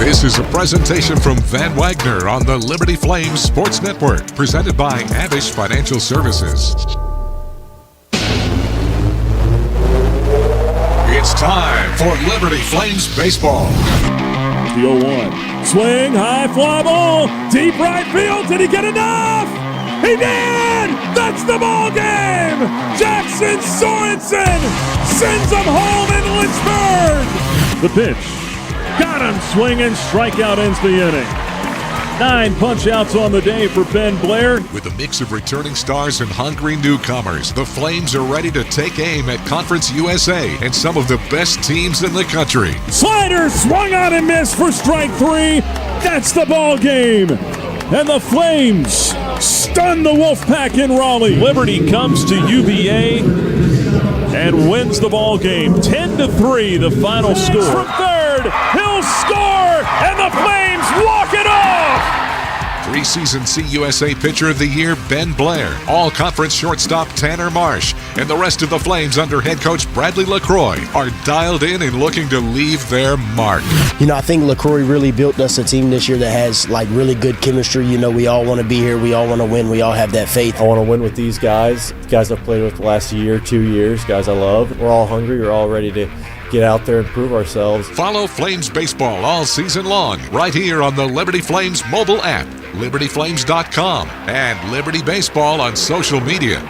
This is a presentation from Van Wagner on the Liberty Flames Sports Network, presented by Avish Financial Services. It's time for Liberty Flames baseball. The 0-1. Swing, high fly ball, deep right field. Did he get enough? He did! That's the ball game! Jackson Sorensen sends him home in Lynchburg! The pitch. Got him swinging. Strikeout ends the inning. 9 punch-outs on the day for Ben Blair. With a mix of returning stars and hungry newcomers, the Flames are ready to take aim at Conference USA and some of the best teams in the country. Slider swung on and missed for strike 3. That's the ball game. And the Flames stun the Wolfpack in Raleigh. Liberty comes to UVA and wins the ball game. 10-3, the final score. From third, he'll score, and the Flames walk it off. 3-season CUSA Pitcher of the Year, Ben Blair, All-Conference shortstop Tanner Marsh, and the rest of the Flames under head coach Bradley LaCroix are dialed in and looking to leave their mark. You know, I think LaCroix really built us a team this year that has, really good chemistry. You know, we all want to be here. We all want to win. We all have that faith. I want to win with these guys I've played with the last year, 2 years, guys I love. We're all hungry. We're all ready to get out there and prove ourselves. Follow Flames baseball all season long right here on the Liberty Flames mobile app, libertyflames.com, and Liberty Baseball on social media.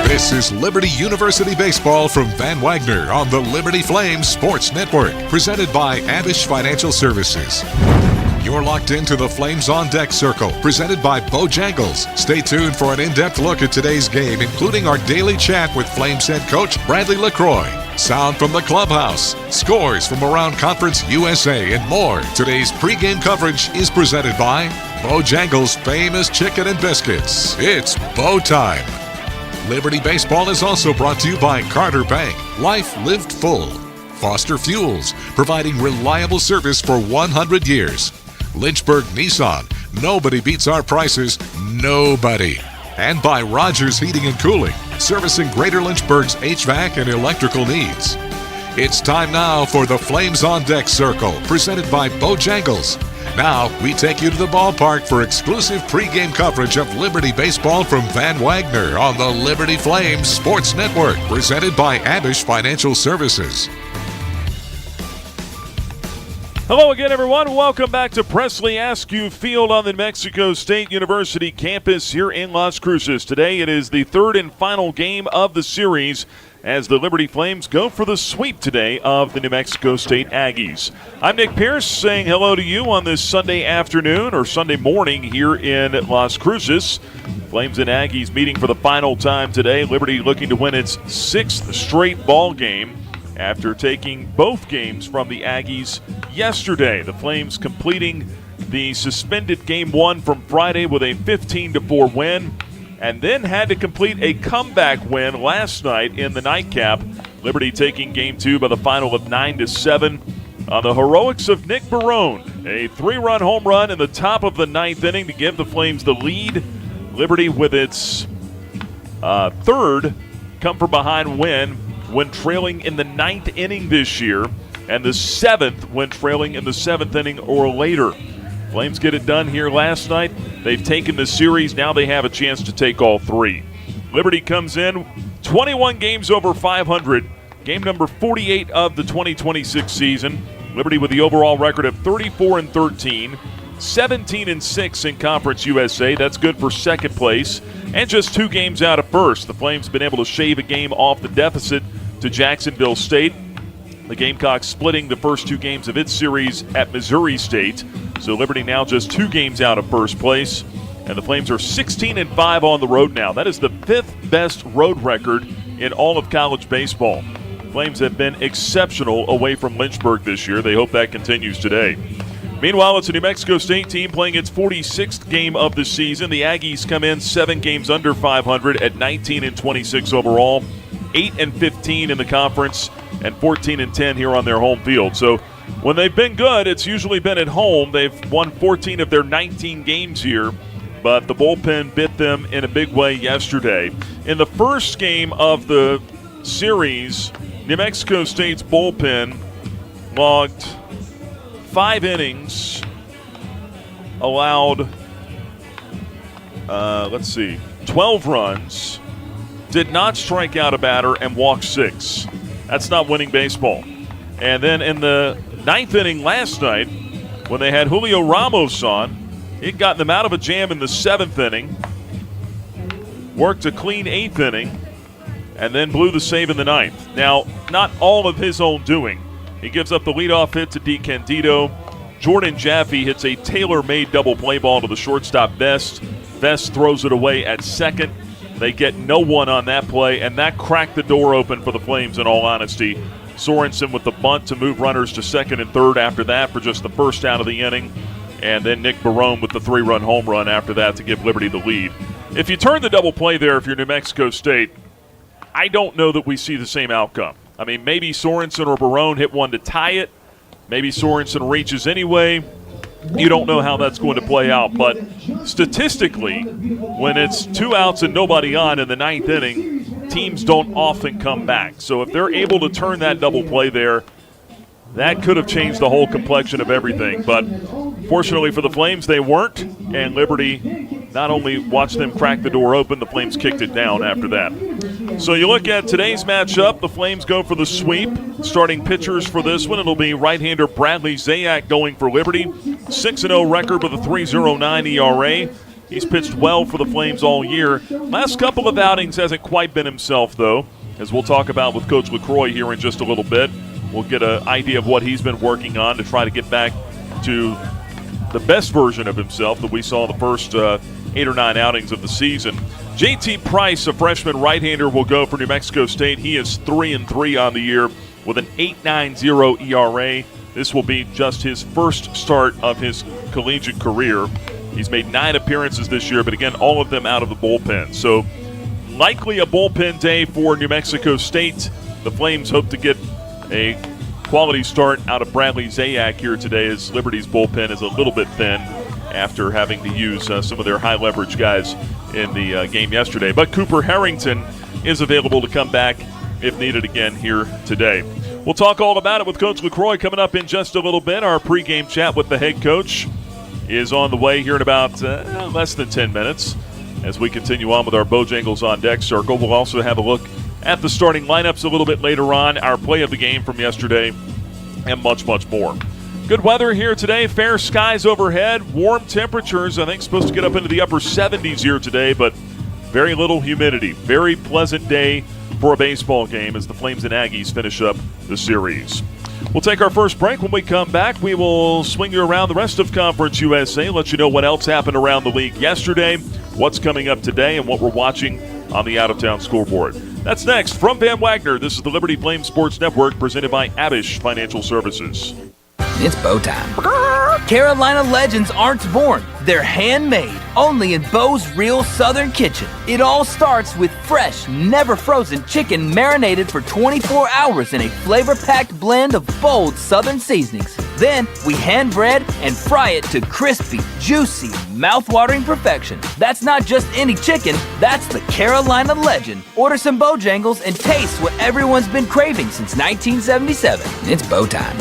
This is Liberty University Baseball from Van Wagner on the Liberty Flames Sports Network, presented by Avish Financial Services. You're locked into the Flames on Deck Circle, presented by Bojangles. Stay tuned for an in-depth look at today's game, including our daily chat with Flames head coach Bradley LaCroix. Sound from the clubhouse, scores from around Conference USA, and more. Today's pregame coverage is presented by Bojangles' famous chicken and biscuits. It's Bo time. Liberty Baseball is also brought to you by Carter Bank, Life Lived Full. Foster Fuels, providing reliable service for 100 years. Lynchburg Nissan, nobody beats our prices, nobody. And by Rogers Heating and Cooling, servicing Greater Lynchburg's HVAC and electrical needs. It's time now for the Flames on Deck Circle, presented by Bojangles. Now, we take you to the ballpark for exclusive pregame coverage of Liberty Baseball from Van Wagner on the Liberty Flames Sports Network, presented by Avish Financial Services. Hello again, everyone. Welcome back to Presley Askew Field on the New Mexico State University campus here in Las Cruces. Today it is the third and final game of the series as the Liberty Flames go for the sweep today of the New Mexico State Aggies. I'm Nick Pierce saying hello to you on this Sunday afternoon or Sunday morning here in Las Cruces. Flames and Aggies meeting for the final time today. Liberty looking to win its 6th straight ball game after taking both games from the Aggies yesterday. The Flames completing the suspended Game 1 from Friday with a 15-4 win, and then had to complete a comeback win last night in the nightcap. Liberty taking Game 2 by the final of 9-7 on the heroics of Nick Barone. A 3-run home run in the top of the 9th inning to give the Flames the lead. Liberty with its third come-from-behind win when trailing in the 9th inning this year, and the 7th when trailing in the 7th inning or later. Flames get it done here last night. They've taken the series. Now they have a chance to take all 3. Liberty comes in 21 games over 500. Game number 48 of the 2026 season. Liberty with the overall record of 34-13, 17-6 in Conference USA. That's good for second place. And just 2 games out of first. The Flames have been able to shave a game off the deficit to Jacksonville State. The Gamecocks splitting the first 2 games of its series at Missouri State. So Liberty now just 2 games out of first place. And the Flames are 16-5 on the road now. That is the 5th best road record in all of college baseball. Flames have been exceptional away from Lynchburg this year. They hope that continues today. Meanwhile, it's a New Mexico State team playing its 46th game of the season. The Aggies come in 7 games under 500 at 19-26 overall, 8-15 in the conference, and 14-10 here on their home field. So when they've been good, it's usually been at home. They've won 14 of their 19 games here, but the bullpen bit them in a big way yesterday. In the first game of the series, New Mexico State's bullpen logged 5 innings, allowed 12 runs, did not strike out a batter, and walked 6. That's not winning baseball. And then in the 9th inning last night, when they had Julio Ramos on, he'd gotten them out of a jam in the 7th inning, worked a clean 8th inning, and then blew the save in the 9th. Now, not all of his own doing. He gives up the leadoff hit to DeCandido. Jordan Jaffe hits a tailor-made double play ball to the shortstop Vest. Vest throws it away at second. They get no one on that play, and that cracked the door open for the Flames, in all honesty. Sorensen with the bunt to move runners to second and third after that for just the first out of the inning. And then Nick Barone with the 3-run home run after that to give Liberty the lead. If you turn the double play there, if you're New Mexico State, I don't know that we see the same outcome. I mean, maybe Sorensen or Barone hit one to tie it. Maybe Sorensen reaches anyway. You don't know how that's going to play out. But statistically, when it's 2 outs and nobody on in the 9th inning, teams don't often come back. So if they're able to turn that double play there, that could have changed the whole complexion of everything. But fortunately for the Flames, they weren't. And Liberty not only watched them crack the door open, the Flames kicked it down after that. So you look at today's matchup, the Flames go for the sweep. Starting pitchers for this one, it'll be right-hander Bradley Zayak going for Liberty. 6-0 record with a 3.09 ERA. He's pitched well for the Flames all year. Last couple of outings hasn't quite been himself, though, as we'll talk about with Coach LaCroix here in just a little bit. We'll get an idea of what he's been working on to try to get back to the best version of himself that we saw in the first 8 or 9 outings of the season. JT Price, a freshman right-hander, will go for New Mexico State. He is 3-3 on the year with an 8.90 ERA. This will be just his first start of his collegiate career. He's made 9 appearances this year, but again, all of them out of the bullpen. So likely a bullpen day for New Mexico State. The Flames hope to get a quality start out of Bradley Zayak here today, as Liberty's bullpen is a little bit thin after having to use some of their high-leverage guys in the game yesterday. But Cooper Harrington is available to come back if needed again here today. We'll talk all about it with Coach LaCroix coming up in just a little bit. Our pregame chat with the head coach is on the way here in about less than 10 minutes as we continue on with our Bojangles on Deck circle. We'll also have a look at the starting lineups a little bit later on, our play of the game from yesterday, and much, much more. Good weather here today, fair skies overhead, warm temperatures. I think supposed to get up into the upper 70s here today, but very little humidity. Very pleasant day for a baseball game as the Flames and Aggies finish up the series. We'll take our first break. When we come back, we will swing you around the rest of Conference USA, let you know what else happened around the league yesterday, what's coming up today, and what we're watching on the out-of-town scoreboard. That's next from Van Wagner. This is the Liberty Flames Sports Network presented by Abish Financial Services. It's bow time. Carolina legends aren't born. They're handmade, only in Bo's Real Southern Kitchen. It all starts with fresh, never frozen chicken marinated for 24 hours in a flavor-packed blend of bold Southern seasonings. Then we hand bread and fry it to crispy, juicy, mouth-watering perfection. That's not just any chicken, that's the Carolina legend. Order some Bojangles and taste what everyone's been craving since 1977. It's bow time.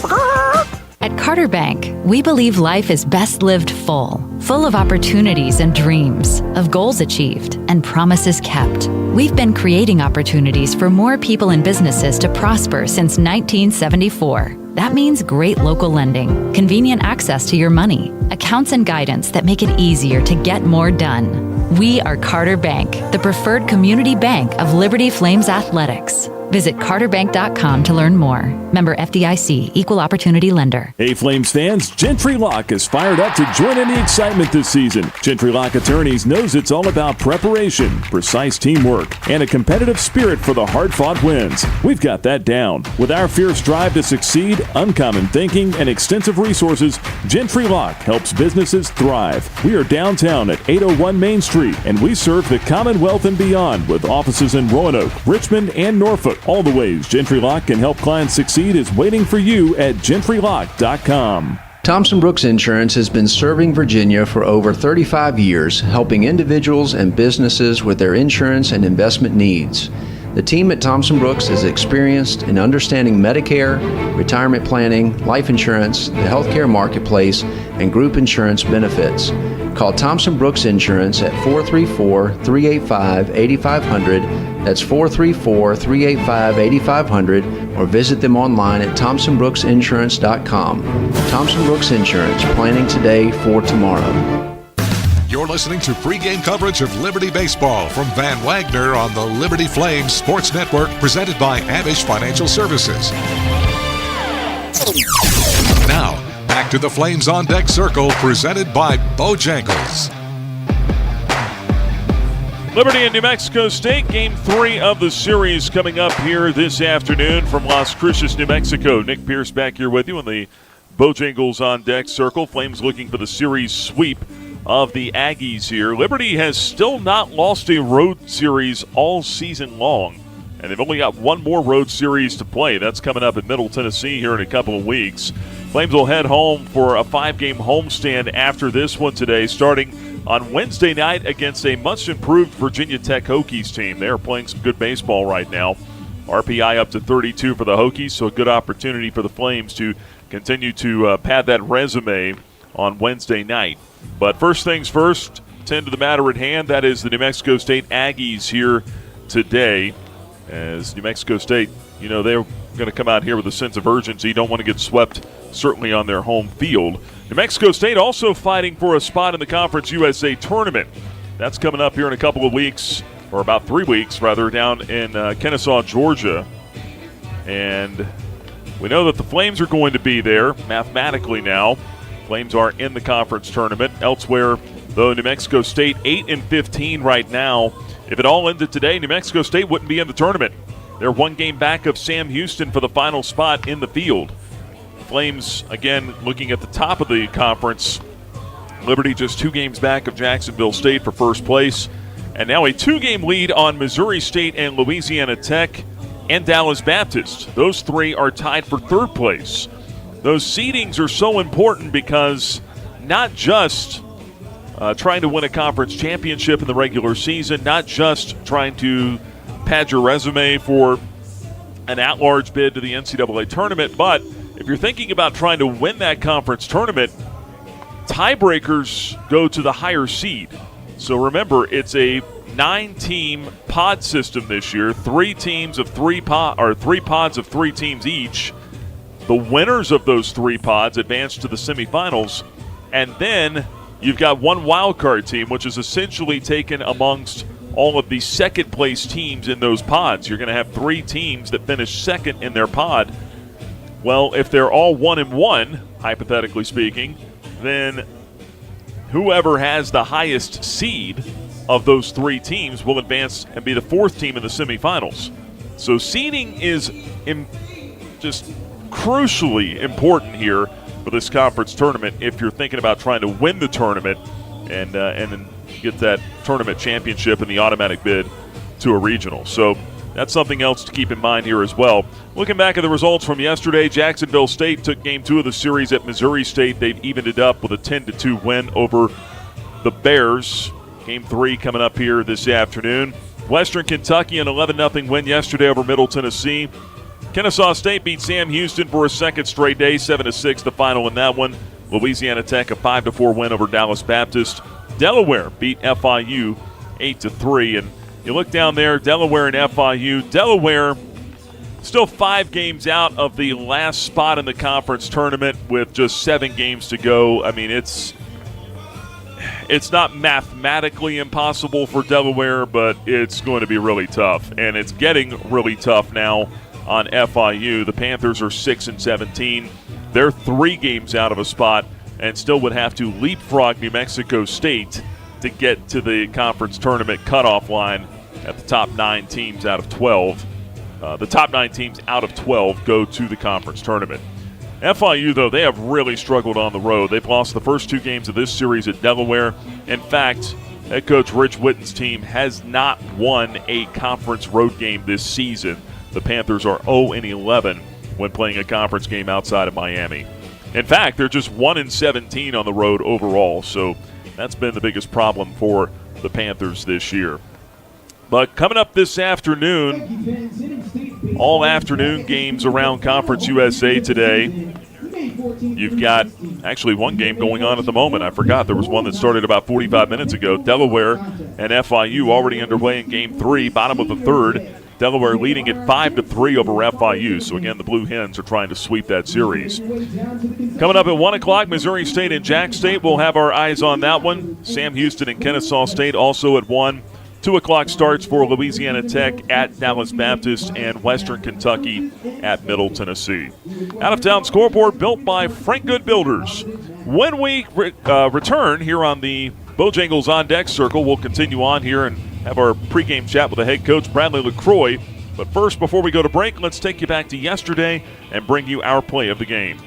At Carter Bank, we believe life is best lived full of opportunities and dreams, of goals achieved and promises kept. We've been creating opportunities for more people and businesses to prosper since 1974. That means great local lending, convenient access to your money, accounts and guidance that make it easier to get more done. We are Carter Bank, the preferred community bank of Liberty Flames Athletics. Visit carterbank.com to learn more. Member FDIC, Equal Opportunity Lender. Hey, Flames fans, Gentry Lock is fired up to join in the excitement this season. Gentry Lock Attorneys knows it's all about preparation, precise teamwork, and a competitive spirit for the hard-fought wins. We've got that down. With our fierce drive to succeed, uncommon thinking, and extensive resources, Gentry Lock helps businesses thrive. We are downtown at 801 Main Street, and we serve the Commonwealth and beyond with offices in Roanoke, Richmond, and Norfolk. support. All the ways Gentry Lock can help clients succeed is waiting for you at GentryLock.com. Thompson Brooks Insurance has been serving Virginia for over 35 years, helping individuals and businesses with their insurance and investment needs. The team at Thompson Brooks is experienced in understanding Medicare, retirement planning, life insurance, the healthcare marketplace, and group insurance benefits. Call Thompson Brooks Insurance at 434-385-8500. That's 434-385-8500, or visit them online at thompsonbrooksinsurance.com. Thompson Brooks Insurance, planning today for tomorrow. You're listening to pregame coverage of Liberty Baseball from Van Wagner on the Liberty Flames Sports Network, presented by Abish Financial Services. Now, back to the Flames on Deck Circle, presented by Bojangles. Liberty and New Mexico State, Game 3 of the series coming up here this afternoon from Las Cruces, New Mexico. Nick Pierce back here with you in the Bojangles on Deck Circle. Flames looking for the series sweep of the Aggies here. Liberty has still not lost a road series all season long, and they've only got one more road series to play. That's coming up in Middle Tennessee here in a couple of weeks. Flames will head home for a 5-game homestand after this one today, starting on Wednesday night against a much-improved Virginia Tech Hokies team. They are playing some good baseball right now. RPI up to 32 for the Hokies, so a good opportunity for the Flames to continue to pad that resume on Wednesday night. But first things first, tend to the matter at hand. That is the New Mexico State Aggies here today. As New Mexico State, you know, they're going to come out here with a sense of urgency. Don't want to get swept, certainly on their home field. New Mexico State also fighting for a spot in the Conference USA tournament. That's coming up here in a couple of weeks, or about 3 weeks, rather, down in Kennesaw, Georgia. And we know that the Flames are going to be there mathematically now. Flames are in the conference tournament. Elsewhere, though, New Mexico State 8-15 right now. If it all ended today, New Mexico State wouldn't be in the tournament. They're one game back of Sam Houston for the final spot in the field. Flames, again, looking at the top of the conference. Liberty just 2 games back of Jacksonville State for first place. And now a 2-game lead on Missouri State and Louisiana Tech and Dallas Baptist. Those 3 are tied for third place. Those seedings are so important because not just trying to win a conference championship in the regular season, not just trying to pad your resume for an at-large bid to the NCAA tournament, but if you're thinking about trying to win that conference tournament, tiebreakers go to the higher seed. So remember, it's a 9-team pod system this year, 3 teams of 3 pods of 3 teams each. The winners of those 3 pods advance to the semifinals, and then you've got one wild card team, which is essentially taken amongst all of the second-place teams in those pods. You're going to have 3 teams that finish second in their pod. Well, if they're all 1-1, hypothetically speaking, then whoever has the highest seed of those 3 teams will advance and be the 4th team in the semifinals. So seeding is just crucially important here for this conference tournament if you're thinking about trying to win the tournament and then get that tournament championship and the automatic bid to a regional. So that's something else to keep in mind here as well. Looking back at the results from yesterday, Jacksonville State took Game 2 of the series at Missouri State. They've evened it up with a 10-2 win over the Bears. Game 3 coming up here this afternoon. Western Kentucky an 11-0 win yesterday over Middle Tennessee. Kennesaw State beat Sam Houston for a second straight day, 7-6 the final in that one. Louisiana Tech a 5-4 win over Dallas Baptist. Delaware beat FIU 8-3. And you look down there, Delaware and FIU. Delaware still 5 games out of the last spot in the conference tournament with just 7 games to go. I mean, it's not mathematically impossible for Delaware, but it's going to be really tough. And it's getting really tough now on FIU. The Panthers are 6-17. They're 3 games out of a spot and still would have to leapfrog New Mexico State to get to the conference tournament cutoff line at the top 9 teams out of 12. The top 9 teams out of 12 go to the conference tournament. FIU, though, they have really struggled on the road. They've lost the first 2 games of this series at Delaware. In fact, head coach Rich Witten's team has not won a conference road game this season. The Panthers are 0-11 when playing a conference game outside of Miami. In fact, they're just 1-17 on the road overall, so that's been the biggest problem for the Panthers this year. But coming up this afternoon, all afternoon games around Conference USA today. You've got actually one game going on at the moment. I forgot there was one that started about 45 minutes ago. Delaware and FIU already underway in Game 3, bottom of the third. Delaware leading at 5-3 over FIU. So, again, the Blue Hens are trying to sweep that series. Coming up at 1 o'clock, Missouri State and Jack State. We'll have our eyes on that one. Sam Houston and Kennesaw State also at 1. 2 o'clock starts for Louisiana Tech at Dallas Baptist and Western Kentucky at Middle Tennessee. Out-of-town scoreboard built by Frank Good Builders. When we return here on the Bojangles On Deck Circle, we'll continue on here and have our pregame chat with the head coach, Bradley LaCroix. But first, before we go to break, let's take you back to yesterday and bring you our play of the game.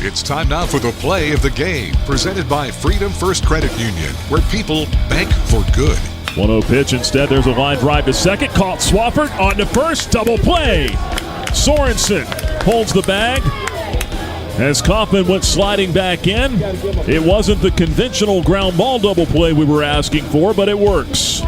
It's time now for the play of the game, presented by Freedom First Credit Union, where people bank for good. 1-0 pitch. Instead, there's a line drive to second. Caught Swafford on to first. Double play. Sorensen holds the bag. As Kaufman went sliding back in, it wasn't the conventional ground ball double play we were asking for, but it works.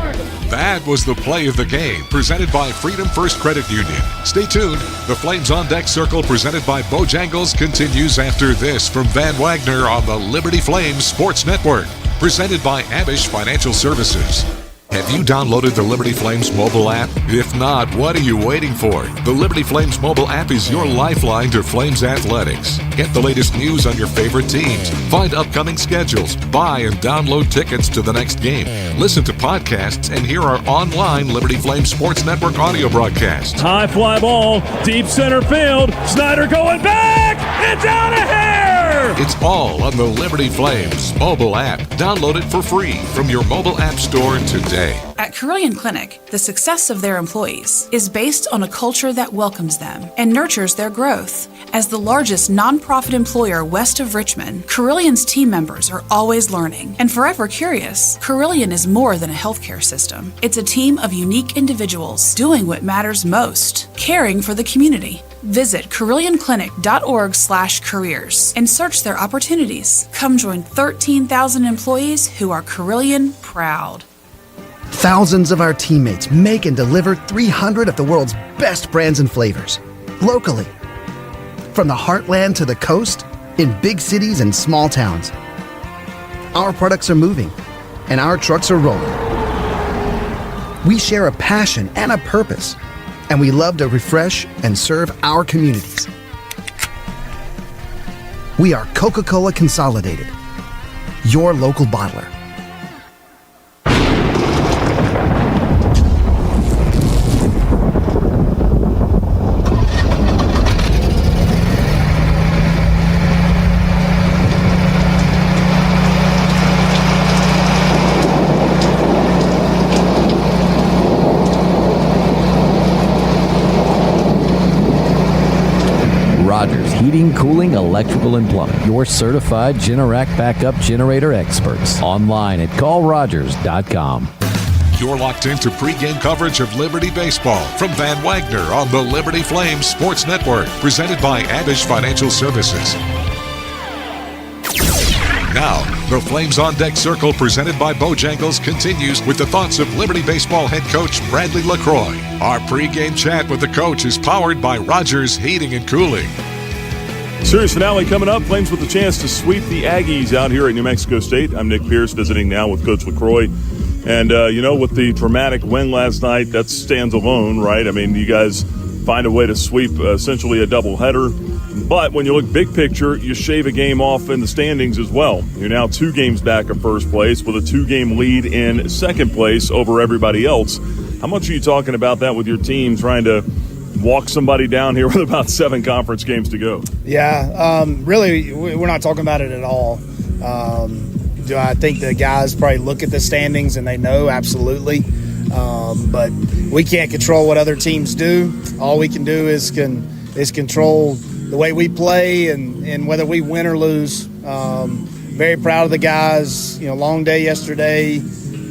That was the play of the game, presented by Freedom First Credit Union. Stay tuned. The Flames on Deck Circle, presented by Bojangles, continues after this from Van Wagner on the Liberty Flames Sports Network, presented by Abish Financial Services. Have you downloaded the Liberty Flames mobile app? If not, what are you waiting for? The Liberty Flames mobile app is your lifeline to Flames athletics. Get the latest news on your favorite teams. Find upcoming schedules. Buy and download tickets to the next game. Listen to podcasts and hear our online Liberty Flames Sports Network audio broadcasts. High fly ball, deep center field. Snyder going back. It's out of here. It's all on the Liberty Flames mobile app. Download it for free from your mobile app store today. At Carilion Clinic, the success of their employees is based on a culture that welcomes them and nurtures their growth. As the largest nonprofit employer west of Richmond, Carillion's team members are always learning and forever curious. Carilion is more than a healthcare system. It's a team of unique individuals doing what matters most, caring for the community. Visit CarillionClinic.org/careers and search their opportunities. Come join 13,000 employees who are Carilion proud. Thousands of our teammates make and deliver 300 of the world's best brands and flavors, locally. From the heartland to the coast, in big cities and small towns. Our products are moving, and our trucks are rolling. We share a passion and a purpose, and we love to refresh and serve our communities. We are Coca-Cola Consolidated, your local bottler. Rogers Heating, Cooling, Electrical, and Plumbing. Your certified Generac backup generator experts. Online at callrogers.com. You're locked into pregame coverage of Liberty Baseball from Van Wagner on the Liberty Flames Sports Network, presented by Abish Financial Services. Now, the Flames on Deck Circle, presented by Bojangles, continues with the thoughts of Liberty Baseball head coach Bradley LaCroix. Our pregame chat with the coach is powered by Rogers Heating and Cooling. Series finale coming up. Flames with a chance to sweep the Aggies out here at New Mexico State. I'm Nick Pierce, visiting now with Coach LaCroix. And, with the dramatic win last night, that stands alone, right? I mean, you guys find a way to sweep essentially a doubleheader. But when you look big picture, you shave a game off in the standings as well. You're now 2 games back of first place with a 2-game lead in second place over everybody else. How much are you talking about that with your team, trying to walk somebody down here with about 7 conference games to go? Yeah, really, we're not talking about it at all. Do I think the guys probably look at the standings and they know? Absolutely. But we can't control what other teams do. All we can do is control the way we play and whether we win or lose. Very proud of the guys. Long day yesterday,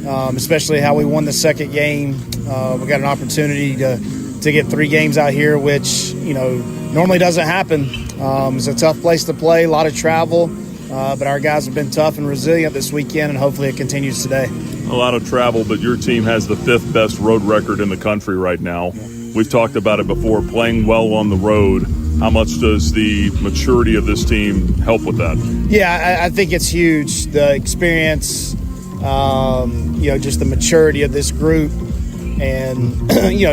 especially how we won the second game. We got an opportunity to to get 3 games out here, which, normally doesn't happen. It's a tough place to play, a lot of travel, but our guys have been tough and resilient this weekend, and hopefully it continues today. A lot of travel, but your team has the 5th best road record in the country right now. We've talked about it before, playing well on the road. How much does the maturity of this team help with that? Yeah, I think it's huge. The experience, just the maturity of this group, and,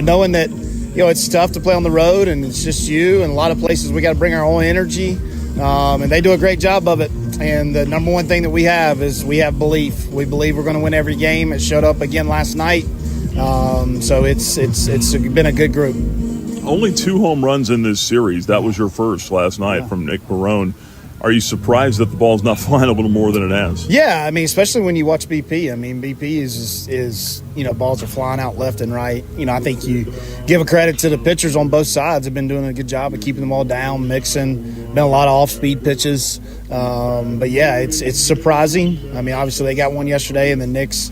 knowing that, it's tough to play on the road and it's just you, and a lot of places we got to bring our own energy, and they do a great job of it. And the number one thing that we have is we have belief. We believe we're going to win every game. It showed up again last night. So it's been a good group. Only 2 home runs in this series. That was your first last night from Nick Barone. Are you surprised that the ball's not flying a little more than it has? Yeah, especially when you watch BP. BP is balls are flying out left and right. I think you give a credit to the pitchers on both sides. Have been doing a good job of keeping them all down, mixing. Been a lot of off-speed pitches. But yeah, it's surprising. Obviously they got one yesterday, and then Nick's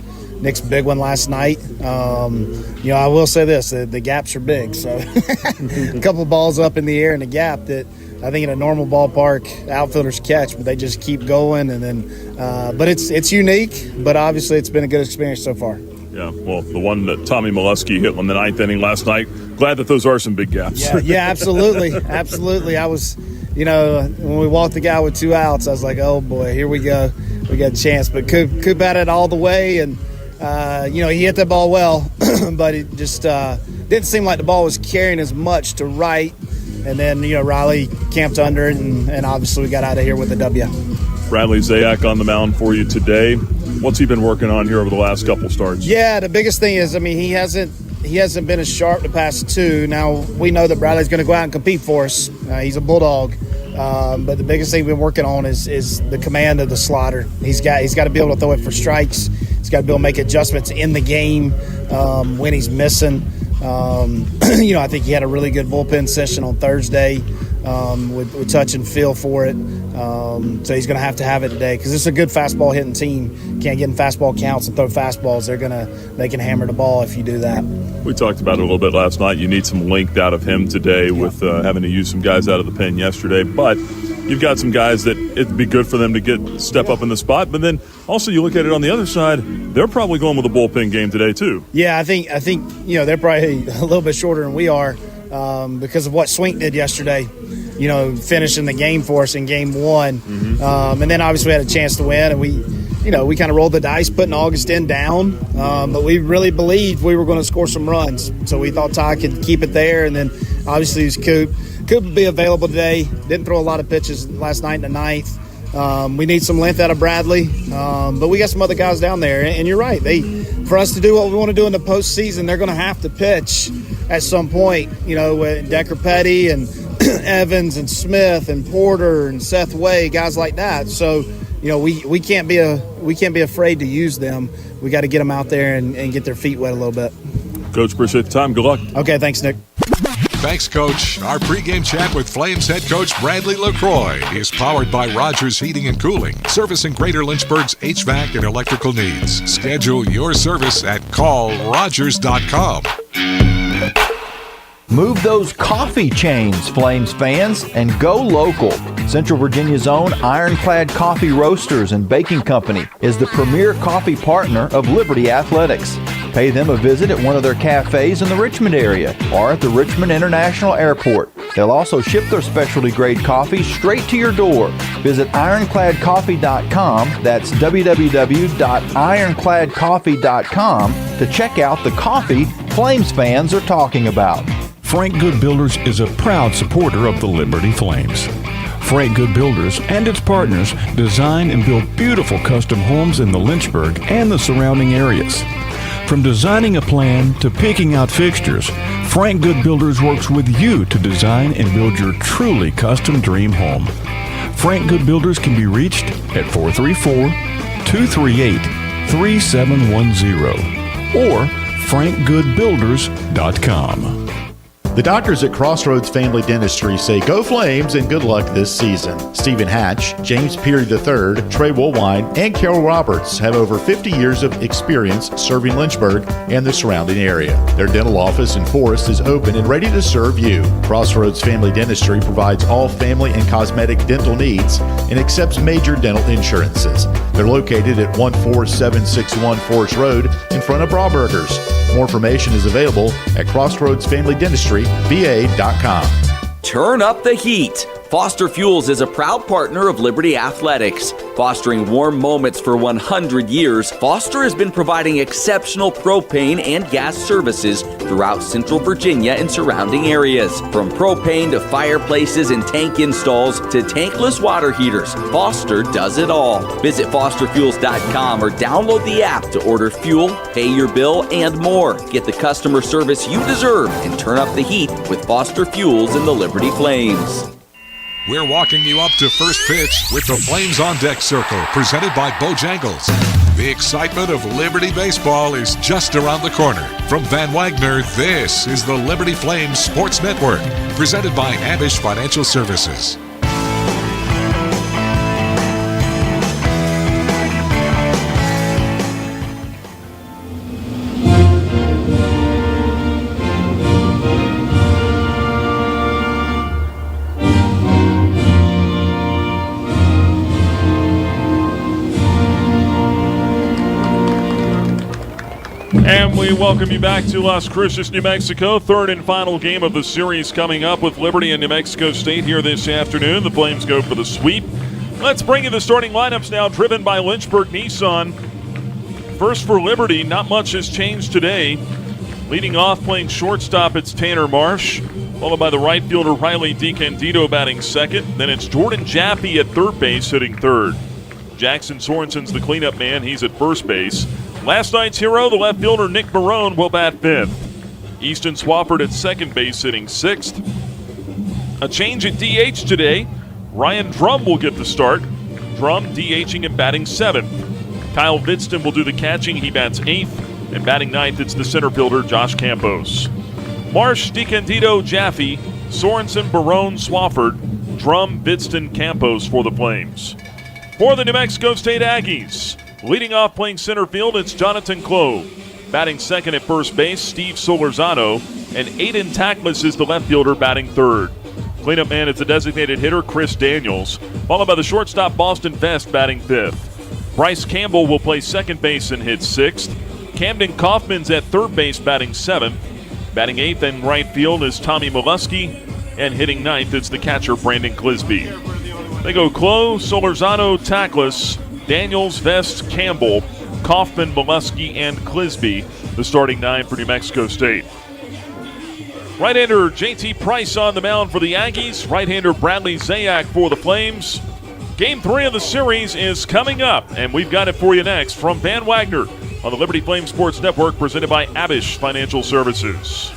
big one last night. I will say this: the gaps are big. So a couple balls up in the air in the gap that I think in a normal ballpark outfielders catch, but they just keep going. And then, but it's unique. But obviously, it's been a good experience so far. Yeah, well, the one that Tommy Molesky hit in the 9th inning last night. Glad that those are some big gaps. Yeah, absolutely, absolutely. I was, when we walked the guy with 2 outs, I was like, oh boy, here we go, we got a chance. But Coop had it all the way, and he hit the ball well, but it just didn't seem like the ball was carrying as much to right. And then, Riley camped under it, and obviously we got out of here with a W. Bradley Zayak on the mound for you today. What's he been working on here over the last couple starts? Yeah, the biggest thing is, he hasn't been as sharp the past 2. Now, we know that Bradley's going to go out and compete for us. He's a Bulldog. But the biggest thing we've been working on is the command of the slider. He's got to be able to throw it for strikes. He's got to be able to make adjustments in the game when he's missing. I think he had a really good bullpen session on Thursday with touch and feel for it. So he's going to have it today because it's a good fastball hitting team. Can't get in fastball counts and throw fastballs. They can hammer the ball if you do that. We talked about it a little bit last night. You need some length out of him today with having to use some guys out of the pen yesterday. But you've got some guys that it'd be good for them to step up in the spot. But then also you look at it on the other side, they're probably going with a bullpen game today too. Yeah, I think they're probably a little bit shorter than we are because of what Swink did yesterday. Finishing the game for us in game 1. Mm-hmm. And then obviously we had a chance to win, and we kind of rolled the dice putting Augustin down. But we really believed we were going to score some runs. So we thought Ty could keep it there. And then obviously it was Coop. Coop will be available today. Didn't throw a lot of pitches last night in the 9th. We need some length out of Bradley. But we got some other guys down there. And you're right. For us to do what we want to do in the postseason, they're going to have to pitch at some point. With Decker Petty and Evans and Smith and Porter and Seth Way, guys like that. So, we can't be afraid to use them. We got to get them out there and get their feet wet a little bit. Coach, appreciate the time. Good luck. Okay, thanks, Nick. Thanks, Coach. Our pregame chat with Flames head coach Bradley LaCroix is powered by Rogers Heating and Cooling, servicing Greater Lynchburg's HVAC and electrical needs. Schedule your service at callrogers.com. Move those coffee chains, Flames fans, and go local. Central Virginia's own Ironclad Coffee Roasters and Baking Company is the premier coffee partner of Liberty Athletics. Pay them a visit at one of their cafes in the Richmond area or at the Richmond International Airport. They'll also ship their specialty grade coffee straight to your door. Visit ironcladcoffee.com, that's www.ironcladcoffee.com, to check out the coffee Flames fans are talking about. Frank Good Builders is a proud supporter of the Liberty Flames. Frank Good Builders and its partners design and build beautiful custom homes in the Lynchburg and the surrounding areas. From designing a plan to picking out fixtures, Frank Good Builders works with you to design and build your truly custom dream home. Frank Good Builders can be reached at 434-238-3710 or frankgoodbuilders.com. The doctors at Crossroads Family Dentistry say go Flames and good luck this season. Stephen Hatch, James Peary III, Trey Woolwine, and Carol Roberts have over 50 years of experience serving Lynchburg and the surrounding area. Their dental office in Forest is open and ready to serve you. Crossroads Family Dentistry provides all family and cosmetic dental needs and accepts major dental insurances. They're located at 14761 Forest Road in front of Brauburgers. More information is available at crossroadsfamilydentistryva.com. Turn up the heat. Foster Fuels is a proud partner of Liberty Athletics. Fostering warm moments for 100 years, Foster has been providing exceptional propane and gas services throughout Central Virginia and surrounding areas. From propane to fireplaces and tank installs to tankless water heaters, Foster does it all. Visit fosterfuels.com or download the app to order fuel, pay your bill, and more. Get the customer service you deserve and turn up the heat with Foster Fuels and the Liberty Flames. We're walking you up to first pitch with the Flames on Deck Circle, presented by Bojangles. The excitement of Liberty baseball is just around the corner. From Van Wagner, this is the Liberty Flames Sports Network, presented by Abish Financial Services. And we welcome you back to Las Cruces, New Mexico. Third and final game of the series coming up with Liberty and New Mexico State here this afternoon. The Flames go for the sweep. Let's bring you the starting lineups now, driven by Lynchburg Nissan. First for Liberty, not much has changed today. Leading off, playing shortstop, it's Tanner Marsh, followed by the right fielder Riley DiCandido batting second. Then it's Jordan Jaffe at third base, hitting third. Jackson Sorensen's the cleanup man. He's at first base. Last night's hero, the left fielder Nick Barone, will bat fifth. Easton Swafford at second base, hitting sixth. A change at DH today. Ryan Drum will get the start. Drum DHing and batting seventh. Kyle Vidston will do the catching. He bats eighth. And batting ninth, it's the center fielder Josh Campos. Marsh, DiCandido, Jaffe, Sorensen, Barone, Swafford, Drum, Vidston, Campos for the Flames. For the New Mexico State Aggies, leading off playing center field, it's Jonathan Clove. Batting second at first base, Steve Solorzano. And Aiden Tackless is the left fielder batting third. Cleanup man is the designated hitter, Chris Daniels. Followed by the shortstop, Boston Vest, batting fifth. Bryce Campbell will play second base and hit sixth. Camden Kaufman's at third base, batting seventh. Batting eighth in right field is Tommy Molesky. And hitting ninth is the catcher, Brandon Clisby. They go Clove, Solorzano, Tackless, Daniels, Vest, Campbell, Kaufman, Molesky, and Clisby, the starting nine for New Mexico State. Right-hander JT Price on the mound for the Aggies. Right-hander Bradley Zayak for the Flames. Game 3 of the series is coming up, and we've got it for you next from Van Wagner on the Liberty Flames Sports Network, presented by Abish Financial Services.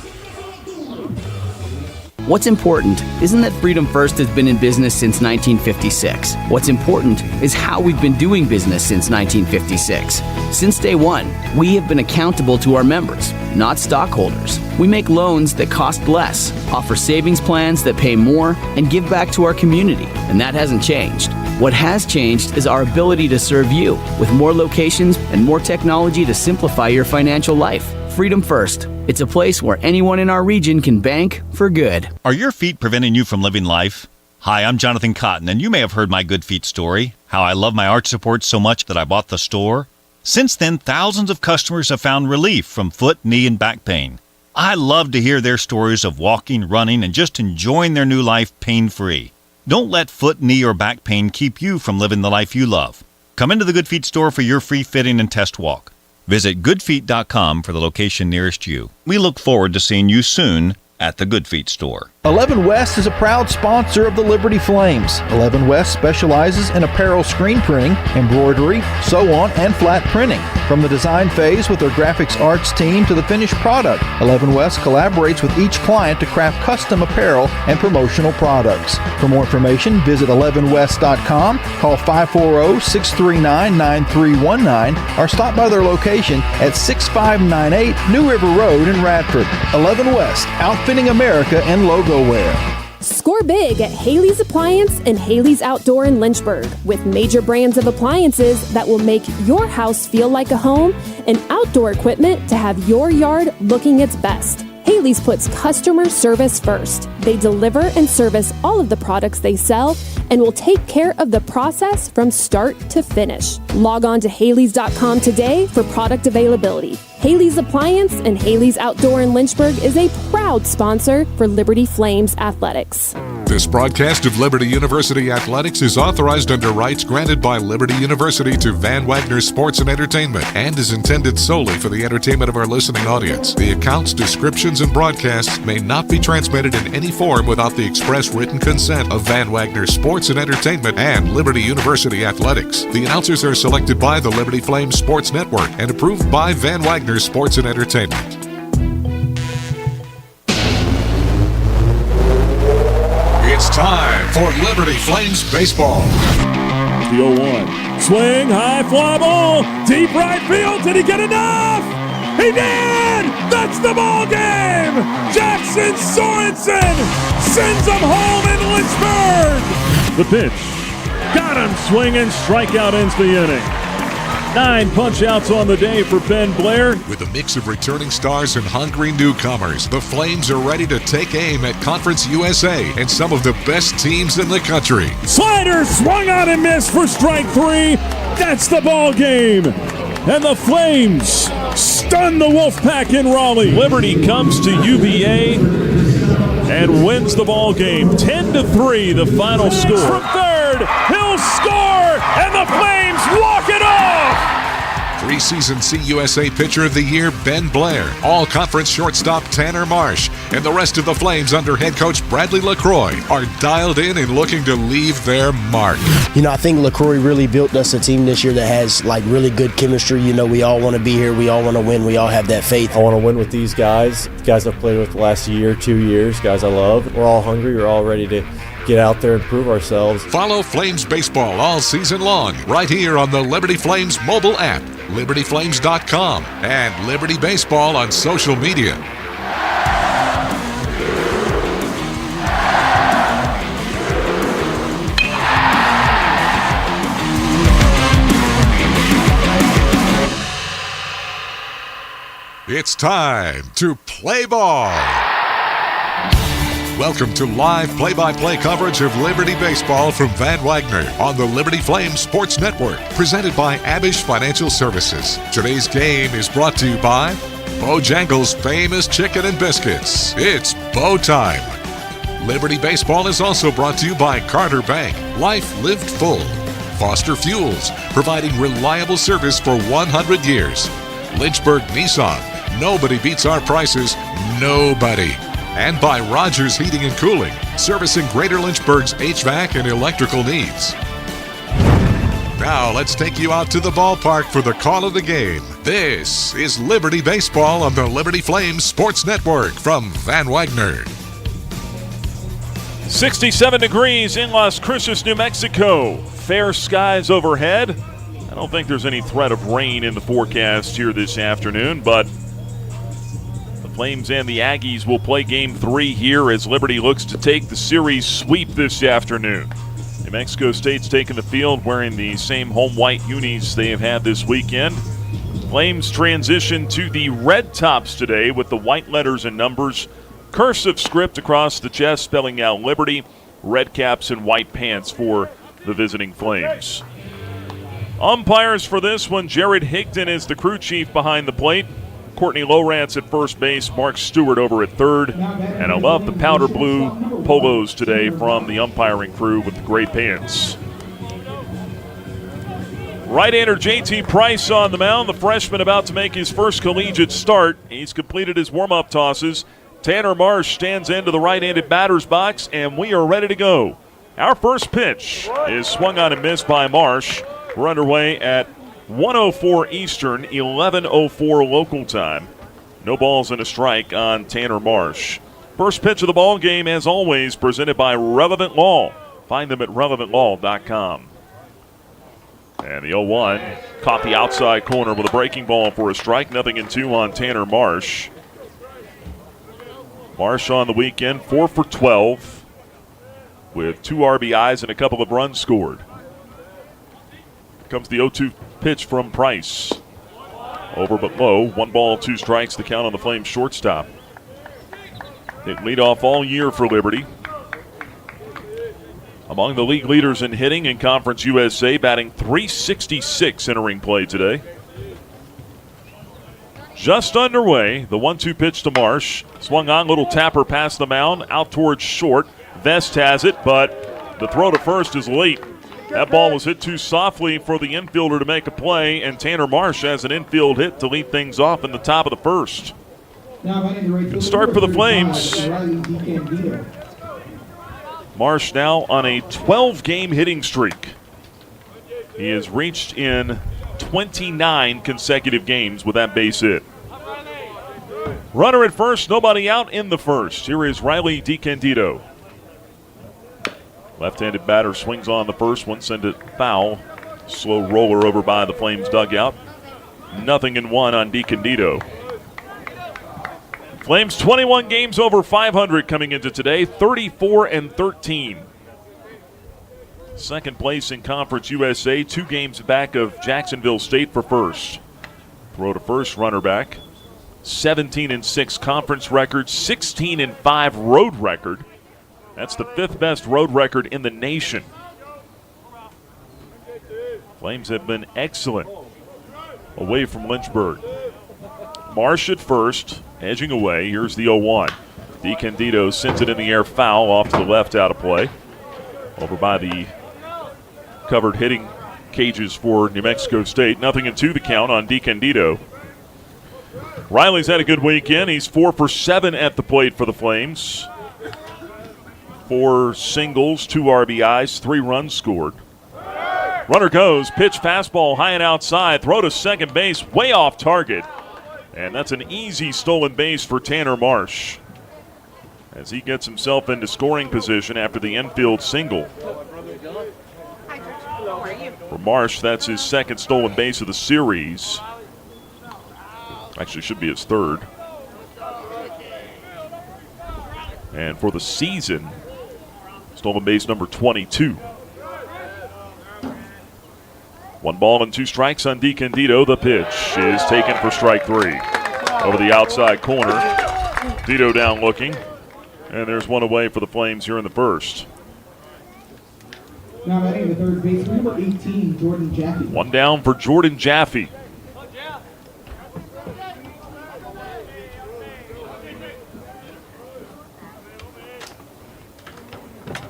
What's important isn't that Freedom First has been in business since 1956. What's important is how we've been doing business since 1956. Since day one, we have been accountable to our members, not stockholders. We make loans that cost less, offer savings plans that pay more, and give back to our community, and that hasn't changed. What has changed is our ability to serve you with more locations and more technology to simplify your financial life. Freedom First. It's a place where anyone in our region can bank for good. Are your feet preventing you from living life? Hi, I'm Jonathan Cotton, and you may have heard my Good Feet story, how I love my arch supports so much that I bought the store. Since then, thousands of customers have found relief from foot, knee, and back pain. I love to hear their stories of walking, running, and just enjoying their new life pain-free. Don't let foot, knee, or back pain keep you from living the life you love. Come into the Good Feet store for your free fitting and test walk. Visit goodfeet.com for the location nearest you. We look forward to seeing you soon at the Good Feet store. 11 West is a proud sponsor of the Liberty Flames. 11 West specializes in apparel screen printing, embroidery, sew-on, and flat printing. From the design phase with their graphics arts team to the finished product, 11 West collaborates with each client to craft custom apparel and promotional products. For more information, visit 11west.com, call 540-639-9319, or stop by their location at 6598 New River Road in Radford. 11 West, out outfitting America and logo wear. Score big at Haley's Appliance and Haley's Outdoor in Lynchburg with major brands of appliances that will make your house feel like a home and outdoor equipment to have your yard looking its best. Haley's puts customer service first. They deliver and service all of the products they sell and will take care of the process from start to finish. Log on to Haleys.com today for product availability. Haley's Appliance and Haley's Outdoor in Lynchburg is a proud sponsor for Liberty Flames Athletics. This broadcast of Liberty University Athletics is authorized under rights granted by Liberty University to Van Wagner Sports and Entertainment and is intended solely for the entertainment of our listening audience. The accounts, descriptions, and broadcasts may not be transmitted in any form without the express written consent of Van Wagner Sports and Entertainment and Liberty University Athletics. The announcers are selected by the Liberty Flames Sports Network and approved by Van Wagner Sports and Entertainment. It's time for Liberty Flames Baseball. The 0-1. Swing, high fly ball, deep right field. Did he get enough? He did! That's the ball game! Jackson Sorensen sends them home in Lynchburg! The pitch. Got him swinging. Strikeout ends the inning. 9 punch-outs on the day for Ben Blair. With a mix of returning stars and hungry newcomers, the Flames are ready to take aim at Conference USA and some of the best teams in the country. Slider swung on and missed for strike 3. That's the ball game. And the Flames stun the Wolfpack in Raleigh. Liberty comes to UVA and wins the ball game. 10-3, the final score. From third, he'll score, and the Flames walk it off. 3-season CUSA Pitcher of the Year, Ben Blair. All-conference shortstop Tanner Marsh. And the rest of the Flames under head coach Bradley LaCroix are dialed in and looking to leave their mark. You know, I think LaCroix really built us a team this year that has like really good chemistry. You know, we all want to be here. We all want to win. We all have that faith. I want to win with these guys. Guys I've played with the last year, 2 years. Guys I love. We're all hungry. We're all ready to get out there and prove ourselves. Follow Flames Baseball all season long right here on the Liberty Flames mobile app, libertyflames.com, and Liberty Baseball on social media. It's time to play ball. Welcome to live play-by-play coverage of Liberty Baseball from Van Wagner on the Liberty Flames Sports Network, presented by Abish Financial Services. Today's game is brought to you by Bojangles' famous chicken and biscuits. It's Bo time. Liberty Baseball is also brought to you by Carter Bank, Life Lived Full. Foster Fuels, providing reliable service for 100 years. Lynchburg Nissan, nobody beats our prices, nobody. And by Rogers Heating and Cooling, servicing Greater Lynchburg's HVAC and electrical needs. Now let's take you out to the ballpark for the call of the game. This is Liberty Baseball on the Liberty Flames Sports Network from Van Wagner. 67 degrees in Las Cruces, New Mexico. Fair skies overhead. I don't think there's any threat of rain in the forecast here this afternoon, but the Flames and the Aggies will play Game 3 here as Liberty looks to take the series sweep this afternoon. New Mexico State's taking the field wearing the same home white unis they have had this weekend. Flames transition to the red tops today with the white letters and numbers, cursive script across the chest spelling out Liberty, red caps and white pants for the visiting Flames. Umpires for this one, Jared Higdon is the crew chief behind the plate. Courtney Lowrance at first base, Mark Stewart over at third. And I love the powder blue polos today from the umpiring crew with the gray pants. Right-hander JT Price on the mound. The freshman about to make his first collegiate start. He's completed his warm-up tosses. Tanner Marsh stands into the right-handed batter's box, and we are ready to go. Our first pitch is swung on and missed by Marsh. We're underway at 1:04 Eastern, 11:04 local time. No balls and a strike on Tanner Marsh. First pitch of the ball game, as always, presented by Relevant Law. Find them at relevantlaw.com. And the 0-1 caught the outside corner with a breaking ball for a strike. 0-2 on Tanner Marsh. Marsh on the weekend, 4 for 12 with 2 RBIs and a couple of runs scored. Here comes the 0-2 pitch from Price. Over but low. 1 ball, 2 strikes, the count on the Flames shortstop. They lead off all year for Liberty. Among the league leaders in hitting in Conference USA, batting .366 entering play today. Just underway, the 1-2 pitch to Marsh. Swung on, little tapper past the mound, out towards short. Vest has it, but the throw to first is late. That ball was hit too softly for the infielder to make a play, and Tanner Marsh has an infield hit to lead things off in the top of the first. Good start for the Flames. Marsh now on a 12-game hitting streak. He has reached in 29 consecutive games with that base hit. Runner at first, nobody out in the first. Here is Riley DiCandido. Left-handed batter swings on the first one, send it foul. Slow roller over by the Flames dugout. 0-1 on DiCandido. Flames 21 games over 500 coming into today, 34-13. Second place in Conference USA, 2 games back of Jacksonville State for first. Throw to first, runner back. 17-6 conference record, 16-5 road record. That's the 5th best road record in the nation. Flames have been excellent away from Lynchburg. Marsh at first, edging away. Here's the 0-1. DiCandido sends it in the air foul off to the left, out of play. Over by the covered hitting cages for New Mexico State. 0-2 the count on DiCandido. Riley's had a good weekend. He's 4 for 7 at the plate for the Flames. 4 singles, 2 RBIs, 3 runs scored. Runner goes, pitch fastball high and outside, throw to second base, way off target. And that's an easy stolen base for Tanner Marsh as he gets himself into scoring position after the infield single. For Marsh, that's his 2nd stolen base of the series. Actually, should be his 3rd. And for the season, stolen base number 22. 1 ball and 2 strikes on DiCandido. The pitch is taken for strike 3. Over the outside corner. Dito down looking. And there's 1 away for the Flames here in the first. Now batting the third baseman, number 18, Jordan Jaffe. 1 down for Jordan Jaffe.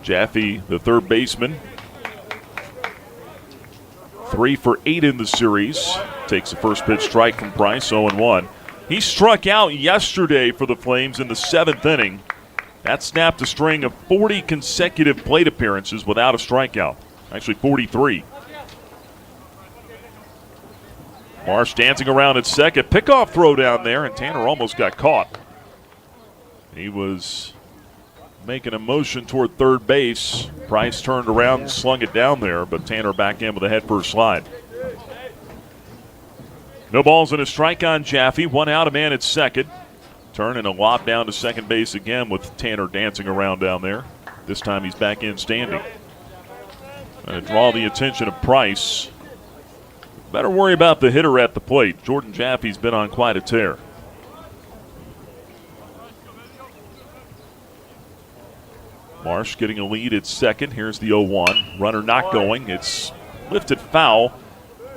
Jaffe, the 3rd baseman. 3 for 8 in the series. Takes the first pitch strike from Price, 0-1. He struck out yesterday for the Flames in the 7th inning. That snapped a string of 40 consecutive plate appearances without a strikeout. Actually, 43. Marsh dancing around at second. Pickoff throw down there, and Tanner almost got caught. He was making a motion toward third base. Price turned around and slung it down there, but Tanner back in with a head-first slide. No balls and a strike on Jaffe. 1 out, a man at second. Turn and a lob down to second base again with Tanner dancing around down there. This time he's back in standing. Trying to draw the attention of Price. Better worry about the hitter at the plate. Jordan Jaffe's been on quite a tear. Marsh getting a lead at second. Here's the 0-1. Runner not going. It's lifted foul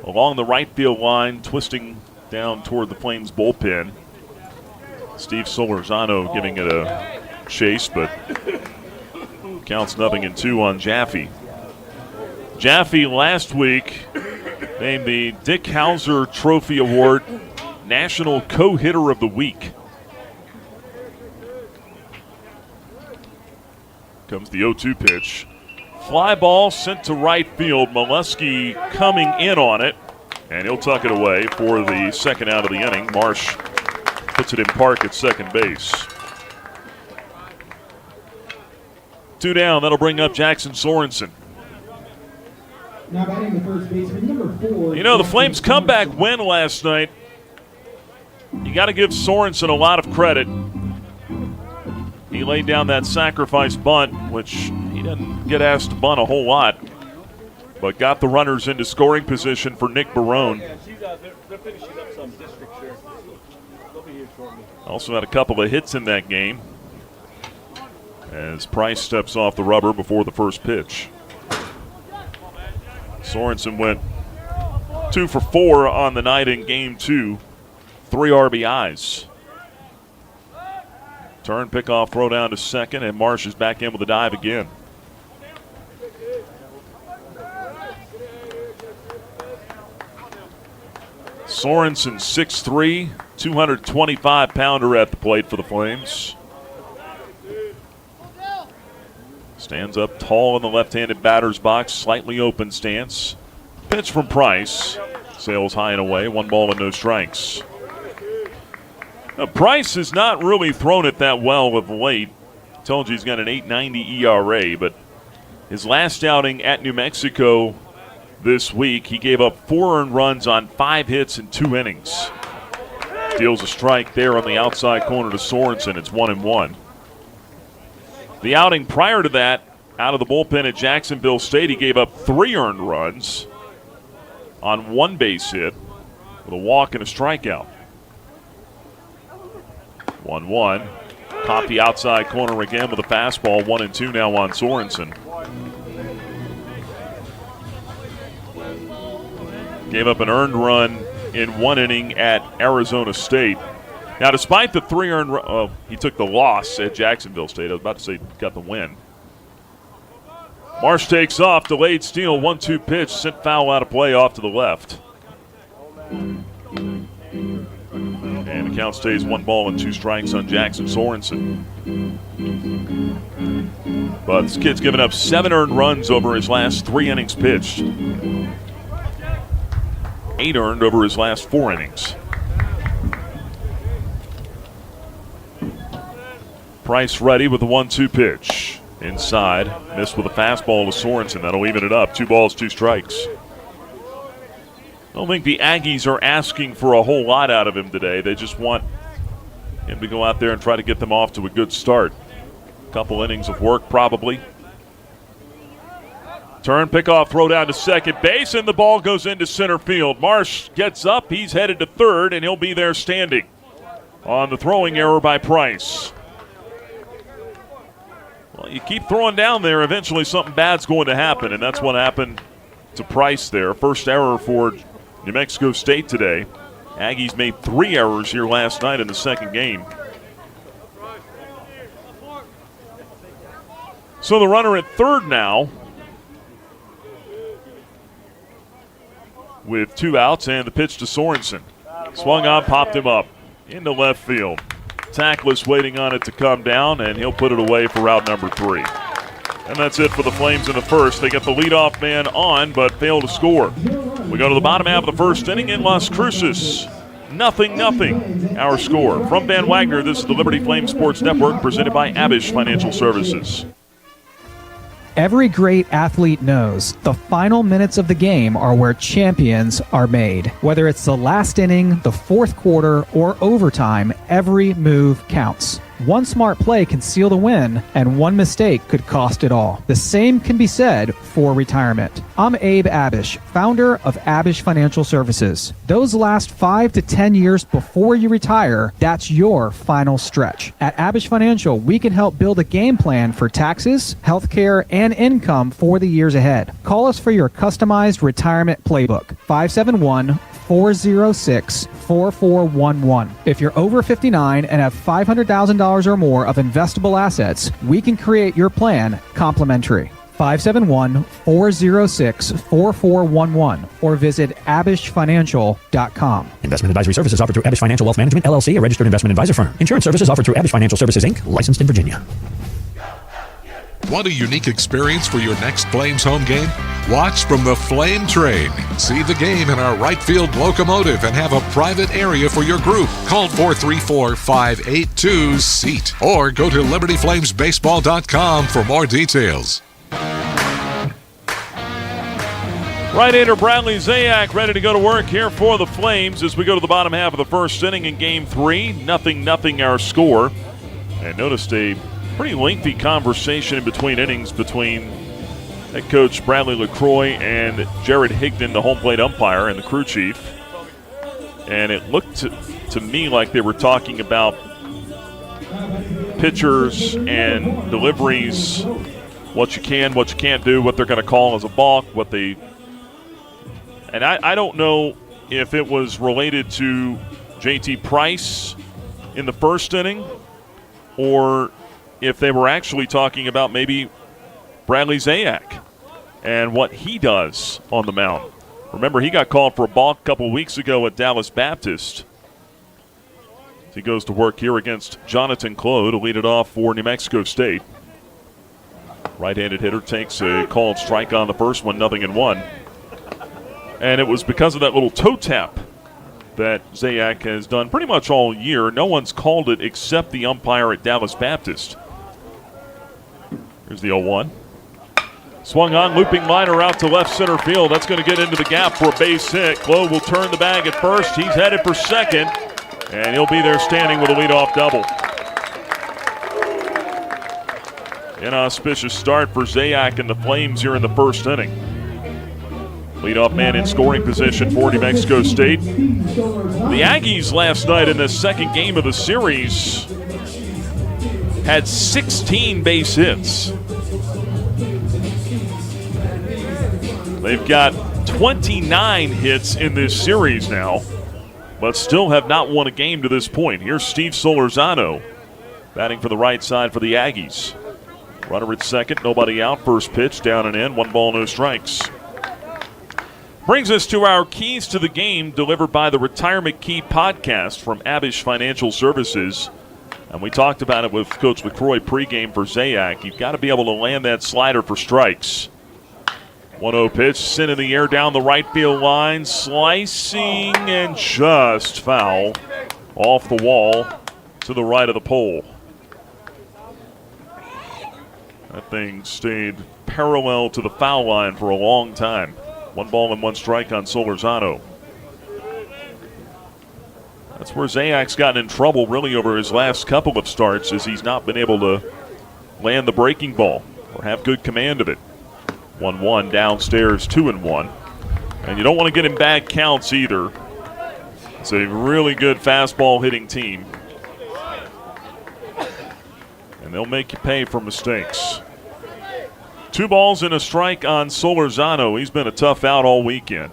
along the right field line, twisting down toward the Flames bullpen. Steve Solorzano giving it a chase, but counts 0-2 on Jaffe. Jaffe last week named the Dick Hauser Trophy Award National Co-Hitter of the Week. Comes the 0-2 pitch. Fly ball sent to right field. Molesky coming in on it, and he'll tuck it away for the second out of the inning. Marsh puts it in park at second base. 2 down. That'll bring up Jackson Sorensen. Now batting the first baseman, number 4. You know, the Flames' comeback win last night, you got to give Sorensen a lot of credit. He laid down that sacrifice bunt, which he didn't get asked to bunt a whole lot, but got the runners into scoring position for Nick Barone. Also had a couple of hits in that game as Price steps off the rubber before the first pitch. Sorensen went 2 for 4 on the night in game 2, 3 RBIs. Turn, pickoff, throw down to second, and Marsh is back in with a dive again. Sorensen, 6'3", 225-pounder at the plate for the Flames. Stands up tall in the left-handed batter's box, slightly open stance. Pitch from Price. Sails high and away, 1 ball and no strikes. Now, Price has not really thrown it that well of late. Told you he's got an 8.90 ERA, but his last outing at New Mexico this week, he gave up 4 earned runs on 5 hits in 2 innings. Deals a strike there on the outside corner to Sorensen. It's 1-1. The outing prior to that, out of the bullpen at Jacksonville State, he gave up 3 earned runs on 1 base hit with a walk and a strikeout. 1-1. Caught the outside corner again with a fastball. 1-2 now on Sorensen. Gave up an earned run in 1 inning at Arizona State. Now, despite the 3 earned he took the loss at Jacksonville State. I was about to say got the win. Marsh takes off, delayed steal, 1-2 pitch, sent foul out of play off to the left. And the count stays 1 ball and 2 strikes on Jackson Sorensen. But this kid's given up 7 earned runs over his last 3 innings pitched. 8 earned over his last 4 innings. Price ready with the 1-2 pitch. Inside, missed with a fastball to Sorensen. That'll even it up. 2 balls, 2 strikes. I don't think the Aggies are asking for a whole lot out of him today. They just want him to go out there and try to get them off to a good start. A couple innings of work probably. Turn, pickoff, throw down to second base, and the ball goes into center field. Marsh gets up. He's headed to third, and he'll be there standing on the throwing error by Price. Well, you keep throwing down there, eventually something bad's going to happen, and that's what happened to Price there. First error for New Mexico State today. Aggies made 3 errors here last night in the second game. So the runner at third now with 2 outs, and the pitch to Sorensen. Swung on, popped him up into left field. Tackless waiting on it to come down, and he'll put it away for route number 3. And that's it for the Flames in the first. They get the leadoff man on, but fail to score. We go to the bottom half of the first inning in Las Cruces. 0-0, our score. From Van Wagner, this is the Liberty Flames Sports Network, presented by Abish Financial Services. Every great athlete knows the final minutes of the game are where champions are made. Whether it's the last inning, the fourth quarter, or overtime, every move counts. One smart play can seal the win, and one mistake could cost it all. The same can be said for retirement. I'm Abe Abish, founder of Abish Financial Services. Those last 5 to 10 years before you retire, that's your final stretch. At Abish Financial, we can help build a game plan for taxes, healthcare, and income for the years ahead. Call us for your customized retirement playbook, 571-406-4411. If you're over 59 and have $500,000 or more of investable assets, we can create your plan complimentary. 571-406-4411 or visit abishfinancial.com. Investment advisory services offered through Abish Financial Wealth Management, LLC, a registered investment advisor firm. Insurance services offered through Abish Financial Services, Inc., licensed in Virginia. Want a unique experience for your next Flames home game? Watch from the Flame Train. See the game in our right field locomotive and have a private area for your group. Call 434-582-SEAT or go to libertyflamesbaseball.com for more details. Right-hander Bradley Zayak ready to go to work here for the Flames as we go to the bottom half of the first inning in Game 3. 0-0 our score. And noticed a pretty lengthy conversation in between innings between head coach Bradley LaCroix and Jared Higdon, the home plate umpire, and the crew chief. And it looked to me like they were talking about pitchers and deliveries, what you can, what you can't do, what they're going to call as a balk, what they... And I don't know if it was related to JT Price in the first inning or if they were actually talking about maybe Bradley Zayak and what he does on the mound. Remember, he got called for a balk a couple weeks ago at Dallas Baptist. He goes to work here against Jonathan Clough to lead it off for New Mexico State. Right-handed hitter takes a called strike on the first one, 0-1. And it was because of that little toe tap that Zayak has done pretty much all year. No one's called it except the umpire at Dallas Baptist. Here's the 0-1. Swung on, looping liner out to left center field. That's going to get into the gap for a base hit. Clough will turn the bag at first. He's headed for second, and he'll be there standing with a leadoff double. Inauspicious start for Zayak and the Flames here in the first inning. Leadoff man in scoring position for New Mexico State. The Aggies last night in the second game of the series had 16 base hits. They've got 29 hits in this series now, but still have not won a game to this point. Here's Steve Solorzano batting for the right side for the Aggies. Runner at second, nobody out. First pitch, down and in, 1 ball, no strikes. Brings us to our keys to the game delivered by the Retirement Key podcast from Abish Financial Services. And we talked about it with Coach LaCroix pregame for Zayak. You've got to be able to land that slider for strikes. 1-0 pitch, sent in the air down the right field line, slicing and just foul off the wall to the right of the pole. That thing stayed parallel to the foul line for a long time. 1 ball and 1 strike on Solorzano. That's where Zayak's gotten in trouble really over his last couple of starts, as he's not been able to land the breaking ball or have good command of it. 1-1 downstairs, 2-1. And you don't want to get in bad counts either. It's a really good fastball hitting team. And they'll make you pay for mistakes. 2 balls and a strike on Solorzano. He's been a tough out all weekend.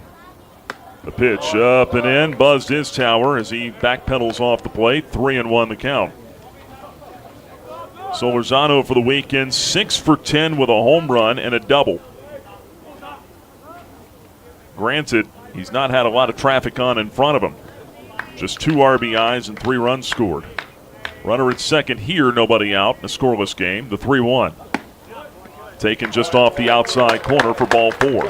The pitch up and in, buzzed his tower as he backpedals off the plate. 3-1 the count. Solorzano for the weekend, 6 for 10 with a home run and a double. Granted, he's not had a lot of traffic on in front of him. Just 2 RBIs and 3 runs scored. Runner at second here, nobody out in a scoreless game. The 3-1. Taken just off the outside corner for ball 4.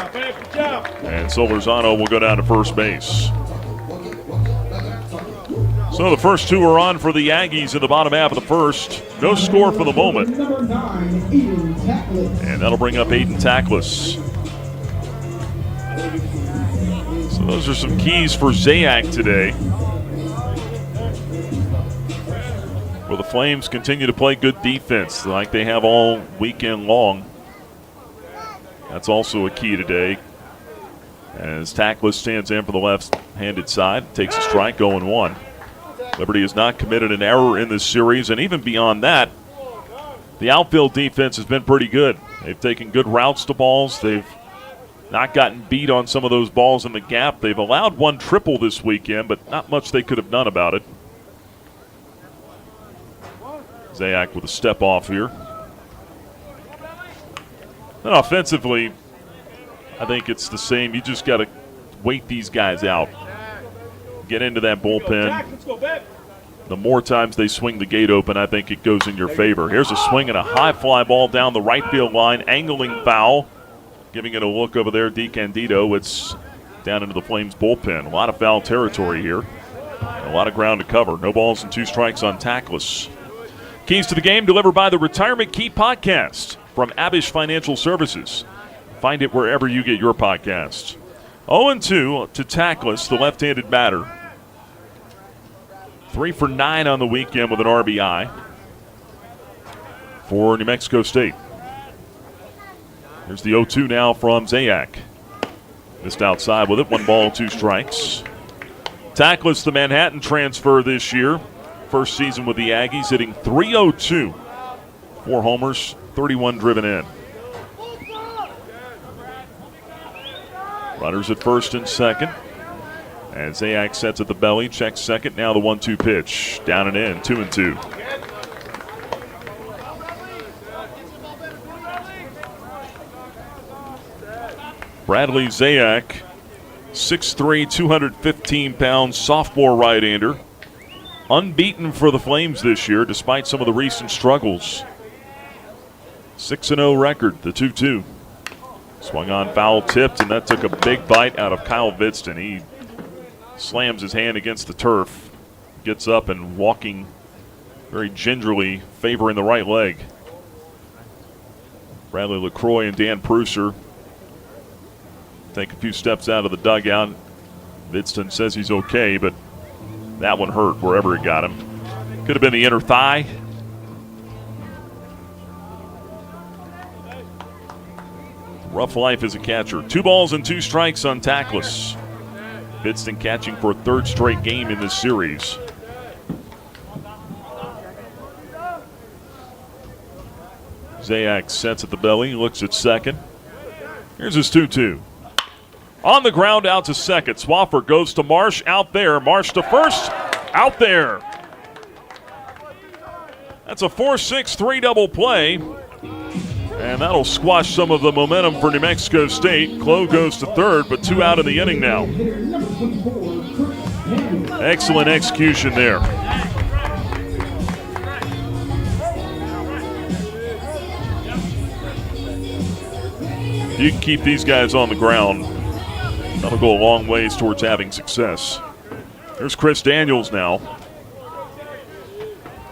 And Solorzano will go down to first base. So the first 2 are on for the Aggies in the bottom half of the first. No score for the moment. And that'll bring up Aiden Tackless. So those are some keys for Zayak today. Where the Flames continue to play good defense like they have all weekend long. That's also a key today. As Tackless stands in for the left-handed side, takes a strike, 0-1. Liberty has not committed an error in this series, and even beyond that, the outfield defense has been pretty good. They've taken good routes to balls. They've not gotten beat on some of those balls in the gap. They've allowed 1 triple this weekend, but not much they could have done about it. Zayak with a step off here. And offensively, I think it's the same. You just got to wait these guys out. Get into that bullpen. The more times they swing the gate open, I think it goes in your favor. Here's a swing and a high fly ball down the right field line. Angling foul. Giving it a look over there, DeCandido. It's down into the Flames bullpen. A lot of foul territory here. A lot of ground to cover. No balls and 2 strikes on Tackless. Keys to the game delivered by the Retirement Key podcast from Abish Financial Services. Find it wherever you get your podcasts. 0-2 to Tackless, the left-handed batter. 3 for 9 on the weekend with an RBI. for New Mexico State. Here's the 0-2 now from Zayak. Missed outside with it. 1 ball, 2 strikes. Tackless, the Manhattan transfer this year. First season with the Aggies, hitting .302. 4 homers, 31 driven in. Runners at first and second. And Zayak sets at the belly, checks second. Now the 1-2 pitch. Down and in, 2-2. Bradley Zayak, 6'3", 215 pounds, sophomore right-hander. Unbeaten for the Flames this year, despite some of the recent struggles. 6-0 record, the 2-2. Swung on, foul tipped, and that took a big bite out of Kyle Vidston. He slams his hand against the turf, gets up and walking very gingerly, favoring the right leg. Bradley LaCroix and Dan Pruser take a few steps out of the dugout. Vidston says he's okay, but that one hurt wherever it got him. Could have been the inner thigh. Rough life as a catcher. 2 balls and 2 strikes on tackless. Vidston catching for a 3rd straight game in this series. Zayak sets at the belly, looks at second. Here's his 2-2. On the ground, out to second. Swafford goes to Marsh, out there. Marsh to first, out there. That's a 4-6-3 double play. And that'll squash some of the momentum for New Mexico State. Clough goes to third, but 2 out in the inning now. Excellent execution there. If you can keep these guys on the ground, that'll go a long ways towards having success. There's Chris Daniels now.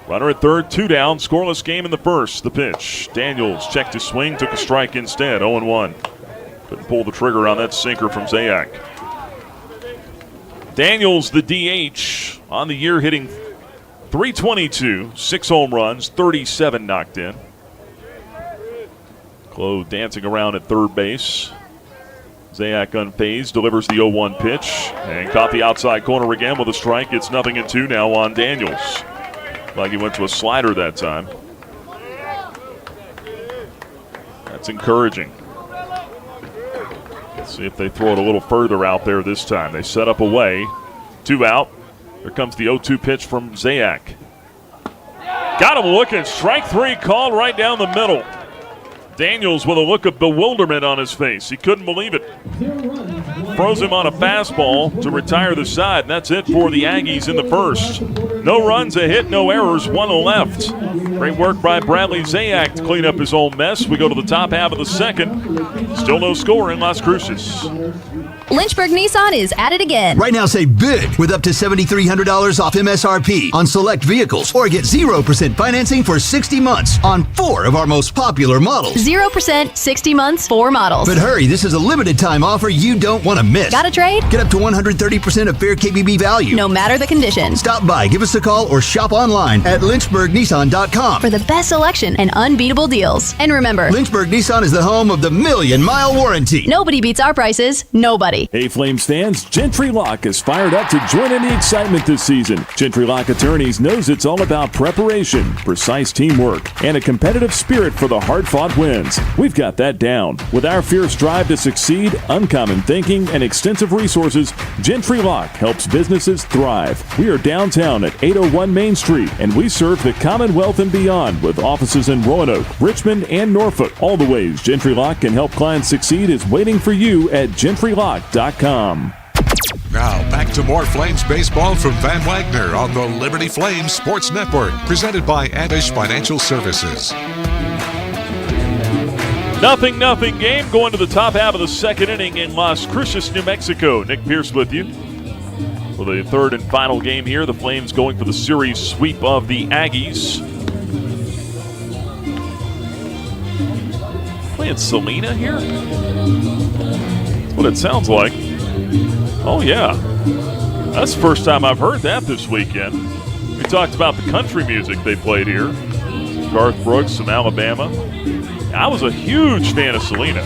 Runner at third, 2 down, scoreless game in the first. The pitch. Daniels checked his swing, took a strike instead, 0-1. Couldn't pull the trigger on that sinker from Zayak. Daniels, the DH, on the year hitting .322, 6 home runs, 37 knocked in. Clough dancing around at third base. Zayak unfazed, delivers the 0-1 pitch, and caught the outside corner again with a strike. It's 0-2 now on Daniels. Like he went to a slider that time. That's encouraging. Let's see if they throw it a little further out there this time. They set up away. 2 out. Here comes the 0-2 pitch from Zayak. Got him looking. Strike 3 called right down the middle. Daniels with a look of bewilderment on his face. He couldn't believe it. Froze him on a fastball to retire the side, and that's it for the Aggies in the first. No runs, a hit, no errors, 1 left. Great work by Bradley Zayak to clean up his own mess. We go to the top half of the second. Still no score in Las Cruces. Lynchburg Nissan is at it again. Right now, save big with up to $7,300 off MSRP on select vehicles, or get 0% financing for 60 months on 4 of our most popular models. 0%, 60 months, 4 models. But hurry, this is a limited time offer you don't want to miss. Got a trade? Get up to 130% of fair KBB value. No matter the condition. Stop by, give us a call, or shop online at lynchburgnissan.com for the best selection and unbeatable deals. And remember, Lynchburg Nissan is the home of the 1,000,000-mile warranty. Nobody beats our prices. Nobody. Hey Flames fans, Gentry Lock is fired up to join in the excitement this season. Gentry Lock Attorneys knows it's all about preparation, precise teamwork, and a competitive spirit for the hard-fought wins. We've got that down. With our fierce drive to succeed, uncommon thinking, and extensive resources, Gentry Lock helps businesses thrive. We are downtown at 801 Main Street, and we serve the Commonwealth and beyond with offices in Roanoke, Richmond, and Norfolk. All the ways Gentry Lock can help clients succeed is waiting for you at gentrylock.com. Now back to more Flames baseball from Van Wagner on the Liberty Flames Sports Network, presented by Abish Financial Services. 0-0 game going to the top half of the second inning in Las Cruces, New Mexico. Nick Pierce with you for the third and final game here. The Flames going for the series sweep of the Aggies. Playing Selena here? That's what it sounds like. Oh, yeah. That's the first time I've heard that this weekend. We talked about the country music they played here. Garth Brooks from Alabama. I was a huge fan of Selena.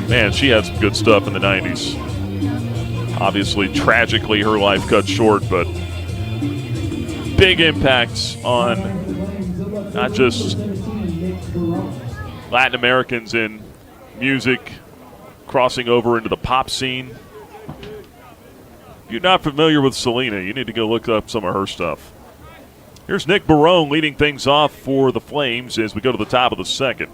Man, she had some good stuff in the 90s. Obviously, tragically, her life cut short, but big impacts on not just Latin Americans in music, crossing over into the pop scene. If you're not familiar with Selena, you need to go look up some of her stuff. Here's Nick Barone leading things off for the Flames as we go to the top of the second.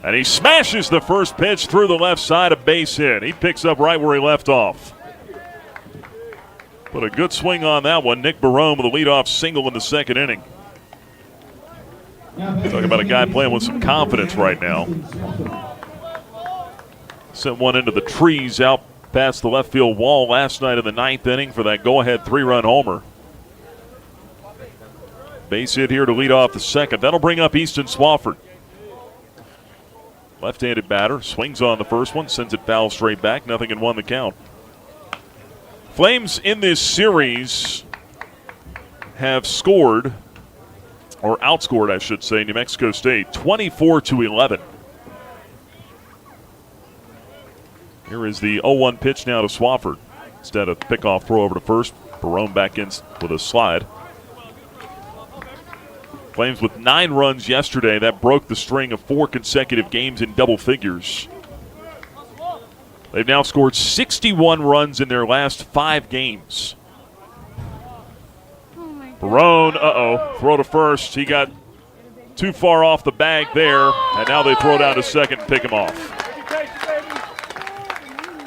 And he smashes the first pitch through the left side, a base hit. He picks up right where he left off. Put a good swing on that one. Nick Barone with a leadoff single in the second inning. Talking about a guy playing with some confidence right now. Sent one into the trees out past the left field wall last night in the ninth inning for that go-ahead 3-run homer. Base hit here to lead off the second. That'll bring up Easton Swafford. Left-handed batter, swings on the first one, sends it foul straight back, 0-1 the count. Flames in this series have scored, or outscored, I should say, New Mexico State, 24-11. Here is the 0-1 pitch now to Swafford. Instead of pickoff throw over to first, Barone back in with a slide. Flames with 9 runs yesterday. That broke the string of 4 consecutive games in double figures. They've now scored 61 runs in their last 5 games. Barone, throw to first. He got too far off the bag there, and now they throw down to second and pick him off.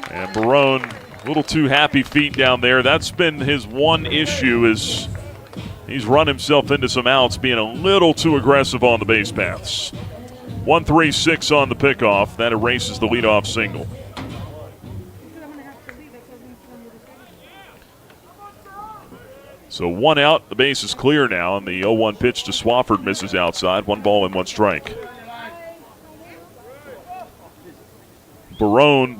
And Barone, a little too happy feet down there. That's been his one issue, is he's run himself into some outs being a little too aggressive on the base paths. 1-3-6 on the pickoff. That erases the leadoff single. So 1 out, the base is clear now, and the 0-1 pitch to Swafford misses outside. 1 ball and 1 strike. Barone,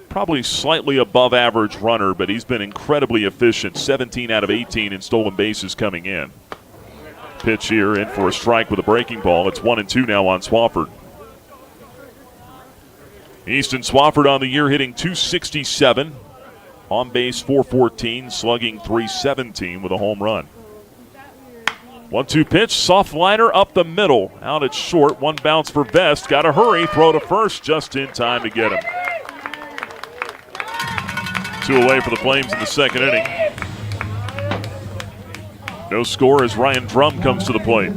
probably slightly above average runner, but he's been incredibly efficient. 17 out of 18 in stolen bases coming in. Pitch here in for a strike with a breaking ball. It's 1-2 now on Swafford. Easton Swafford on the year hitting .267. On base .414, slugging .317 with a home run. 1-2 pitch, soft liner up the middle. Out at short, 1 bounce for Vest. Got to hurry, throw to first just in time to get him. 2 away for the Flames in the second inning. No score as Ryan Drum comes to the plate.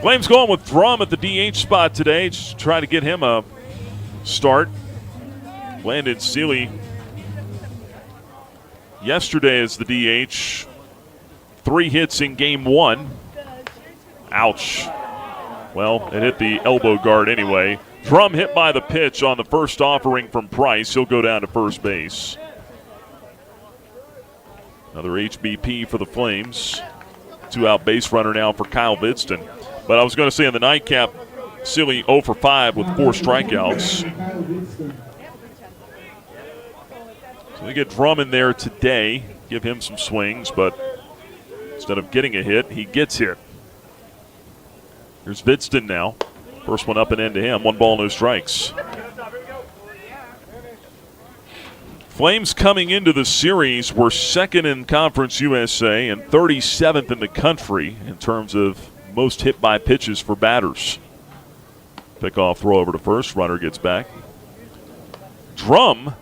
Flames going with Drum at the DH spot today. Just try to get him a start. Landon Seeley yesterday as the DH. 3 hits in game 1. Ouch. Well, it hit the elbow guard anyway. Drum hit by the pitch on the first offering from Price. He'll go down to first base. Another HBP for the Flames. 2-out base runner now for Kyle Vidston. But I was going to say in the nightcap, Seeley 0 for 5 with 4 strikeouts. So they get Drum in there today, give him some swings, but instead of getting a hit, he gets hit. Here's Vidston now. First one up and in to him. 1 ball, no strikes. Flames coming into the series were second in Conference USA and 37th in the country in terms of most hit by pitches for batters. Pickoff throw over to first. Runner gets back. Drum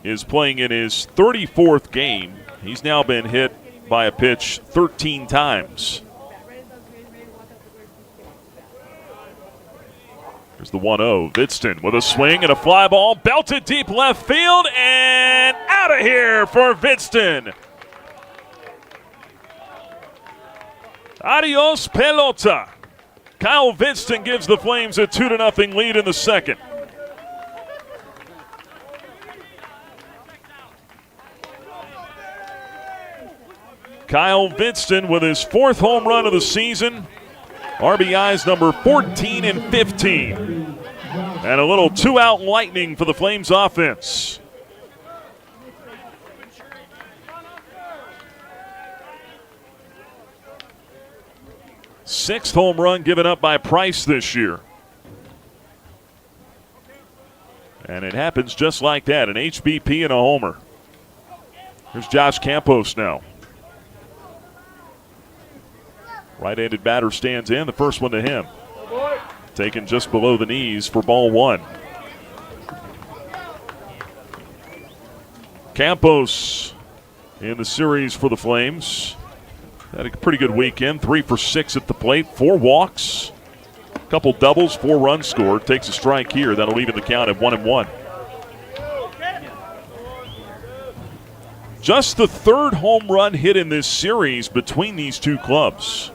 is playing in his 34th game. He's now been hit by a pitch 13 times. Here's the 1-0. Vidston with a swing and a fly ball. Belted deep left field and out of here for Vidston. Adios, pelota. Kyle Vidston gives the Flames a 2-0 lead in the second. Kyle Vidston with his 4th home run of the season. RBIs number 14 and 15. And a little 2-out lightning for the Flames offense. 6th home run given up by Price this year. And it happens just like that, an HBP and a homer. Here's Josh Campos now. Right-handed batter stands in, the first one to him. Taken just below the knees for ball one. Campos in the series for the Flames. Had a pretty good weekend, 3 for 6 at the plate, 4 walks, a couple doubles, 4 runs scored. Takes a strike here, that'll even the count at 1-1. Just the 3rd home run hit in this series between these two clubs.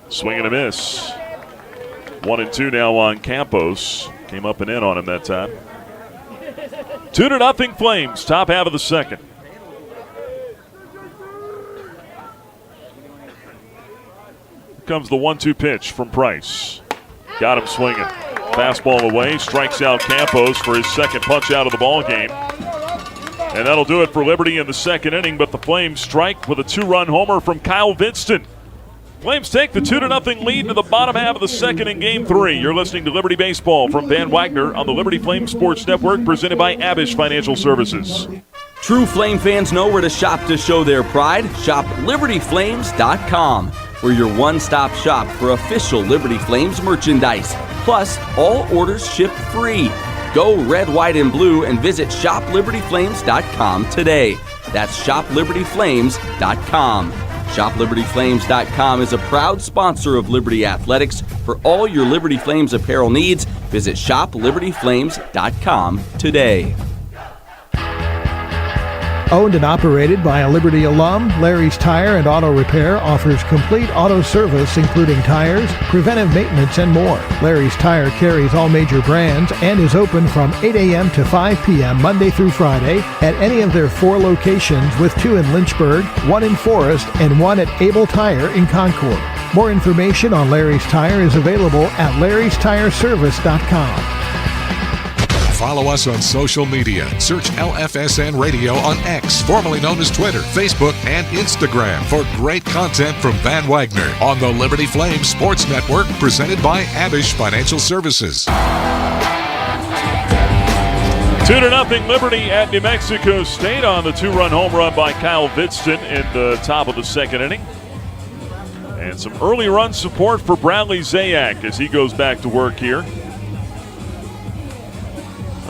Swing and a miss. 1-2 now on Campos. Came up and in on him that time. 2-0 Flames, top half of the second. Here comes the 1-2 pitch from Price. Got him swinging. Fastball away, strikes out Campos for his second punch out of the ball game. And that'll do it for Liberty in the second inning, but the Flames strike with a 2-run homer from Kyle Vinston. Flames take the 2-0 lead to the bottom half of the second in Game 3. You're listening to Liberty Baseball from Van Wagner on the Liberty Flames Sports Network, presented by Abish Financial Services. True Flame fans know where to shop to show their pride. Shop LibertyFlames.com. We're your one-stop shop for official Liberty Flames merchandise. Plus, all orders ship free. Go red, white, and blue and visit ShopLibertyFlames.com today. That's ShopLibertyFlames.com. ShopLibertyFlames.com is a proud sponsor of Liberty Athletics. For all your Liberty Flames apparel needs, visit ShopLibertyFlames.com today. Owned and operated by a Liberty alum, Larry's Tire and Auto Repair offers complete auto service including tires, preventive maintenance, and more. Larry's Tire carries all major brands and is open from 8 a.m. to 5 p.m. Monday through Friday at any of their 4 locations, with 2 in Lynchburg, 1 in Forest, and 1 at Able Tire in Concord. More information on Larry's Tire is available at larrystireservice.com. Follow us on social media. Search LFSN Radio on X, formerly known as Twitter, Facebook, and Instagram for great content from Van Wagner on the Liberty Flames Sports Network, presented by Abish Financial Services. 2-0 Liberty at New Mexico State on the 2-run home run by Kyle Vinston in the top of the second inning. And some early run support for Bradley Zayak as he goes back to work here.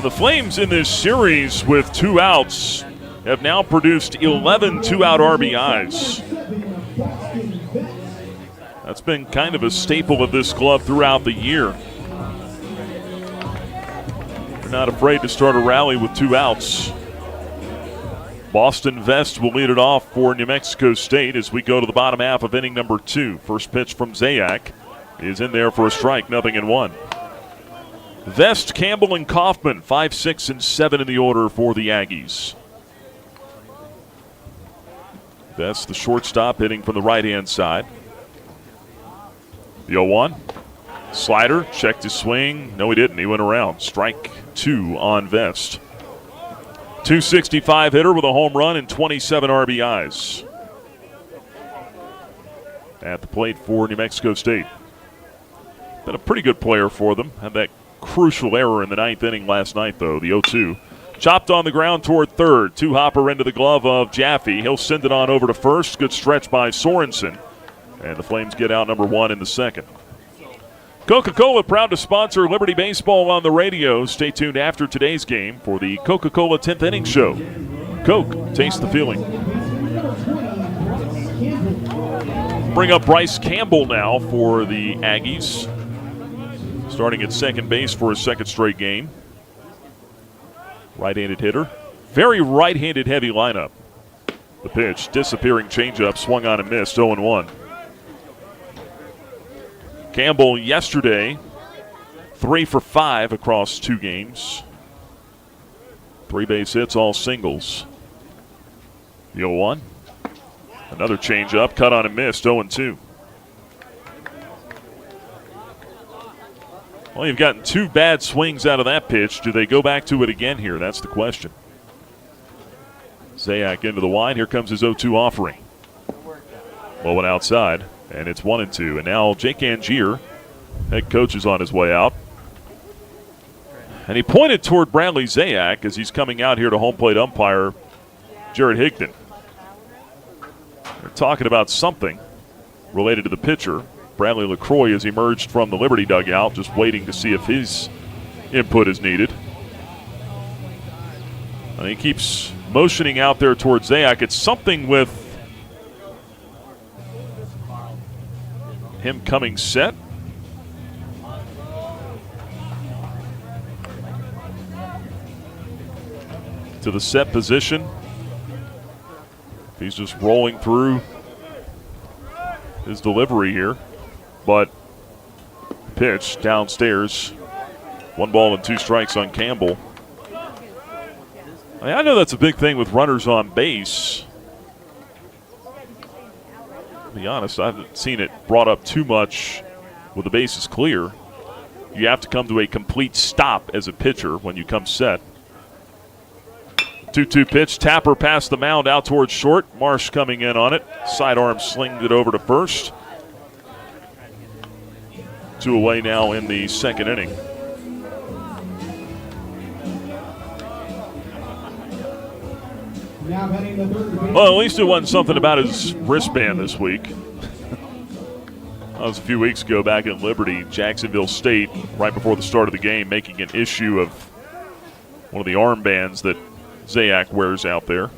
The Flames in this series with 2 outs have now produced 11 2-out RBIs. That's been kind of a staple of this club throughout the year. They're not afraid to start a rally with 2 outs. Boston Vest will lead it off for New Mexico State as we go to the bottom half of inning number 2. First pitch from Zayak is in there for a strike, 0-1. Vest, Campbell, and Kaufman, 5, 6, and 7 in the order for the Aggies. Vest, the shortstop, hitting from the right-hand side. The 0-1. Slider, checked his swing. No, he didn't. He went around. Strike 2 on Vest. 265 hitter with a home run and 27 RBIs. At the plate for New Mexico State. Been a pretty good player for them. Had that crucial error in the 9th inning last night, though, the 0-2. Chopped on the ground toward third. 2-hopper into the glove of Jaffe. He'll send it on over to first. Good stretch by Sorensen. And the Flames get out number 1 in the second. Coca-Cola proud to sponsor Liberty Baseball on the radio. Stay tuned after today's game for the Coca-Cola 10th Inning Show. Coke, taste the feeling. Bring up Bryce Campbell now for the Aggies. Starting at second base for a second straight game. Right-handed hitter. Very right-handed heavy lineup. The pitch, disappearing changeup, swung on and missed, 0-1. Campbell yesterday, 3 for 5 across 2 games. 3 base hits, all singles. The 0-1. Another changeup, cut on and missed, 0-2. Well, you've gotten 2 bad swings out of that pitch. Do they go back to it again here? That's the question. Zayak into the wide. Here comes his 0-2 offering. Low and outside, and it's 1-2. And now Jake Angier, head coach, is on his way out. And he pointed toward Bradley Zayak as he's coming out here to home plate umpire Jared Higdon. They're talking about something related to the pitcher. Bradley LaCroix has emerged from the Liberty dugout, just waiting to see if his input is needed. And he keeps motioning out there towards Zayak. It's something with him coming set. To the set position. He's just rolling through his delivery here. But pitch downstairs. 1 ball and 2 strikes on Campbell. I know that's a big thing with runners on base. To be honest, I haven't seen it brought up too much with the bases clear. You have to come to a complete stop as a pitcher when you come set. 2-2 pitch. Tapper past the mound out towards short. Marsh coming in on it. Sidearm slinged it over to first. 2 away now in the second inning. Well, at least it wasn't something about his wristband this week. That was a few weeks ago back at Liberty, Jacksonville State, right before the start of the game, making an issue of one of the armbands that Zayak wears out there.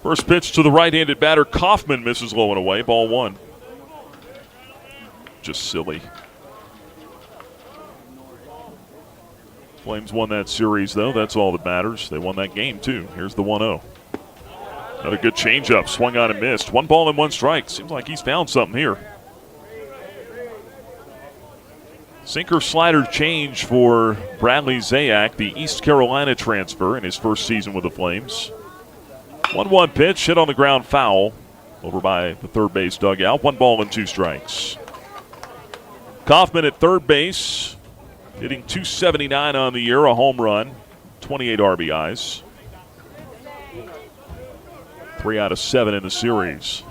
First pitch to the right-handed batter. Kaufman misses low and away. Ball 1. Just silly. Flames won that series, though. That's all that matters. They won that game, too. Here's the 1-0. Another good changeup. Swung on and missed. 1 ball and 1 strike. Seems like he's found something here. Sinker slider change for Bradley Zayak, the East Carolina transfer in his first season with the Flames. 1-1 pitch, hit on the ground, foul over by the third base dugout. 1 ball and 2 strikes. Kaufman at third base, hitting .279 on the year, a home run, 28 RBIs. 3 out of 7 in the series.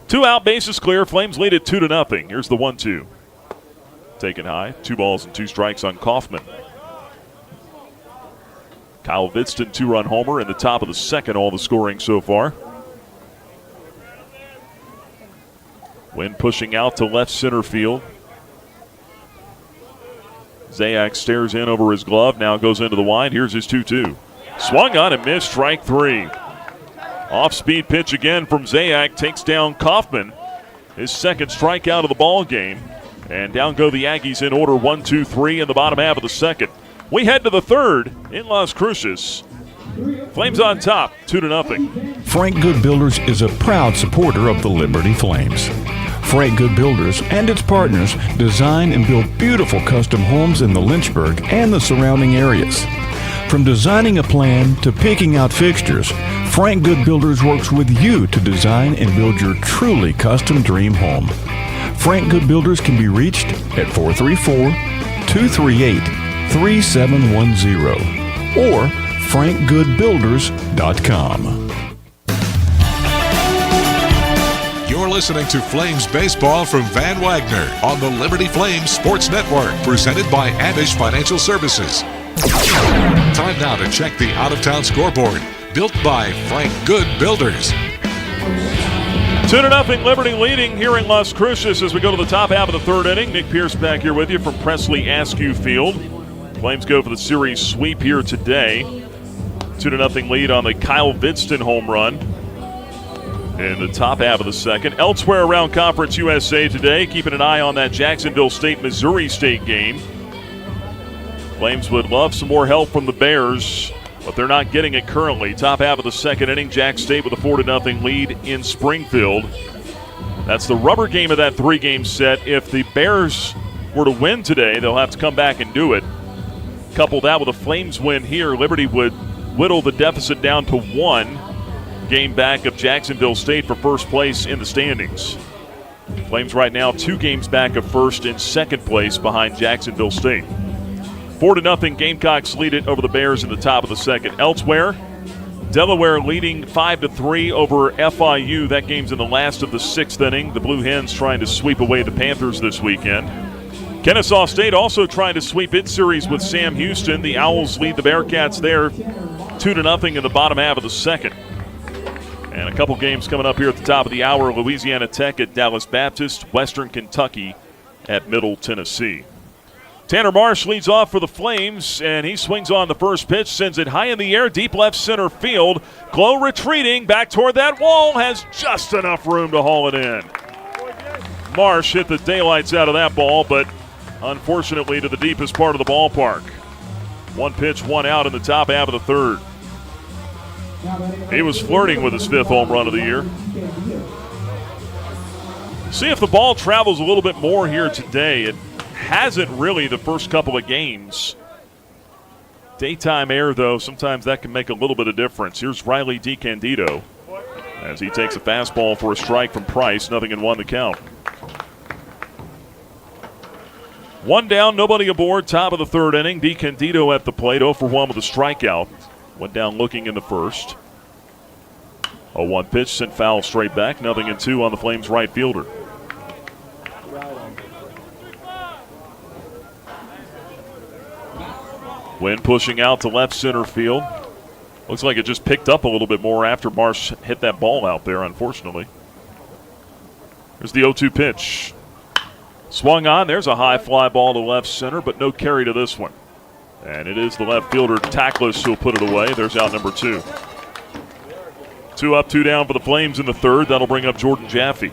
2 out, bases clear. Flames lead it 2-0. Here's the 1-2. Taken high. 2 balls and 2 strikes on Kaufman. Kyle Vidston, 2-run homer in the top of the second, all the scoring so far. Wynn pushing out to left center field. Zayak stares in over his glove, now goes into the wide. Here's his 2-2. Swung on and missed, strike 3. Off-speed pitch again from Zayak, takes down Kaufman. His second strikeout of the ball game. And down go the Aggies in order 1-2-3 in the bottom half of the second. We head to the third in Las Cruces. Flames on top, 2-0. Frank Good Builders is a proud supporter of the Liberty Flames. Frank Good Builders and its partners design and build beautiful custom homes in the Lynchburg and the surrounding areas. From designing a plan to picking out fixtures, Frank Good Builders works with you to design and build your truly custom dream home. Frank Good Builders can be reached at 434-238-3710 or frankgoodbuilders.com. You're listening to Flames Baseball from Van Wagner on the Liberty Flames Sports Network, presented by Abish Financial Services. Time now to check the out-of-town scoreboard, built by Frank Good Builders. 2-0 Liberty leading here in Las Cruces as we go to the top half of the third inning. Nick Pierce back here with you from Presley Askew Field. Flames go for the series sweep here today. 2-0 lead on the Kyle Vidston home run in the top half of the second. Elsewhere around Conference USA today, keeping an eye on that Jacksonville State-Missouri State game. Flames would love some more help from the Bears, but they're not getting it currently. Top half of the second inning, Jack State with a 4-0 lead in Springfield. That's the rubber game of that 3-game set. If the Bears were to win today, they'll have to come back and do it. Couple that with a Flames win here, Liberty would whittle the deficit down to 1 game back of Jacksonville State for first place in the standings. Flames right now 2 games back of first and second place behind Jacksonville State. 4-0 Gamecocks lead it over the Bears in the top of the second. Elsewhere, Delaware leading 5-3 over FIU. That game's in the last of the 6th inning. The Blue Hens trying to sweep away the Panthers this weekend. Kennesaw State also trying to sweep its series with Sam Houston. The Owls lead the Bearcats there 2-0 in the bottom half of the 2nd. And a couple games coming up here at the top of the hour. Louisiana Tech at Dallas Baptist, Western Kentucky at Middle Tennessee. Tanner Marsh leads off for the Flames, and he swings on the first pitch, sends it high in the air, deep left center field. Glow retreating back toward that wall, has just enough room to haul it in. Marsh hit the daylights out of that ball, but unfortunately to the deepest part of the ballpark. 1 pitch, 1 out in the top half of the 3rd. He was flirting with his 5th home run of the year. See if the ball travels a little bit more here today. It hasn't really the first couple of games. Daytime air, though, sometimes that can make a little bit of difference. Here's Riley DiCandido as he takes a fastball for a strike from Price. 0-1 to count. 1 down, nobody aboard, top of the 3rd inning. DiCandido at the plate, 0 for 1 with a strikeout. Went down looking in the first. 0-1 pitch, sent foul straight back. 0-2 on the Flames right fielder. Wind pushing out to left center field. Looks like it just picked up a little bit more after Marsh hit that ball out there, unfortunately. There's the 0-2 pitch. Swung on. There's a high fly ball to left center, but no carry to this one. And it is the left fielder, Tackless, who'll put it away. There's out number 2. 2 up, 2 down for the Flames in the 3rd. That'll bring up Jordan Jaffe.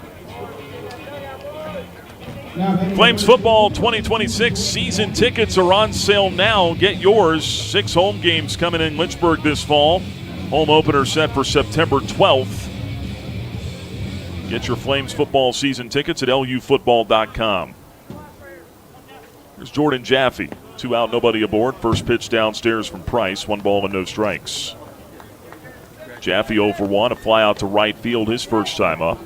Flames football 2026 season tickets are on sale now. Get yours. 6 home games coming in Lynchburg this fall. Home opener set for September 12th. Get your Flames football season tickets at lufootball.com. Here's Jordan Jaffe. 2 out, nobody aboard. First pitch downstairs from Price. 1 ball and no strikes. Jaffe 0 for 1. A fly out to right field his first time up.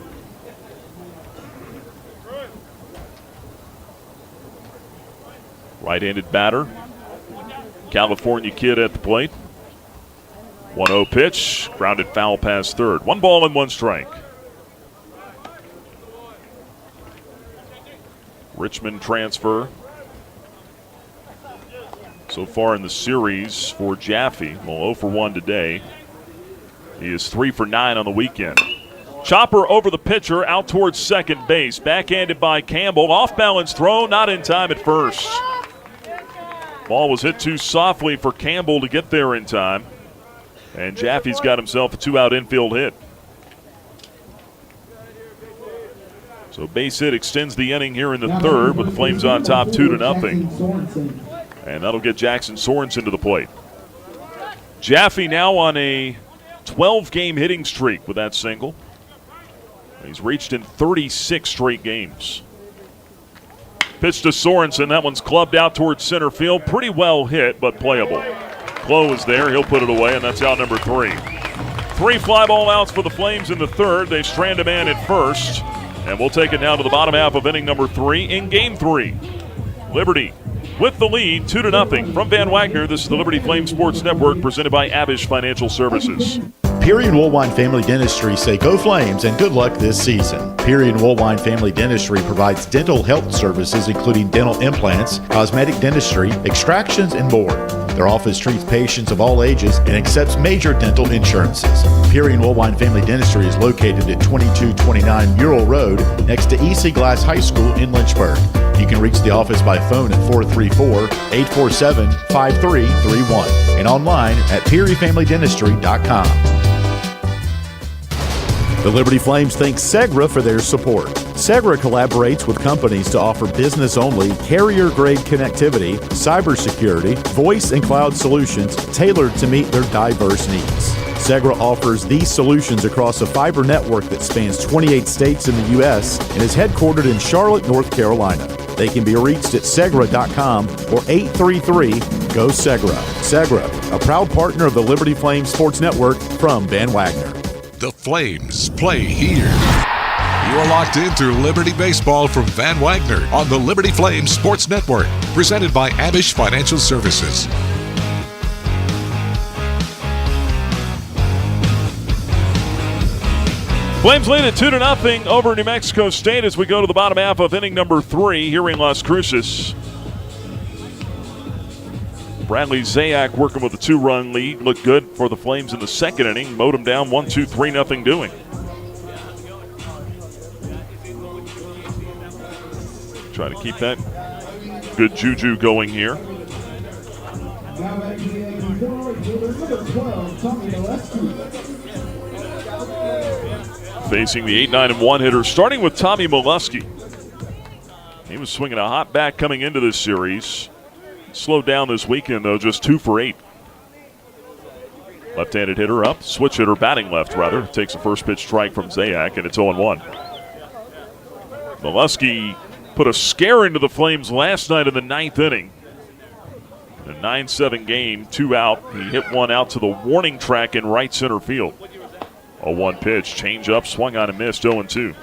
Right-handed batter. California kid at the plate. 1-0 pitch. Grounded foul past 3rd. 1 ball and 1 strike. Richmond transfer. So far in the series for Jaffe. Well, 0 for 1 today. He is 3 for 9 on the weekend. Chopper over the pitcher, out towards second base. Backhanded by Campbell. Off-balance throw, not in time at first. Ball was hit too softly for Campbell to get there in time. And Jaffe's got himself a 2-out infield hit. So base hit extends the inning here in the 3rd with the Flames on top 2-0. And that'll get Jackson Sorensen to the plate. Jaffe now on a 12-game hitting streak with that single. He's reached in 36 straight games. Pitch to Sorensen. That one's clubbed out towards center field. Pretty well hit, but playable. Clough is there. He'll put it away, and that's out number 3. 3 fly ball outs for the Flames in the 3rd. They strand a man at first. And we'll take it now to the bottom half of inning number 3 in Game 3. Liberty with the lead, 2-0. From Van Wagner, this is the Liberty Flame Sports Network, presented by Abish Financial Services. Peary and Woolwine Family Dentistry say go Flames and good luck this season. Peary and Woolwine Family Dentistry provides dental health services including dental implants, cosmetic dentistry, extractions, and more. Their office treats patients of all ages and accepts major dental insurances. Peary and Woolwine Family Dentistry is located at 2229 Mural Road next to EC Glass High School in Lynchburg. You can reach the office by phone at 434-847-5331 and online at PearyFamilyDentistry.com. The Liberty Flames thank Segra for their support. Segra collaborates with companies to offer business-only, carrier-grade connectivity, cybersecurity, voice and cloud solutions tailored to meet their diverse needs. Segra offers these solutions across a fiber network that spans 28 states in the U.S. and is headquartered in Charlotte, North Carolina. They can be reached at Segra.com or 833-GO-SEGRA. Segra, a proud partner of the Liberty Flames Sports Network from Van Wagner. The Flames play here. You are locked into Liberty Baseball from Van Wagner on the Liberty Flames Sports Network, presented by Abish Financial Services. Flames lead at 2-0 over New Mexico State as we go to the bottom half of inning number 3 here in Las Cruces. Bradley Zayak working with a 2-run lead. Looked good for the Flames in the second inning. Mowed them down 1-2, 3-0 doing. Try to keep that good juju going here. Facing the 8-9-1 hitter, starting with Tommy Molesky. He was swinging a hot bat coming into this series. Slowed down this weekend, though, just 2 for 8. Left-handed hitter up, switch hitter batting left, rather. Takes a first pitch strike from Zayak, and it's 0-1. Molesky put a scare into the Flames last night in the 9th inning. In a 9-7 game, 2 out. He hit one out to the warning track in right center field. 0-1 pitch, change up, swung on and missed, 0-2.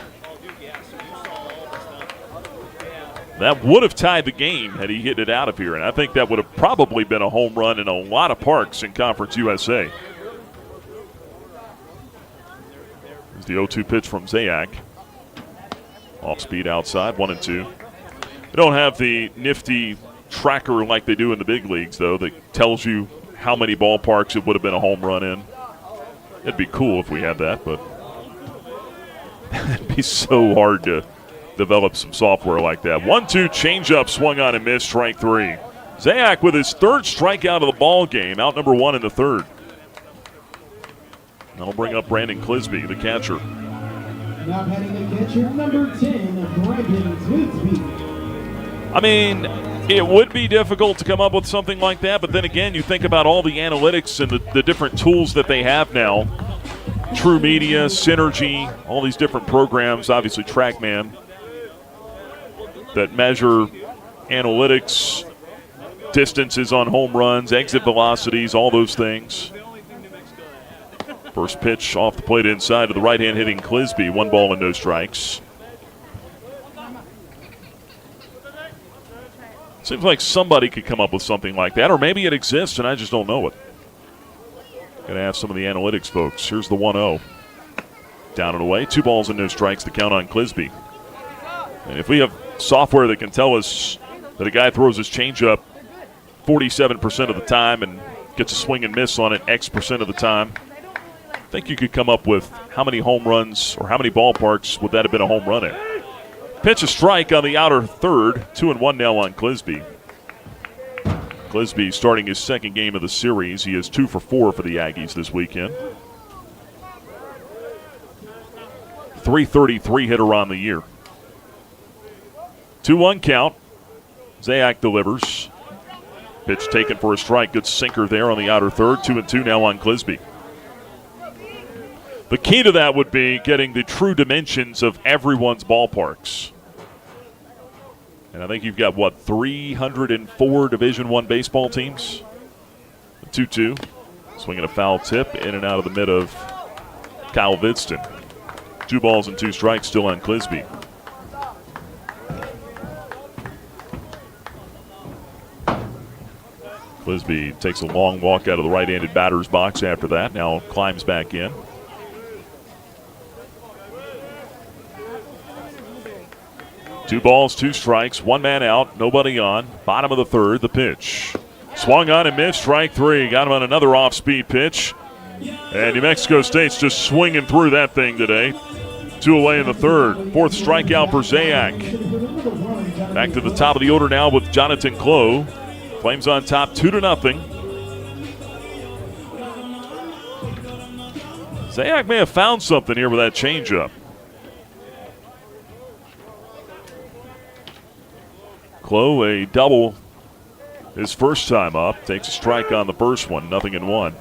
That would have tied the game had he hit it out of here, and I think that would have probably been a home run in a lot of parks in Conference USA. Here's the 0-2 pitch from Zayak. Off speed outside, 1-2. They don't have the nifty tracker like they do in the big leagues, though, that tells you how many ballparks it would have been a home run in. It'd be cool if we had that, but it'd be so hard to develop some software like that. 1-2 changeup, swung on and missed, strike 3. Zayak with his 3rd strikeout of the ball game, out number 1 in the 3rd. That'll bring up Brandon Clisby, the catcher. Now batting the catcher, number 10, Brandon Clisby. I mean, it would be difficult to come up with something like that, but then again, you think about all the analytics and the different tools that they have now. True Media, Synergy, all these different programs, obviously TrackMan, that measure analytics, distances on home runs, exit velocities, all those things. First pitch off the plate inside to the right-hand hitting Clisby. 1 ball and no strikes. Seems like somebody could come up with something like that, or maybe it exists and I just don't know it. Gonna ask some of the analytics folks. Here's the 1-0. Down and away. 2 balls and no strikes to count on Clisby. And if we have software that can tell us that a guy throws his changeup 47% of the time and gets a swing and miss on it X% of the time, I think you could come up with how many home runs or how many ballparks would that have been a home run in. Pitch a strike on the outer 3rd. 2-1 now on Clisby. Clisby starting his 2nd game of the series. He is 2 for 4 for the Aggies this weekend. .333 hitter on the year. 2-1 count. Zayak delivers. Pitch taken for a strike. Good sinker there on the outer 3rd. 2-2 now on Clisby. The key to that would be getting the true dimensions of everyone's ballparks. And I think you've got, 304 Division I baseball teams? 2-2. Swinging a foul tip in and out of the mid of Kyle Vidston. 2 balls and 2 strikes still on Clisby. Clisby takes a long walk out of the right-handed batter's box after that. Now climbs back in. Two balls, 2 strikes, 1 man out, nobody on. Bottom of the 3rd, the pitch. Swung on and missed, strike 3. Got him on another off-speed pitch. And New Mexico State's just swinging through that thing today. 2 away in the 3rd. 4th strikeout for Zayak. Back to the top of the order now with Jonathan Clough. Flames on top 2-0. Zayak may have found something here with that changeup. Clough, a double his first time up. Takes a strike on the first one, 0-1.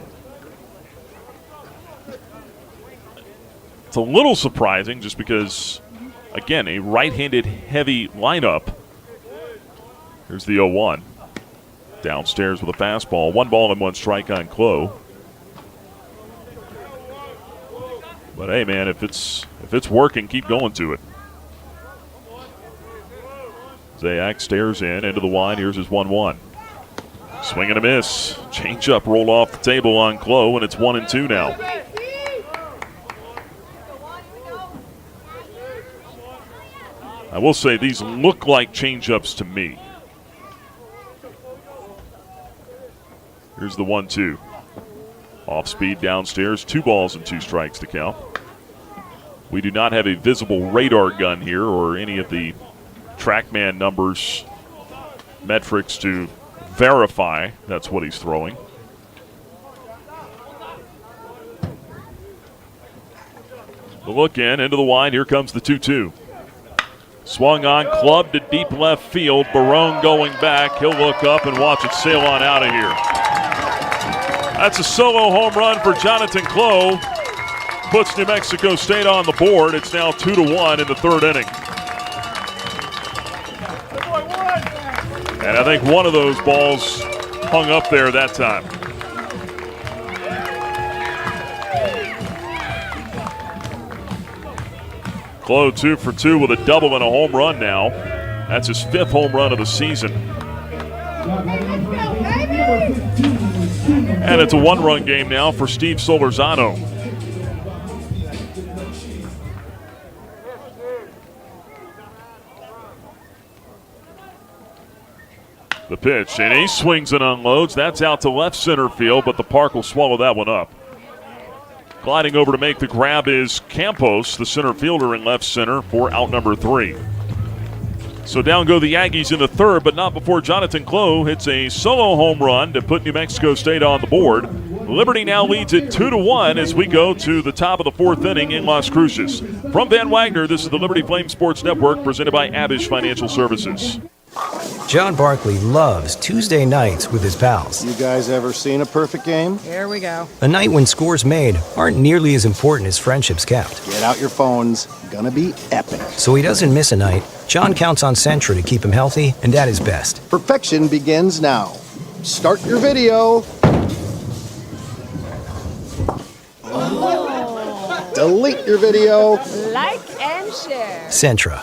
It's a little surprising just because, again, a right-handed heavy lineup. Here's the 0-1. Downstairs with a fastball. 1 ball and 1 strike on Clough. But hey, man, if it's working, keep going to it. Zayak stares into the line. Here's his 1-1. Swing and a miss. Changeup rolled off the table on Clough, and it's 1-2 now. I will say these look like changeups to me. Here's the 1-2. Off speed downstairs, 2 balls and 2 strikes to count. We do not have a visible radar gun here or any of the TrackMan numbers, metrics to verify that's what he's throwing. The look into the wind. Here comes the 2-2. Swung on, clubbed to deep left field. Barone going back. He'll look up and watch it sail on out of here. That's a solo home run for Jonathan Clough. Puts New Mexico State on the board. It's now 2-1 in the 3rd inning. And I think one of those balls hung up there that time. Clough 2 for 2 with a double and a home run now. That's his 5th home run of the season. And it's a 1-run game now for Steve Solorzano. The pitch, and he swings and unloads. That's out to left center field, but the park will swallow that one up. Gliding over to make the grab is Campos, the center fielder in left center for out number 3. So down go the Aggies in the 3rd, but not before Jonathan Clough hits a solo home run to put New Mexico State on the board. Liberty now leads it 2-1 as we go to the top of the 4th inning in Las Cruces. From Van Wagner, this is the Liberty Flame Sports Network presented by Abish Financial Services. John Barkley loves Tuesday nights with his pals. You guys ever seen a perfect game? Here we go. A night when scores made aren't nearly as important as friendships kept. Get out your phones. Gonna be epic. So he doesn't miss a night. John counts on Sentra to keep him healthy and at his best. Perfection begins now. Start your video. Delete your video. Like and share. Sentra,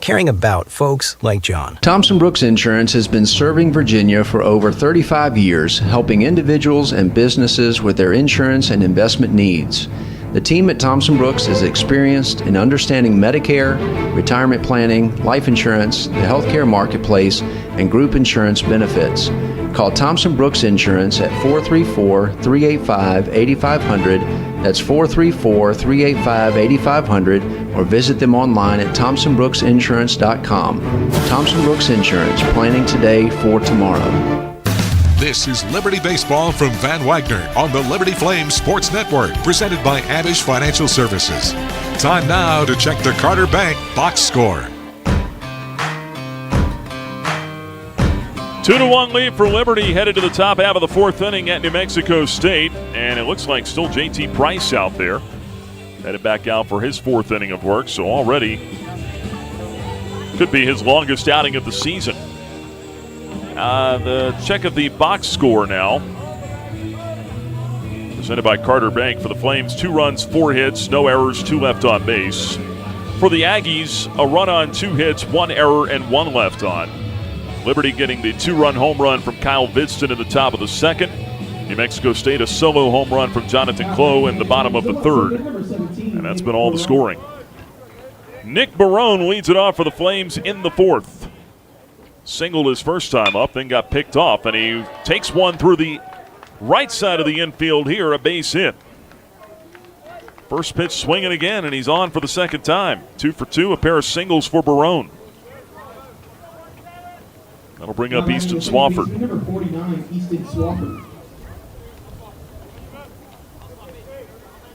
caring about folks like John. Thompson Brooks Insurance has been serving Virginia for over 35 years, helping individuals and businesses with their insurance and investment needs. The team at Thompson Brooks is experienced in understanding Medicare, retirement planning, life insurance, the healthcare marketplace, and group insurance benefits. Call Thompson Brooks Insurance at 434-385-8500. That's 434-385-8500, or visit them online at thompsonbrooksinsurance.com. Thompson Brooks Insurance, planning today for tomorrow. This is Liberty Baseball from Van Wagner on the Liberty Flames Sports Network, presented by Abish Financial Services. Time now to check the Carter Bank box score. 2-1 lead for Liberty headed to the top half of the 4th inning at New Mexico State. And it looks like still JT Price out there. Headed back out for his 4th inning of work. So already could be his longest outing of the season. The check of the box score now. Presented by Carter Bank for the Flames. 2 runs, 4 hits, no errors, 2 left on base. For the Aggies, a run on, 2 hits, 1 error, and 1 left on. Liberty getting the 2-run home run from Kyle Vidston in the top of the 2nd. New Mexico State a solo home run from Jonathan Clough in the bottom of the 3rd. And that's been all the scoring. Nick Barone leads it off for the Flames in the 4th. Singled his first time up, then got picked off, and he takes one through the right side of the infield here, a base hit. First pitch swinging again, and he's on for the 2nd time. 2 for 2, a pair of singles for Barone. That'll bring up Easton Swafford. Number 49, Easton Swafford.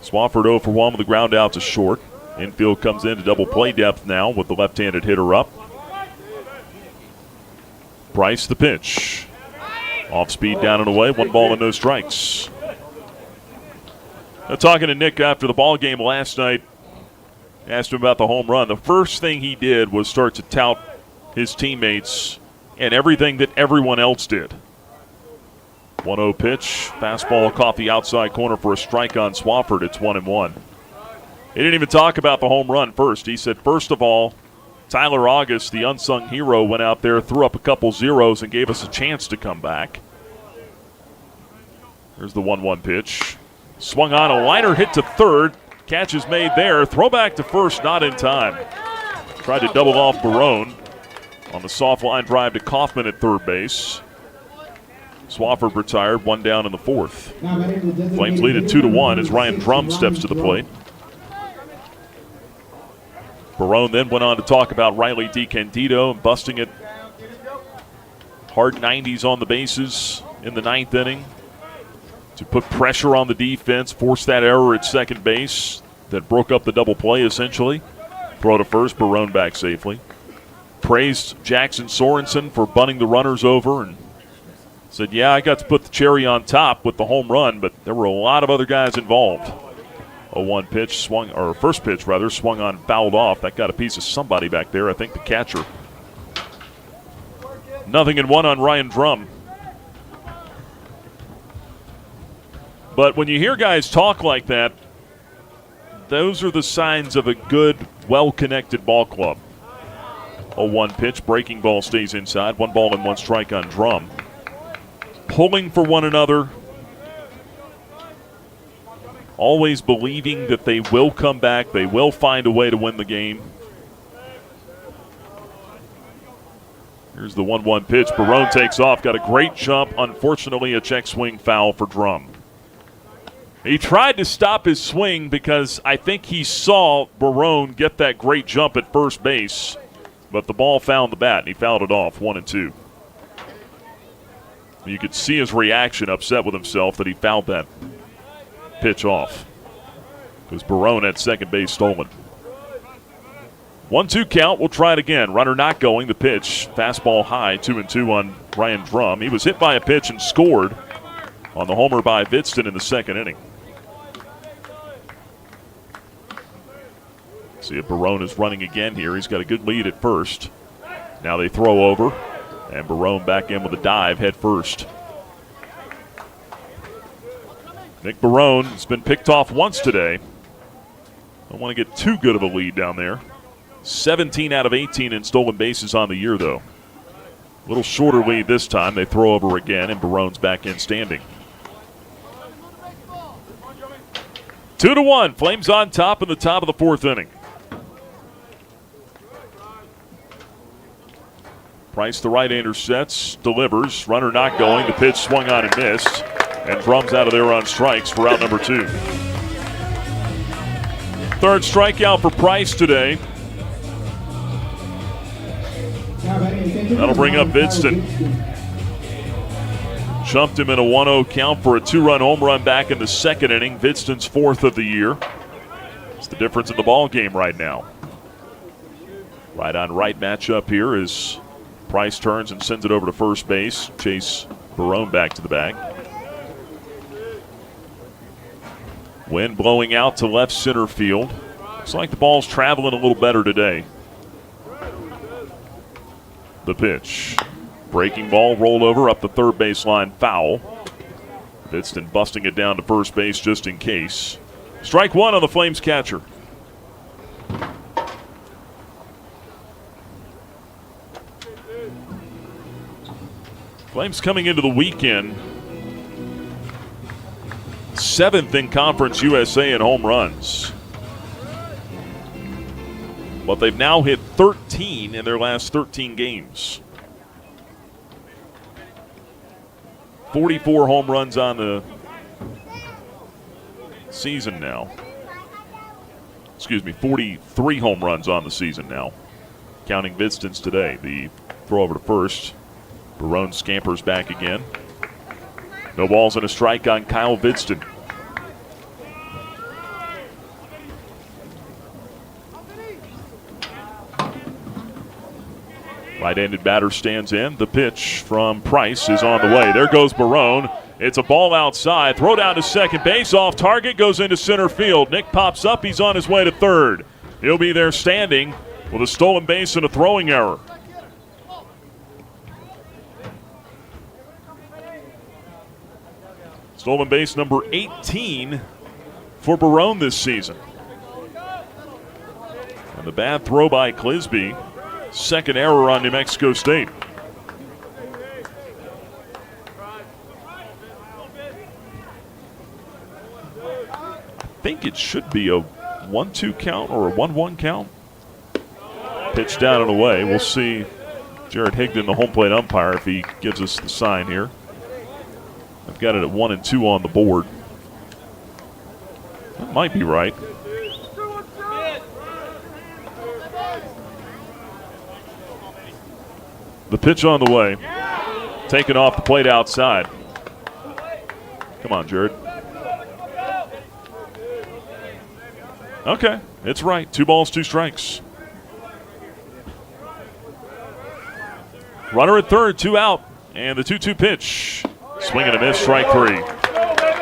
Swafford 0 for 1 with a ground out to short. Infield comes in to double play depth now with the left-handed hitter up. Price the pitch. Off speed down and away, 1 ball and no strikes. Now, talking to Nick after the ball game last night, asked him about the home run. The first thing he did was start to tout his teammates and everything that everyone else did. 1-0 pitch, fastball caught the outside corner for a strike on Swafford. It's 1-1. He didn't even talk about the home run first. He said, first of all, Tyler August, the unsung hero, went out there, threw up a couple zeros, and gave us a chance to come back. There's the 1-1 pitch. Swung on, a liner hit to third. Catch is made there. Throw back to first, not in time. Tried to double off Barone on the soft line drive to Kaufman at third base. Swafford retired, one down in the fourth. Flames lead at 2-1 as Ryan Drum steps to the plate. Barone then went on to talk about Riley DiCandido busting it. Hard 90s on the bases in the ninth inning to put pressure on the defense, force that error at second base that broke up the double play essentially. Throw to first, Barone back safely. Praised Jackson Sorensen for bunting the runners over and said, yeah, I got to put the cherry on top with the home run, but there were a lot of other guys involved. 0-1 pitch swung, or first pitch rather, swung on, fouled off. That got a piece of somebody back there, I think the catcher. 0-1 on Ryan Drum. But when you hear guys talk like that, those are the signs of a good, well-connected ball club. 0-1 pitch, breaking ball stays inside. 1 ball and 1 strike on Drum. Pulling for one another. Always believing that they will come back. They will find a way to win the game. Here's the 1-1 pitch. Barone takes off. Got a great jump. Unfortunately, a check swing foul for Drum. He tried to stop his swing because I think he saw Barone get that great jump at first base. But the ball found the bat, and he fouled it off, 1-2. You could see his reaction, upset with himself that he fouled that pitch off. Because Barone had second base stolen. 1-2 count. We'll try it again. Runner not going. The pitch. Fastball high. 2-2 on Ryan Drum. He was hit by a pitch and scored on the homer by Vidston in the second inning. See if Barone is running again here. He's got a good lead at first. Now they throw over. And Barone back in with a dive head first. Nick Barone has been picked off once today. Don't want to get too good of a lead down there. 17 out of 18 in stolen bases on the year, though. A little shorter lead this time. They throw over again, and Barone's back in standing. 2-1. Flames on top in the top of the fourth inning. Price the right-hander sets, delivers. Runner not going. The pitch swung on and missed. And Drum's out of there on strikes for out number 2. Third strikeout for Price today. That'll bring up Vidston. Jumped him in a 1-0 count for a 2-run home run back in the second inning. Vidston's 4th of the year. It's the difference in the ball game right now. Right on right matchup here is Price turns and sends it over to first base. Chase Barone back to the bag. Wind blowing out to left center field. Looks like the ball's traveling a little better today. The pitch. Breaking ball, rolled over up the third baseline, foul. Vidston busting it down to first base just in case. Strike one on the Flames catcher. Flames coming into the weekend 7th in Conference USA in home runs. But they've now hit 13 in their last 13 games. 44 home runs on the season now. Excuse me, 43 home runs on the season now. Counting Vidston's today. The throw over to first. Barone scampers back again. No balls and a strike on Kyle Vidston. Right-handed batter stands in. The pitch from Price is on the way. There goes Barone. It's a ball outside. Throw down to second base. Off target. Goes into center field. Nick pops up. He's on his way to third. He'll be there standing with a stolen base and a throwing error. Stolen base number 18 for Barone this season. And the bad throw by Clisby. Second error on New Mexico State. I think it should be a 1-2 count or a 1-1 count. Pitch down and away. We'll see Jared Higdon, the home plate umpire, if he gives us the sign here. I've got it at 1-2 on the board. That might be right. The pitch on the way. Taken off the plate outside. Come on, Jared. Okay, it's right. 2 balls, 2 strikes. Runner at third, 2 out. And the 2-2 pitch. Swing and a miss, strike 3.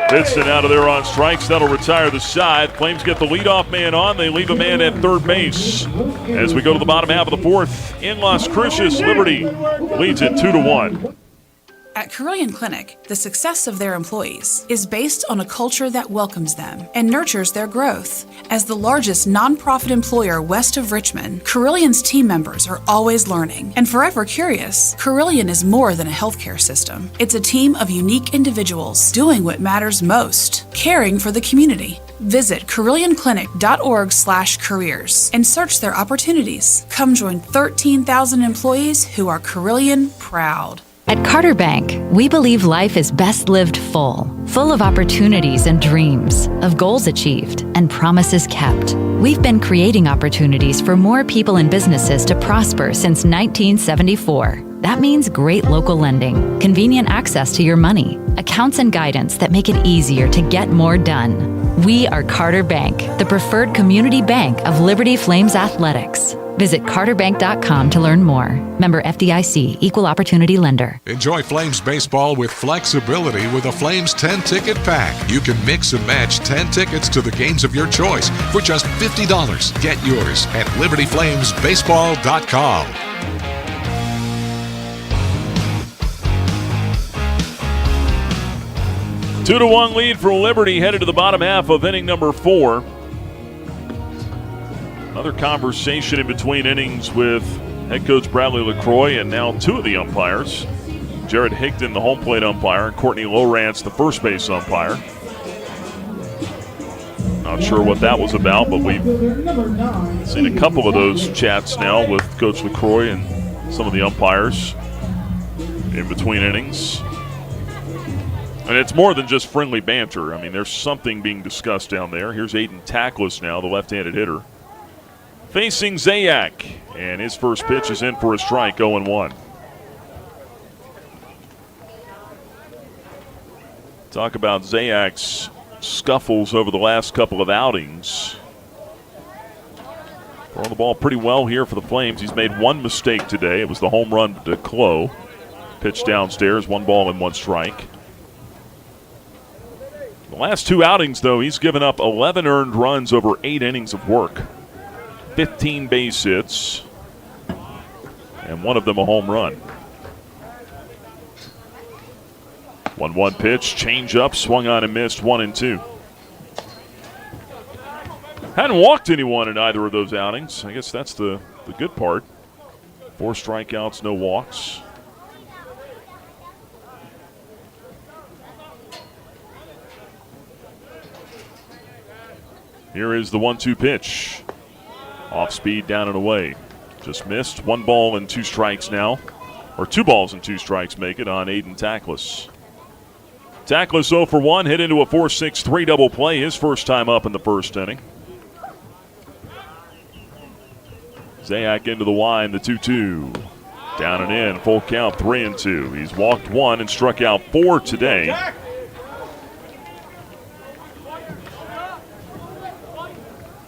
Vincent out of there on strikes. That'll retire the side. Flames get the leadoff man on. They leave a man at third base. As we go to the bottom half of the fourth, in Las Cruces, Liberty leads it 2-1. At Carillion Clinic, the success of their employees is based on a culture that welcomes them and nurtures their growth. As the largest nonprofit employer west of Richmond, Carillion's team members are always learning and forever curious. Carillion is more than a healthcare system. It's a team of unique individuals doing what matters most, caring for the community. Visit carillionclinic.org/careers and search their opportunities. Come join 13,000 employees who are Carillion proud. At Carter Bank, we believe life is best lived full of opportunities and dreams, of goals achieved and promises kept. We've been creating opportunities for more people and businesses to prosper since 1974. That means great local lending, convenient access to your money, accounts and guidance that make it easier to get more done. We are Carter Bank, the preferred community bank of Liberty Flames Athletics. Visit carterbank.com to learn more. Member FDIC, Equal Opportunity Lender. Enjoy Flames baseball with flexibility with a Flames 10-ticket pack. You can mix and match 10 tickets to the games of your choice for just $50. Get yours at libertyflamesbaseball.com. Two to 1 lead for Liberty headed to the bottom half of inning number 4. Another conversation in between innings with head coach Bradley LaCroix and now 2 of the umpires. Jared Higdon, the home plate umpire, and Courtney Lowrance, the first base umpire. Not sure what that was about, but we've seen a couple of those chats now with Coach LaCroix and some of the umpires in between innings. And it's more than just friendly banter. I mean, there's something being discussed down there. Here's Aiden Tackless now, the left-handed hitter, facing Zayak. And his first pitch is in for a strike, 0-1. Talk about Zayak's scuffles over the last couple of outings. Throwing the ball pretty well here for the Flames. He's made one mistake today. It was the home run to Clough. Pitch downstairs, 1 ball and 1 strike. The last 2 outings, though, he's given up 11 earned runs over 8 innings of work. 15 base hits, and 1 of them a home run. 1-1 pitch, change up, swung on and missed, 1-2. Hadn't walked anyone in either of those outings. I guess that's the good part. 4 strikeouts, no walks. Here is the 1-2 pitch. Off speed, down and away. Just missed. 1 ball and 2 strikes now. Or 2 balls and 2 strikes make it on Aiden Tackless. Tackless 0 for 1, hit into a 4-6-3 double play. His first time up in the first inning. Zayak into the line, the 2-2. Down and in, full count, 3-2. He's walked 1 and struck out 4 today.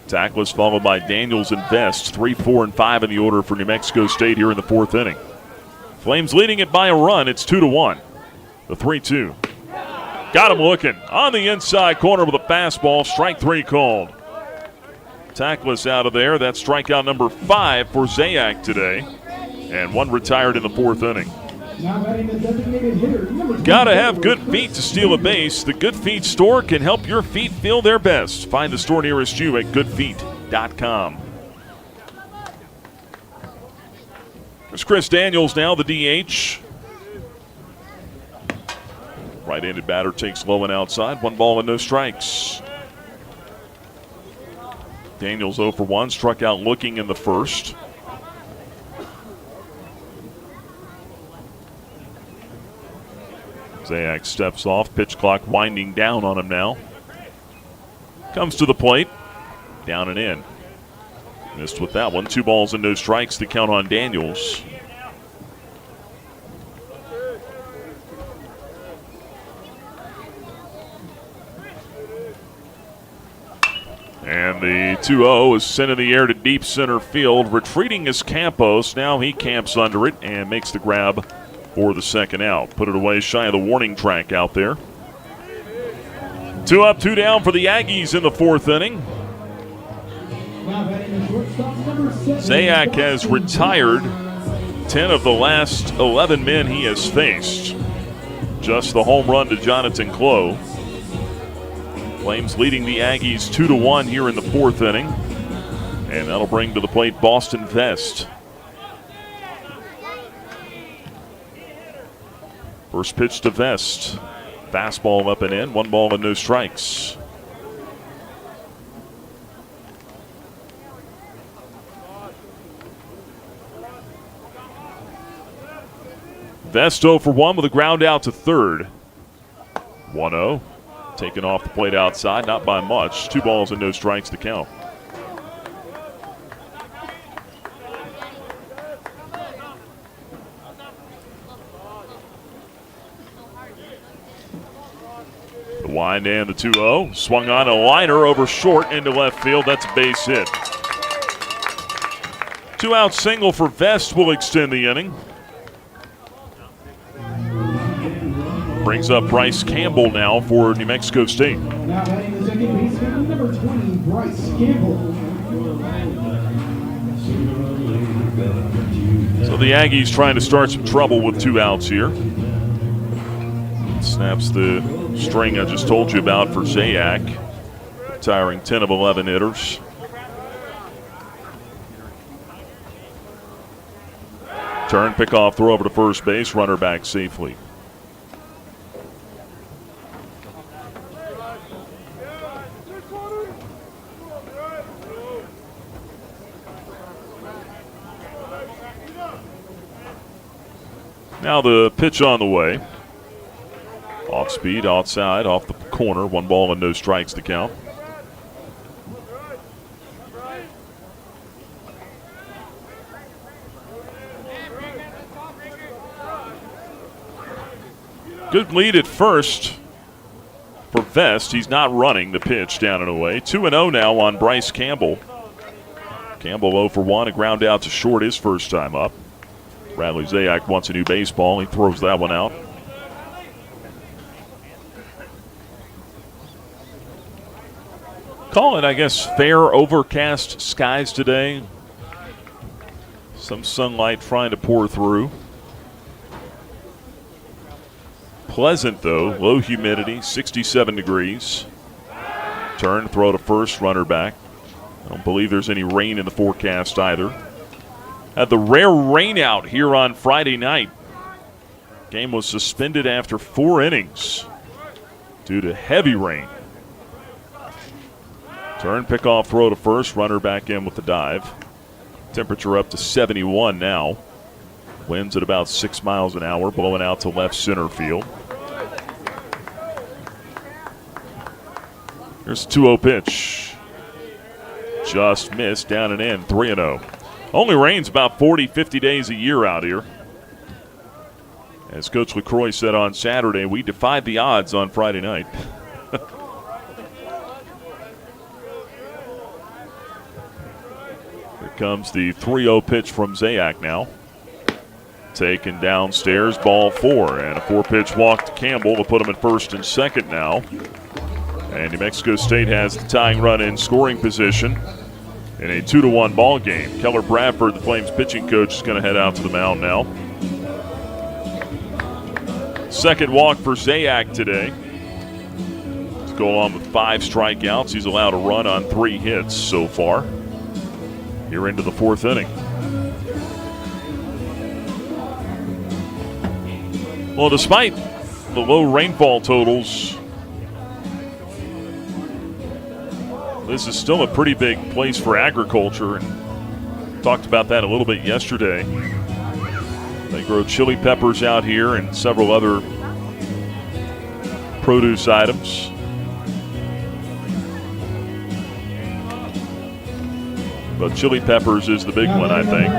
Tackless followed by Daniels and Vest, 3, 4, and 5 in the order for New Mexico State here in the 4th inning. Flames leading it by a run. It's 2-1. The 3-2. Got him looking on the inside corner with a fastball. Strike 3 called. Tackless out of there. That's strikeout number 5 for Zayak today. And 1 retired in the 4th inning. Got to have good feet to steal a base. The Good Feet store can help your feet feel their best. Find the store nearest you at goodfeet.com. There's Chris Daniels now, the DH. Right-handed batter takes low and outside. 1 ball and no strikes. Daniels 0 for 1, struck out looking in the first. Zayak steps off. Pitch clock winding down on him now. Comes to the plate. Down and in. Missed with that one. 2 balls and no strikes to count on Daniels. And the 2-0 is sent in the air to deep center field. Retreating is Campos. Now he camps under it and makes the grab for the second out. Put it away shy of the warning track out there. 2 up, 2 down for the Aggies in the 4th inning. Zayak has retired 10 of the last 11 men he has faced. Just the home run to Jonathan Clough. Flames leading the Aggies 2-1 here in the 4th inning. And that'll bring to the plate Boston Vest. First pitch to Vest. Fastball up and in. 1 ball and no strikes. Vest 0 for 1 with a ground out to third. 1-0. Taken off the plate outside, not by much. 2 balls and no strikes to count. The wind and the 2-0. Swung on a liner over short into left field. That's a base hit. 2-out single for Vest will extend the inning. Brings up Bryce Campbell now for New Mexico State. Now batting the second baseman, number 20, Bryce Campbell. So the Aggies trying to start some trouble with 2 outs here. Snaps the string I just told you about for Zayak, retiring 10 of 11 hitters. Turn, pick off, throw over to first base, runner back safely. Now the pitch on the way. Off speed, outside, off the corner. 1 ball and no strikes to count. Good lead at first for Vest. He's not running the pitch down and away. 2-0 now on Bryce Campbell. Campbell 0 for 1, a ground out to short his first time up. Bradley Zayak wants a new baseball. He throws that one out. Call it, I guess, fair overcast skies today. Some sunlight trying to pour through. Pleasant, though. Low humidity, 67 degrees. Turn, throw to first, runner back. I don't believe there's any rain in the forecast either. Had the rare rain out here on Friday night. Game was suspended after 4 innings due to heavy rain. Turn, pick off, throw to first, runner back in with the dive. Temperature up to 71 now. Winds at about 6 miles an hour, blowing out to left center field. Here's a 2-0 pitch. Just missed, down and in, 3-0. Only rains about 40, 50 days a year out here. As Coach LaCroix said on Saturday, we defied the odds on Friday night. Here comes the 3-0 pitch from Zayak now. Taken downstairs, ball 4, and a 4-pitch walk to Campbell to put him at first and second now. And New Mexico State has the tying run in scoring position in a 2-1 ball game. Keller Bradford, the Flames pitching coach, is going to head out to the mound now. Second walk for Zayak today. To go along with 5 strikeouts. He's allowed a run on 3 hits so far. Here into the 4th inning. Well, despite the low rainfall totals, this is still a pretty big place for agriculture, and talked about that a little bit yesterday. They grow chili peppers out here and several other produce items. But chili peppers is the big one, I think.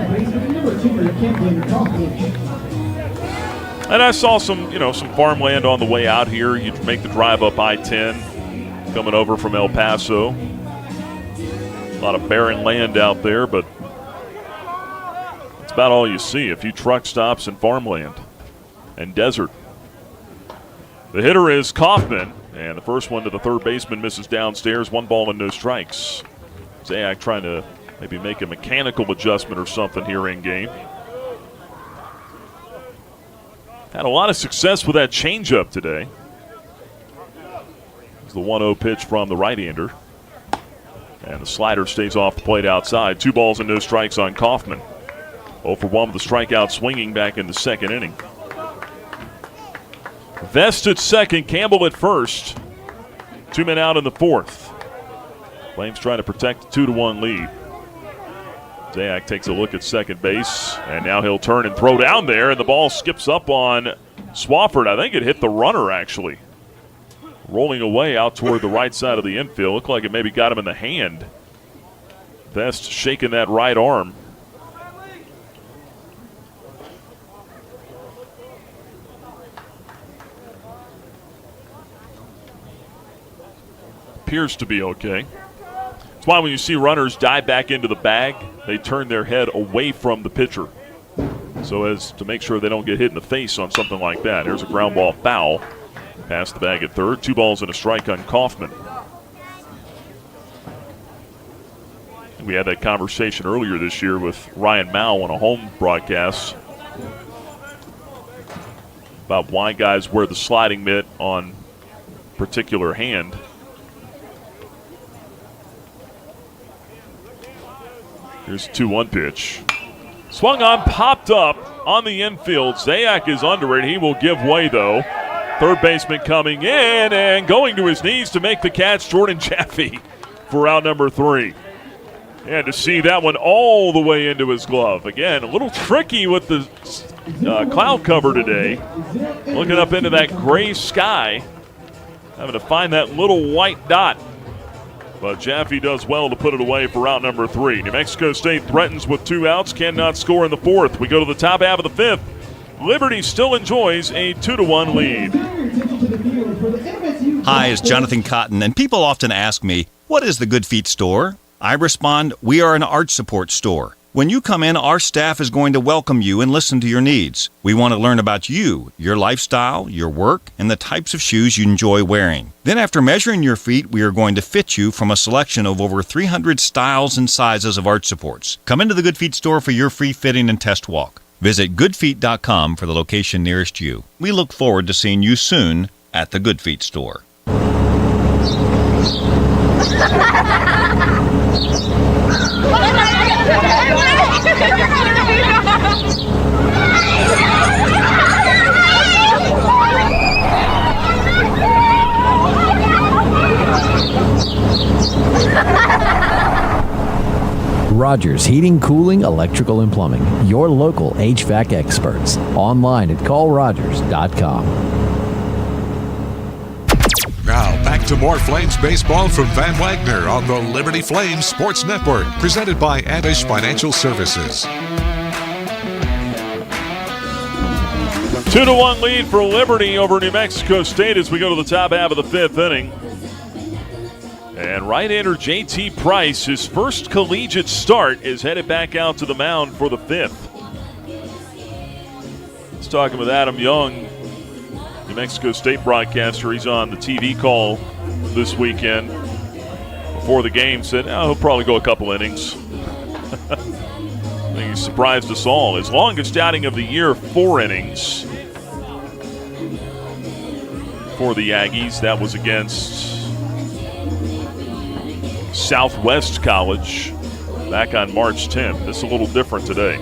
And I saw some farmland on the way out here. You'd make the drive up I-10 coming over from El Paso. A lot of barren land out there, but that's about all you see. A few truck stops and farmland and desert. The hitter is Kaufman, and the first one to the third baseman misses downstairs. 1 ball and no strikes. Zayak trying to maybe make a mechanical adjustment or something here in game. Had a lot of success with that changeup today. It's the 1-0 pitch from the right-hander. And the slider stays off the plate outside. 2 balls and no strikes on Kaufman. 0 for 1 with the strikeout swinging back in the second inning. Vest at second, Campbell at first. 2 men out in the fourth. Flames trying to protect the 2-1 lead. Zayak takes a look at second base, and now he'll turn and throw down there, and the ball skips up on Swafford. I think it hit the runner, actually. Rolling away out toward the right side of the infield. Looked like it maybe got him in the hand. Vest shaking that right arm. Appears to be okay. That's why when you see runners dive back into the bag, they turn their head away from the pitcher so as to make sure they don't get hit in the face on something like that. There's a ground ball foul. Past the bag at third. 2 balls and a strike on Kaufman. We had that conversation earlier this year with Ryan Mao on a home broadcast about why guys wear the sliding mitt on particular hand. Here's a 2-1 pitch. Swung on, popped up on the infield. Zayak is under it. He will give way, though. Third baseman coming in and going to his knees to make the catch, Jordan Jaffe for out number 3. And to see that one all the way into his glove. Again, a little tricky with the cloud cover today. Looking up into that gray sky. Having to find that little white dot. But Jaffe does well to put it away for out number 3. New Mexico State threatens with 2 outs, cannot score in the fourth. We go to the top half of the fifth. Liberty still enjoys a 2-1 lead. Hi, it's Jonathan Cotton, and people often ask me, what is the Good Feet store? I respond, we are an arch support store. When you come in, our staff is going to welcome you and listen to your needs. We want to learn about you, your lifestyle, your work, and the types of shoes you enjoy wearing. Then after measuring your feet, we are going to fit you from a selection of over 300 styles and sizes of arch supports. Come into the Good Feet store for your free fitting and test walk. Visit goodfeet.com for the location nearest you. We look forward to seeing you soon at the Good Feet store. Rogers Heating, Cooling, Electrical, and Plumbing. Your local HVAC experts. Online at callrogers.com. Now back to more Flames baseball from Van Wagner on the Liberty Flames Sports Network, presented by Abish Financial Services. 2-1 lead for Liberty over New Mexico State as we go to the top half of the fifth inning. And right-hander J.T. Price, his first collegiate start, is headed back out to the mound for the fifth. Let's talking with Adam Young, New Mexico State broadcaster. He's on the TV call this weekend. Before the game, said he'll probably go a couple innings. I think he surprised us all. His longest outing of the year, 4 innings for the Aggies. That was against Southwest College back on March 10th. This is a little different today.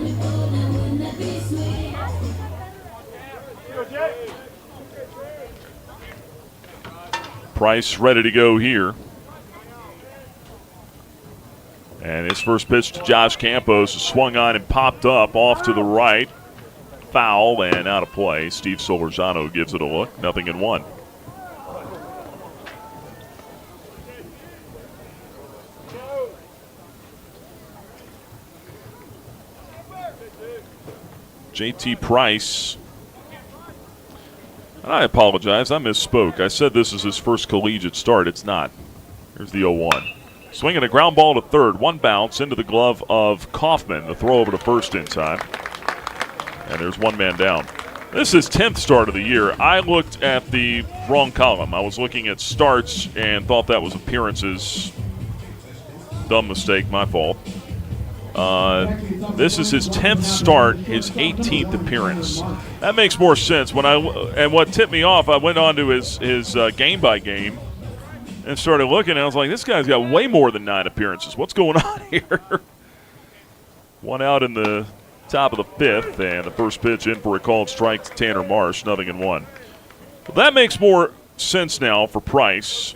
Price ready to go here. And his first pitch to Josh Campos is swung on and popped up off to the right. Foul and out of play. Steve Solorzano gives it a look. 0-1. JT Price. I apologize. I misspoke. I said this is his first collegiate start. It's not. Here's the 0-1. Swinging a ground ball to third. One bounce into the glove of Kaufman. The throw over to first in time. And there's one man down. This is 10th start of the year. I looked at the wrong column. I was looking at starts and thought that was appearances. Dumb mistake, my fault. This is his 10th start, his 18th appearance. That makes more sense. And what tipped me off, I went on to his game by game and started looking, and I was like, this guy's got way more than 9 appearances. What's going on here? One out in the top of the 5th, and the first pitch in for a called strike to Tanner Marsh, 0-1. Well, that makes more sense now for Price.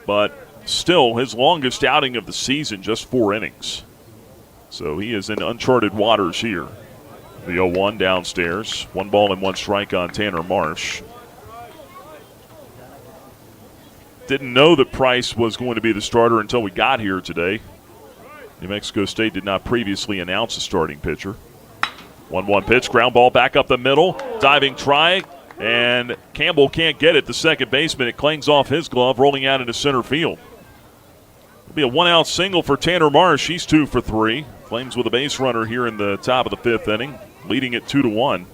But still, his longest outing of the season, just 4 innings. So he is in uncharted waters here. The 0-1 downstairs. 1 ball and 1 strike on Tanner Marsh. Didn't know that Price was going to be the starter until we got here today. New Mexico State did not previously announce a starting pitcher. 1-1 pitch, ground ball back up the middle. Diving try, and Campbell can't get it. The second baseman, it clings off his glove, rolling out into center field. It'll be a 1-out single for Tanner Marsh. He's 2 for 3. Flames with a base runner here in the top of the 5th inning, leading it 2-1.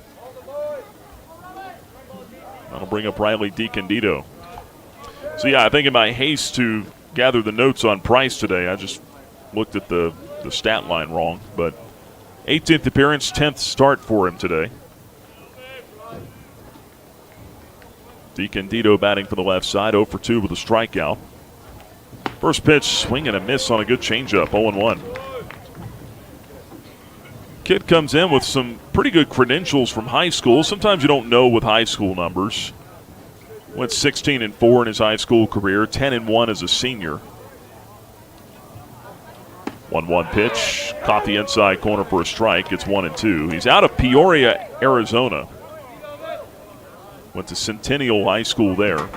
That'll bring up Riley DiCandido. So, yeah, I think in my haste to gather the notes on Price today, I just looked at the stat line wrong. But 18th appearance, 10th start for him today. DiCandido batting for the left side, 0 for 2 with a strikeout. First pitch, swing and a miss on a good changeup, 0-1. Kid comes in with some pretty good credentials from high school. Sometimes you don't know with high school numbers. Went 16-4 in his high school career, 10-1 as a senior. 1-1 pitch, caught the inside corner for a strike. It's 1-2. He's out of Peoria, Arizona. Went to Centennial High School there.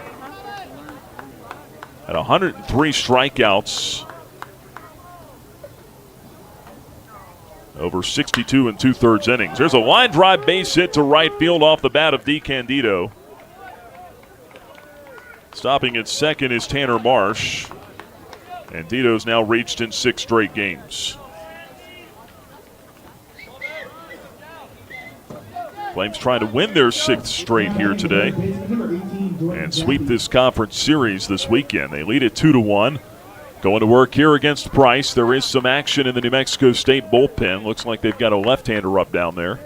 Had 103 strikeouts over 62 2/3 innings. There's a line drive base hit to right field off the bat of DiCandido. Stopping at second is Tanner Marsh. And Dito's now reached in 6 straight games. Flames trying to win their 6th straight here today and sweep this conference series this weekend. They lead it 2-1. Going to work here against Price. There is some action in the New Mexico State bullpen. Looks like they've got a left-hander up down there.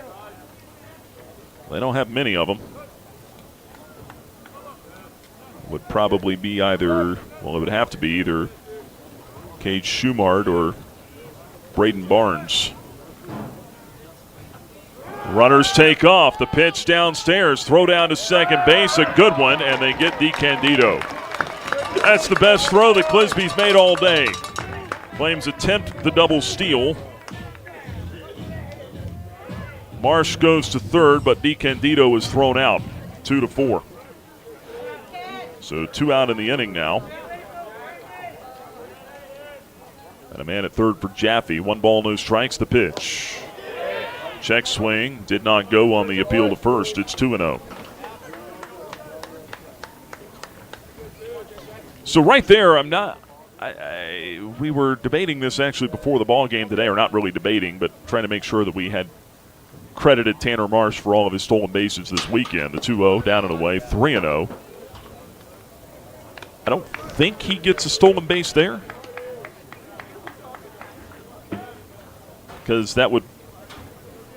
They don't have many of them. Would probably be either, well, it would have to be either Cage Schumart or Braden Barnes. Runners take off. The pitch downstairs. Throw down to second base. A good one, and they get DiCandido. That's the best throw that Clisby's made all day. Flames attempt the double steal. Marsh goes to third, but DiCandido is thrown out. 2-4. So 2 out in the inning now. And a man at third for Jaffe. 1 ball, no strikes. The pitch. Check swing. Did not go on the appeal to first. It's 2-0. So right there, we were debating this actually before the ball game today, or not really debating, but trying to make sure that we had credited Tanner Marsh for all of his stolen bases this weekend. The 2-0 down and away, 3-0. I don't think he gets a stolen base there, because that would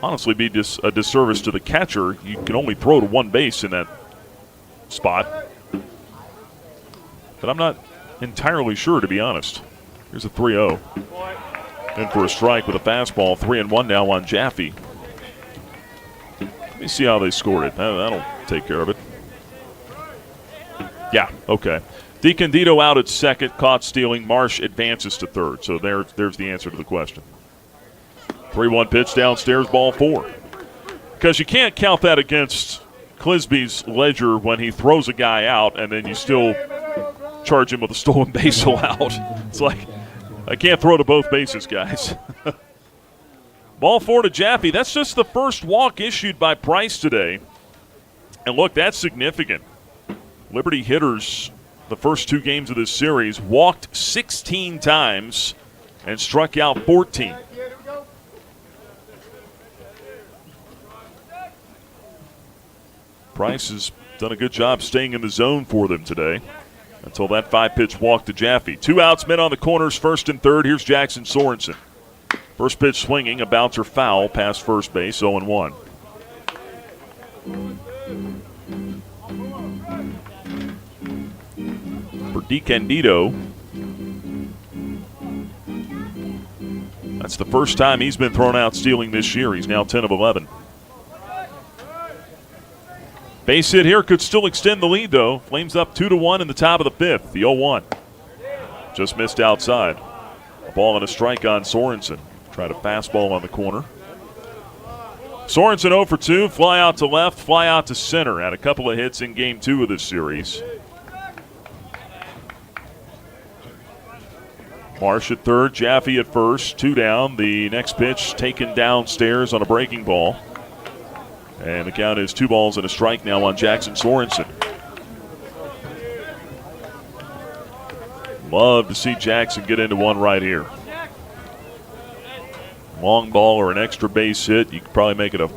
honestly be just a disservice to the catcher. You can only throw to 1 base in that spot. But I'm not entirely sure, to be honest. Here's a 3-0. In for a strike with a fastball. 3-1 now on Jaffe. Let me see how they scored it. That'll take care of it. Yeah, okay. DiCandido out at second, caught stealing. Marsh advances to third. So there's the answer to the question. 3-1 pitch downstairs, ball 4. Because you can't count that against Clisby's ledger when he throws a guy out and then you still charge him with a stolen base allowed. It's like, I can't throw to both bases, guys. Ball 4 to Jaffe. That's just the first walk issued by Price today. And look, that's significant. Liberty hitters, the first 2 games of this series, walked 16 times and struck out 14. Price has done a good job staying in the zone for them today until that 5-pitch walk to Jaffe. 2 outs, men on the corners, first and third. Here's Jackson Sorensen. First pitch swinging, a bouncer foul past first base, 0-1. For DeCandido, that's the first time he's been thrown out stealing this year. He's now 10 of 11. Base hit here could still extend the lead, though. Flames up 2-1 in the top of the 5th. The 0-1. Just missed outside. A ball and a strike on Sorensen. Tried a fastball on the corner. Sorensen 0 for 2. Fly out to left, fly out to center. Had a couple of hits in game 2 of this series. Marsh at third, Jaffe at first. 2 down. The next pitch taken downstairs on a breaking ball. And the count is 2 balls and a strike now on Jackson Sorensen. Love to see Jackson get into one right here. Long ball or an extra base hit. You could probably make it a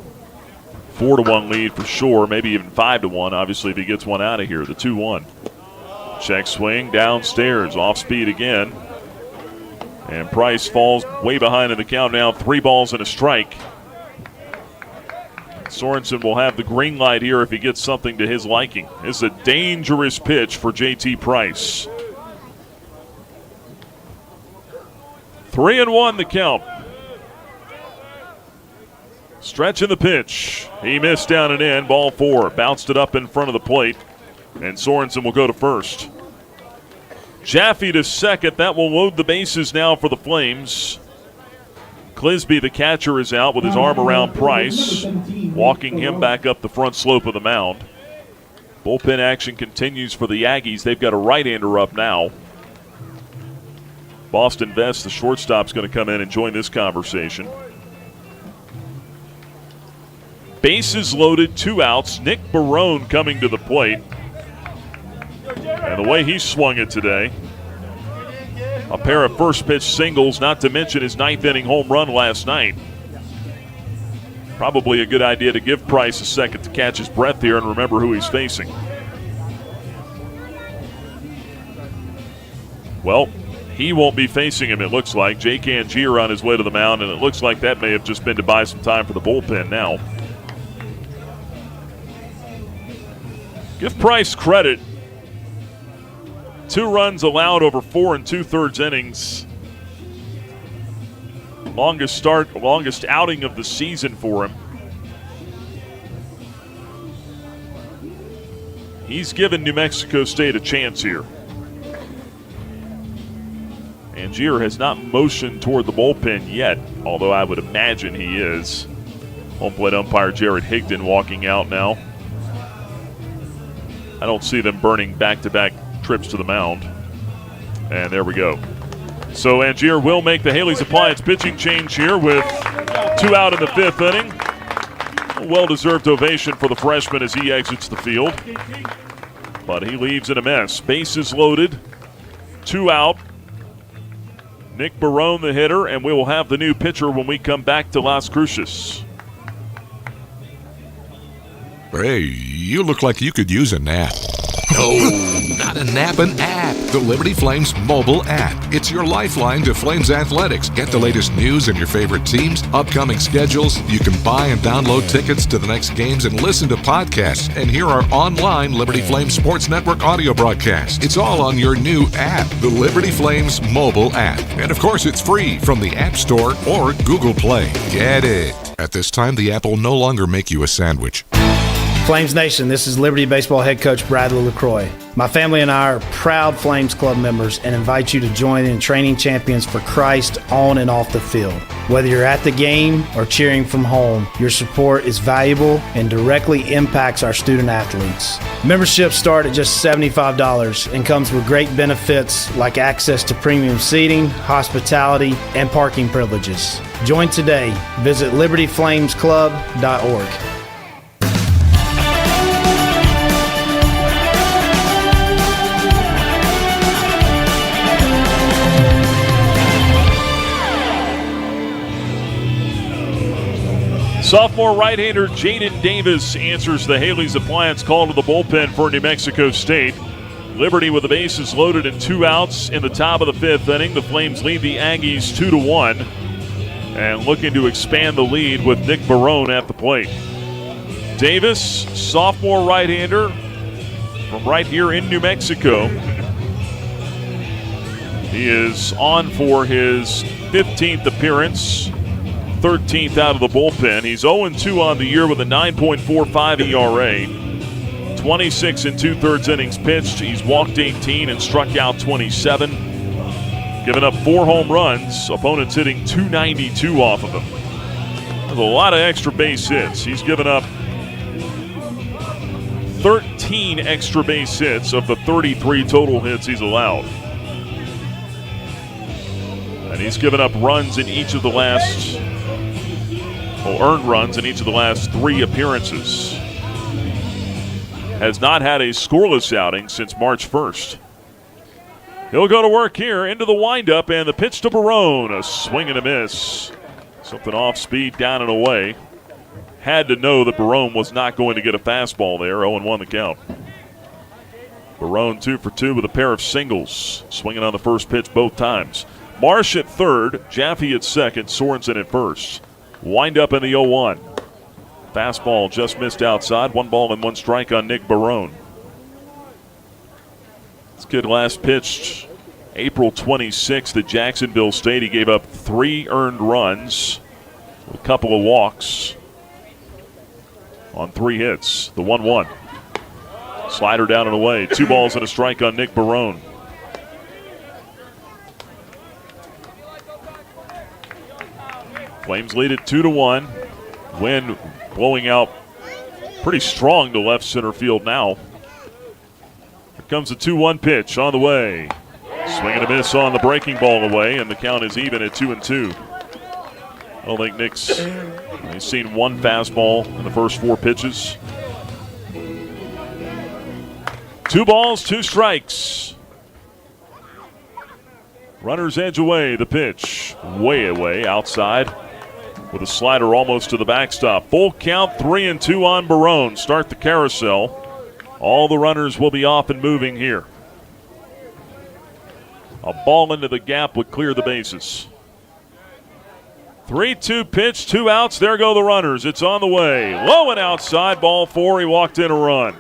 4-1 lead for sure, maybe even 5-1, obviously, if he gets one out of here. The 2-1. Check swing downstairs, off speed again. And Price falls way behind in the count now. 3 balls and a strike. Sorensen will have the green light here if he gets something to his liking. This is a dangerous pitch for J.T. Price. 3-1 the count. Stretching the pitch. He missed down and in. Ball 4. Bounced it up in front of the plate. And Sorensen will go to first. Jaffe to second. That will load the bases now for the Flames. Clisby, the catcher, is out with his arm around Price, walking him back up the front slope of the mound. Bullpen action continues for the Aggies. They've got a right-hander up now. Boston Vest, the shortstop, is going to come in and join this conversation. Bases loaded, 2 outs. Nick Barone coming to the plate. And the way he swung it today, a pair of first pitch singles, not to mention his 9th inning home run last night. Probably a good idea to give Price a second to catch his breath here and remember who he's facing. Well, he won't be facing him, it looks like. Jake Angier on his way to the mound, and it looks like that may have just been to buy some time for the bullpen now. Give Price credit. 2 runs allowed over 4 2/3 innings. Longest outing of the season for him. He's given New Mexico State a chance here. Angier has not motioned toward the bullpen yet, although I would imagine he is. Home plate umpire Jared Higdon walking out now. I don't see them burning back-to-back trips to the mound. And there we go. So Angier will make the Haley's Appliance pitching change here with 2 out in the 5th inning. A well-deserved ovation for the freshman as he exits the field. But he leaves in a mess. Bases loaded, 2 out. Nick Barone the hitter, and we will have the new pitcher when we come back to Las Cruces. Hey, you look like you could use a nap. No, not a nap, an app. The Liberty Flames mobile app. It's your lifeline to Flames athletics. Get the latest news and your favorite teams, upcoming schedules. You can buy and download tickets to the next games and listen to podcasts and hear our online Liberty Flames Sports Network audio broadcast. It's all on your new app, the Liberty Flames mobile app. And of course, it's free from the App Store or Google Play. Get it. At this time, the app will no longer make you a sandwich. Flames Nation, this is Liberty Baseball head coach Bradley LaCroix. My family and I are proud Flames Club members and invite you to join in training champions for Christ on and off the field. Whether you're at the game or cheering from home, your support is valuable and directly impacts our student athletes. Memberships start at just $75 and comes with great benefits like access to premium seating, hospitality, and parking privileges. Join today. Visit libertyflamesclub.org. Sophomore right-hander Jaden Davis answers the Haley's Appliance call to the bullpen for New Mexico State. Liberty with the bases loaded and 2 outs in the top of the 5th inning. The Flames lead the Aggies 2-1 and looking to expand the lead with Nick Barone at the plate. Davis, sophomore right-hander from right here in New Mexico. He is on for his 15th appearance. 13th out of the bullpen. He's 0-2 on the year with a 9.45 ERA. 26 and 2/3 innings pitched. He's walked 18 and struck out 27. Given up 4 home runs. Opponents hitting .292 off of him. There's a lot of extra base hits. He's given up 13 extra base hits of the 33 total hits he's allowed. And he's given up runs in each of the last earned runs in each of the last 3 appearances. Has not had a scoreless outing since March 1st. He'll go to work here into the windup, and the pitch to Barone. A swing and a miss. Something off speed, down and away. Had to know that Barone was not going to get a fastball there. 0-1 the count. Barone 2 for 2 with a pair of singles. Swinging on the first pitch both times. Marsh at third, Jaffe at second, Sorensen at first. Wind up in the 0-1. Fastball just missed outside. 1 ball and 1 strike on Nick Barone. This kid last pitched April 26th at Jacksonville State. He gave up 3 earned runs, a couple of walks on 3 hits. The 1-1. Slider down and away. 2 balls and a strike on Nick Barone. Flames lead it 2-1. Wind blowing out pretty strong to left center field now. Here comes a 2-1 pitch on the way. Swing and a miss on the breaking ball away, and the count is even at 2-2. I don't think Nick's he's seen 1 fastball in the first 4 pitches. 2 balls, 2 strikes. Runner's edge away, the pitch. Way away, outside. With a slider almost to the backstop. Full count, 3-2 on Barone. Start the carousel. All the runners will be off and moving here. A ball into the gap would clear the bases. 3-2 pitch, 2 outs. There go the runners. It's on the way. Low and outside, ball 4. He walked in a run.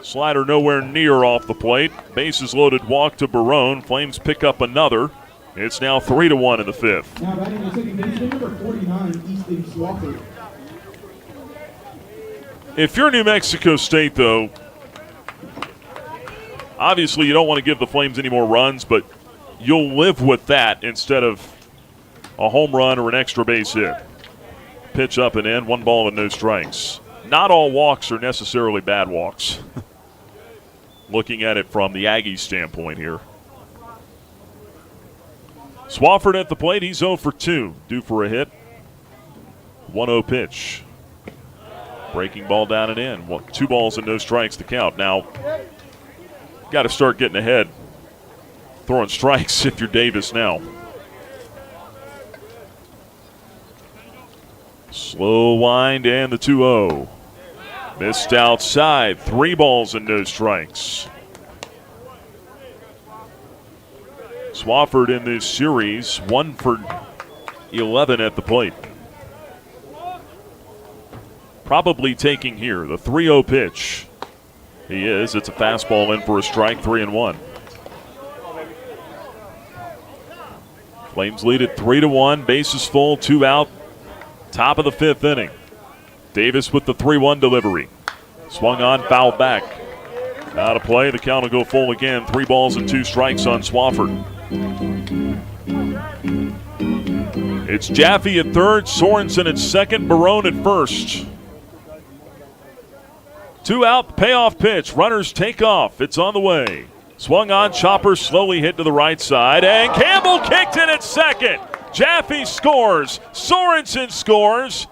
Slider nowhere near off the plate. Bases loaded, walk to Barone. Flames pick up another. It's now 3-1 in the 5th. Now batting the second baseman, number 49, Easton Swafford. If you're New Mexico State, though, obviously you don't want to give the Flames any more runs, but you'll live with that instead of a home run or an extra base hit. Pitch up and in, 1 ball and no strikes. Not all walks are necessarily bad walks. Looking at it from the Aggies standpoint here. Swafford at the plate. He's 0 for 2. Due for a hit. 1-0 pitch. Breaking ball down and in. 2 balls and no strikes to count. Now, got to start getting ahead. Throwing strikes if you're Davis now. Slow wind and the 2-0. Missed outside. 3 balls and no strikes. Swafford in this series, 1 for 11 at the plate. Probably taking here the 3-0 pitch. He is. It's a fastball in for a strike, 3-1. Flames lead it 3-1. Bases full, 2 out. Top of the 5th inning. Davis with the 3-1 delivery. Swung on, fouled back. Out of play. The count will go full again. 3 balls and 2 strikes on Swafford. It's Jaffe at third, Sorensen at second, Barone at first. 2 out, payoff pitch. Runners take off. It's on the way. Swung on, chopper slowly hit to the right side, and Campbell kicked it at second. Jaffe scores. Sorensen scores.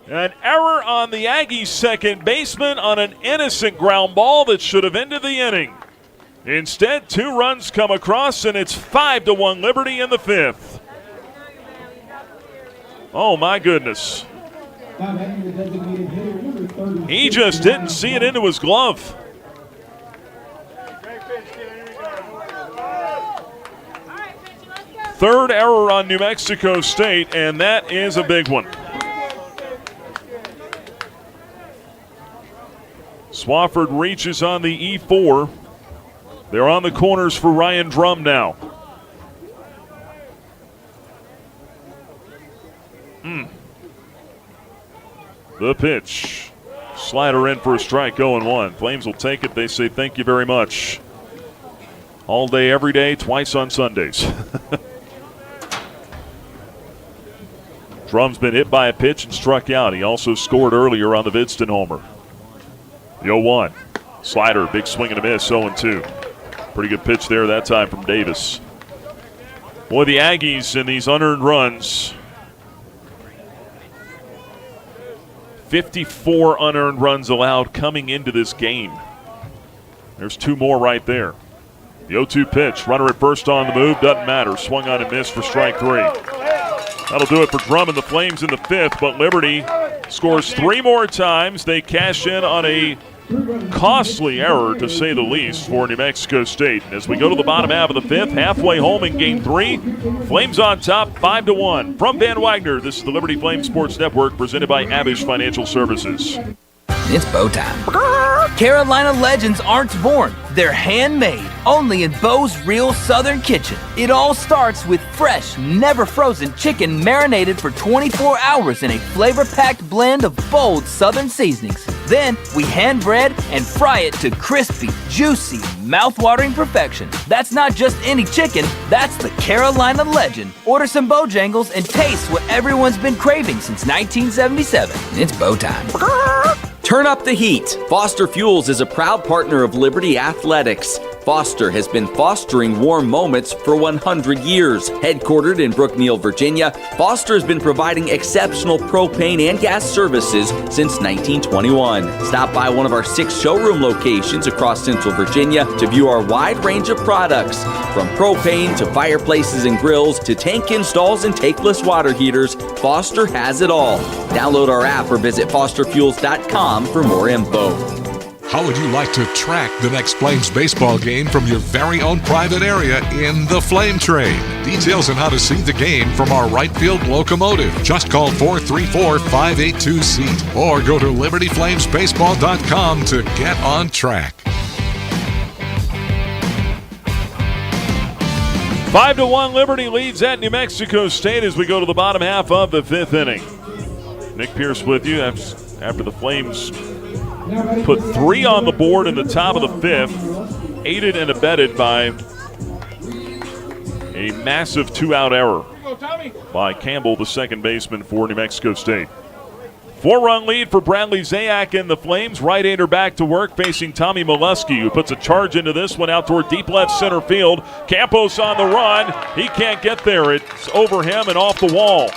An error on the Aggies' second baseman on an innocent ground ball that should have ended the inning. Instead, 2 runs come across, and it's 5-1 Liberty in the 5th. Oh, my goodness. He just didn't see it into his glove. Third error on New Mexico State, and that is a big one. Swafford reaches on the E4. They're on the corners for Ryan Drum now. The pitch. Slider in for a strike, 0-1. Flames will take it. They say thank you very much. All day, every day, twice on Sundays. Drum's been hit by a pitch and struck out. He also scored earlier on the Vidston homer. The 0-1. Slider, big swing and a miss, 0-2. Pretty good pitch there that time from Davis. Boy, the Aggies in these unearned runs. 54 unearned runs allowed coming into this game. There's 2 more right there. The 0-2 pitch. Runner at first on the move. Doesn't matter. Swung on and missed for strike 3. That'll do it for Drum and the Flames in the 5th, but Liberty scores 3 more times. They cash in on a costly error, to say the least, for New Mexico State. As we go to the bottom half of the 5th, halfway home in Game 3, Flames on top, 5-1. From Van Wagner, this is the Liberty Flames Sports Network, presented by Abish Financial Services. It's bow time. Carolina legends aren't born. They're handmade, only in Bo's Real Southern Kitchen. It all starts with fresh, never frozen chicken marinated for 24 hours in a flavor-packed blend of bold Southern seasonings. Then we hand bread and fry it to crispy, juicy, mouth-watering perfection. That's not just any chicken, that's the Carolina legend. Order some Bojangles and taste what everyone's been craving since 1977. It's bow time. Turn up the heat. Foster Fuels is a proud partner of Liberty Athletics. Foster has been fostering warm moments for 100 years. Headquartered in Brookneal, Virginia, Foster has been providing exceptional propane and gas services since 1921. Stop by one of our 6 showroom locations across Central Virginia to view our wide range of products. From propane to fireplaces and grills to tank installs and tankless water heaters, Foster has it all. Download our app or visit fosterfuels.com for more info. How would you like to track the next Flames baseball game from your very own private area in the Flame Train? Details on how to see the game from our right field locomotive. Just call 434-582-SEAT or go to libertyflamesbaseball.com to get on track. 5-1 Liberty leads at New Mexico State as we go to the bottom half of the 5th inning. Nick Pierce with you after the Flames put 3 on the board in the top of the 5th, aided and abetted by a massive 2-out error by Campbell, the second baseman for New Mexico State. 4-run lead for Bradley Zayak and the Flames. Right-hander back to work facing Tommy Molesky, who puts a charge into this one out toward deep left center field. Campos on the run. He can't get there. It's over him and off the wall.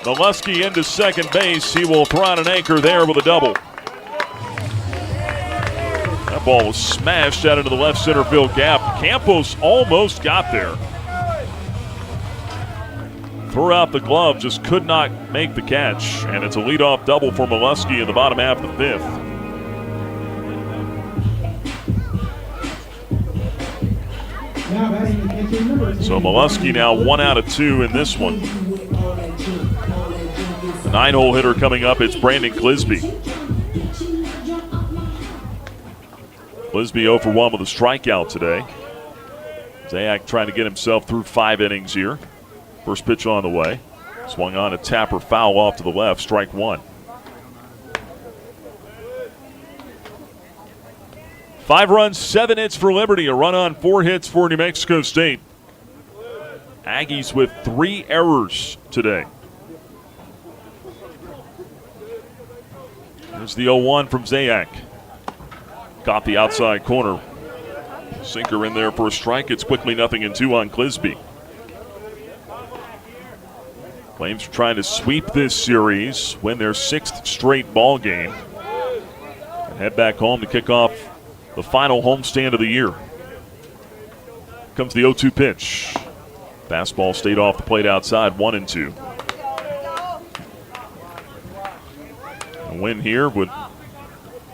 Molesky into second base. He will throw out an anchor there with a double. That ball was smashed out into the left center field gap. Campos almost got there. Threw out the glove, just could not make the catch. And it's a leadoff double for Molesky in the bottom half of the 5th. So Molesky now 1 out of 2 in this one. The 9-hole hitter coming up, it's Brandon Clisby. Clisby 0 for 1 with a strikeout today. Zayak trying to get himself through 5 innings here. First pitch on the way. Swung on a tapper foul off to the left, strike 1. 5 runs, 7 hits for Liberty. A run on 4 hits for New Mexico State. Aggies with 3 errors today. There's the 0-1 from Zayak. Got the outside corner. Sinker in there for a strike. It's quickly 0-2 on Clisby. Flames are trying to sweep this series, win their 6th straight ball game, and head back home to kick off the final homestand of the year. Comes the 0-2 pitch. Fastball stayed off the plate outside, 1-2. A win here would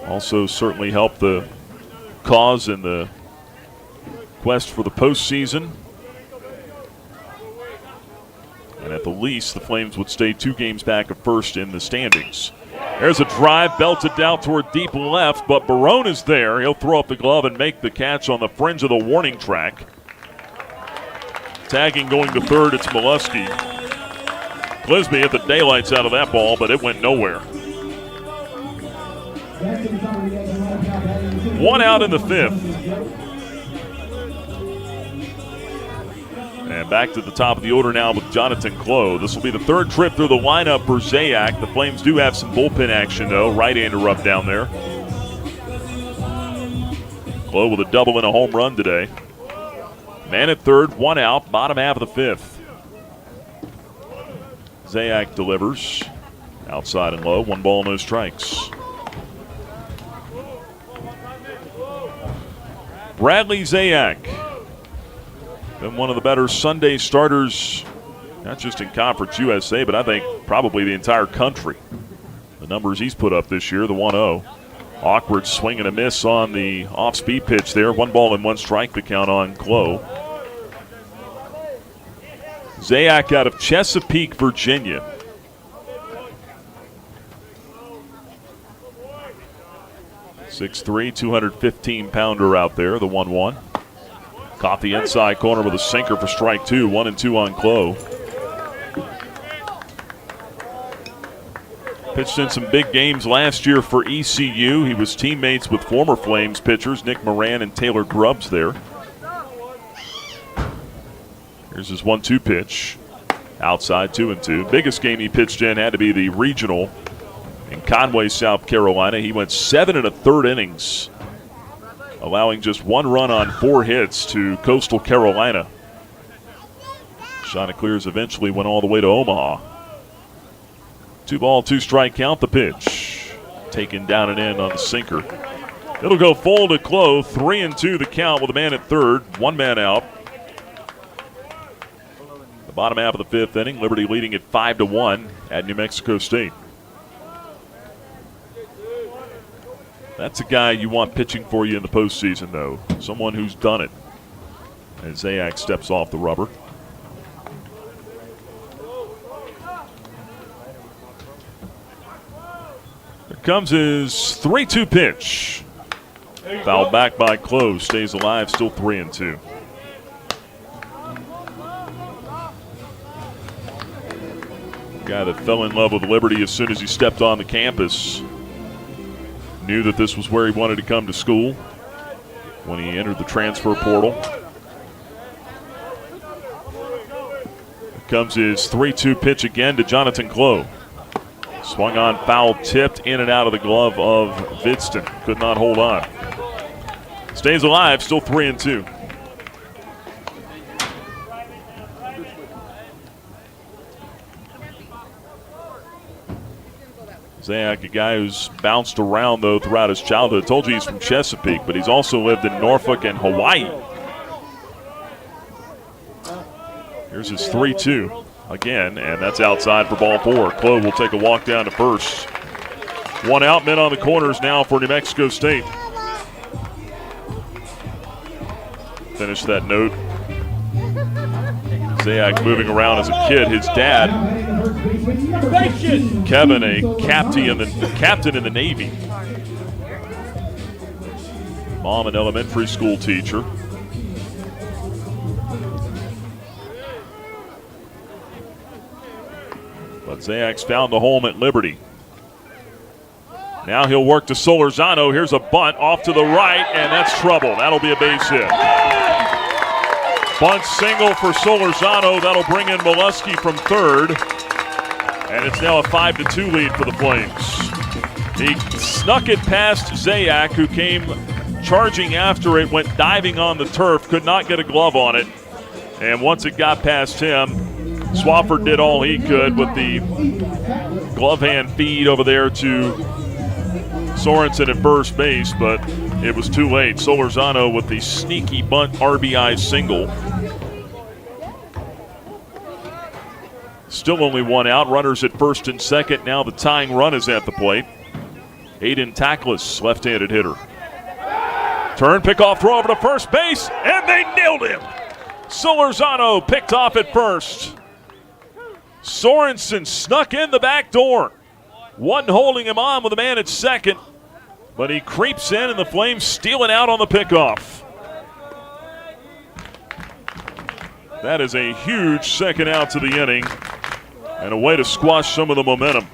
also certainly help the cause in the quest for the postseason. And at the least, the Flames would stay 2 games back of first in the standings. There's a drive belted down toward deep left, but Barone is there. He'll throw up the glove and make the catch on the fringe of the warning track. Tagging going to third, it's Molesky. Clisby hit the daylights out of that ball, but it went nowhere. 1 out in the 5th. And back to the top of the order now with Jonathan Clough. This will be the 3rd trip through the lineup for Zayak. The Flames do have some bullpen action, though. Right-hander up down there. Clough with a double and a home run today. Man at 3rd, 1 out, bottom half of the 5th. Zayak delivers. Outside and low, 1 ball, no strikes. Bradley Zayak. Been one of the better Sunday starters, not just in Conference USA, but I think probably the entire country. The numbers he's put up this year, the 1-0. Awkward swing and a miss on the off-speed pitch there. 1 ball and 1 strike, the count on Clough. Zayak out of Chesapeake, Virginia. .6'3", 215-pounder out there, the 1-1. Caught the inside corner with a sinker for strike 2. 1-2 on Clough. Pitched in some big games last year for ECU. He was teammates with former Flames pitchers Nick Moran and Taylor Grubbs there. Here's his 1-2 pitch. Outside, 2-2. Biggest game he pitched in had to be the regional in Conway, South Carolina. He went 7 1/3 innings, allowing just 1 run on 4 hits to Coastal Carolina. Chanticleers eventually went all the way to Omaha. 2 ball, 2 strike count, the pitch. Taken down and in on the sinker. It'll go full to Clough. 3-2 the count with a man at 3rd. 1 man out. The bottom half of the 5th inning. Liberty leading at 5-1 at New Mexico State. That's a guy you want pitching for you in the postseason, though. Someone who's done it. As Zayak steps off the rubber. Here comes his 3-2 pitch. Fouled back by Clough. Stays alive, still 3-2. Guy that fell in love with Liberty as soon as he stepped on the campus. Knew that this was where he wanted to come to school when he entered the transfer portal. Here comes his 3-2 pitch again to Jonathan Clough. Swung on, foul, tipped in and out of the glove of Vidston. Could not hold on. Stays alive, still 3-2. Zayak, a guy who's bounced around, though, throughout his childhood. I told you he's from Chesapeake, but he's also lived in Norfolk and Hawaii. Here's his 3-2 again, and that's outside for ball 4. Clough will take a walk down to first. 1 out, men on the corners now for New Mexico State. Finish that note. Zayak moving around as a kid. His dad, Kevin, a captain in the Navy. Mom, an elementary school teacher. But Zayak's found a home at Liberty. Now he'll work to Solorzano. Here's a bunt off to the right, and that's trouble. That'll be a base hit. Bunt single for Solorzano. That'll bring in Molesky from third. And it's now a 5-2 lead for the Flames. He snuck it past Zayak, who came charging after it, went diving on the turf, could not get a glove on it. And once it got past him, Swafford did all he could with the glove hand feed over there to Sorensen at first base, but it was too late. Solorzano with the sneaky bunt RBI single. Still only one out. Runners at first and second. Now the tying run is at the plate. Aiden Tackless, left-handed hitter. Turn, pickoff throw over to first base, and they nailed him. Solorzano picked off at first. Sorensen snuck in the back door. One holding him on with a man at second, but he creeps in and the Flames steal it out on the pickoff. That is a huge second out to the inning and a way to squash some of the momentum.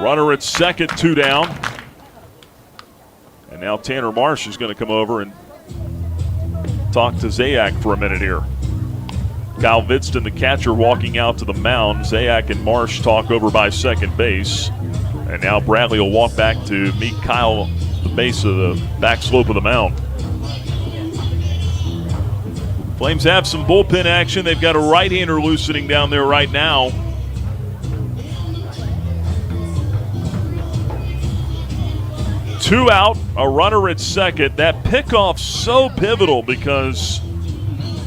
Runner at second, 2 down. And now Tanner Marsh is going to come over and talk to Zayak for a minute here. Kyle Vidston, the catcher, walking out to the mound. Zayak and Marsh talk over by second base. And now Bradley will walk back to meet Kyle at the base of the back slope of the mound. Flames have some bullpen action. They've got a right-hander loosening down there right now. Two out, a runner at second. That pickoff so pivotal because,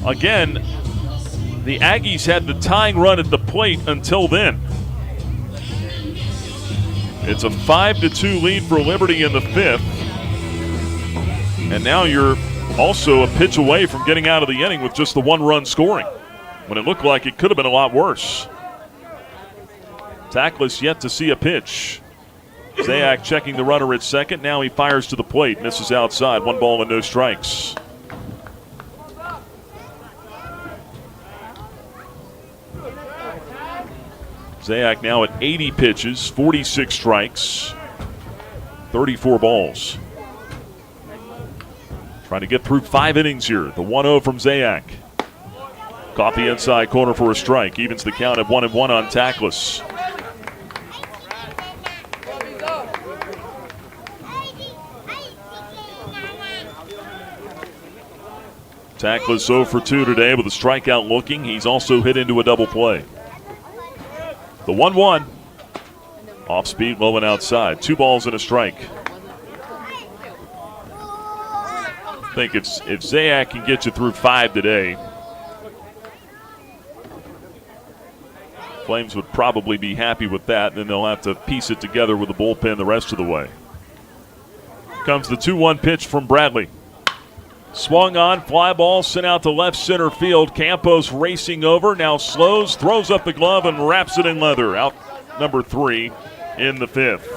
again, the Aggies had the tying run at the plate until then. It's a 5-2 lead for Liberty in the fifth. And now you're also a pitch away from getting out of the inning with just the one-run scoring, when it looked like it could have been a lot worse. Tackless yet to see a pitch. Zayak checking the runner at second. Now he fires to the plate. Misses outside. 1 ball and no strikes. Zayak now at 80 pitches, 46 strikes, 34 balls. Trying to get through 5 innings here. The 1-0 from Zayak. Caught the inside corner for a strike. Evens the count at 1-1 on Tackless. Tackless 0 for 2 today with a strikeout looking. He's also hit into a double play. The 1-1. Off speed, low and outside. 2 balls and a strike. I think if Zayak can get you through 5 today, Flames would probably be happy with that. Then they'll have to piece it together with the bullpen the rest of the way. Comes the 2-1 pitch from Bradley. Swung on, fly ball sent out to left center field. Campos racing over, now slows, throws up the glove and wraps it in leather. Out number 3 in the fifth.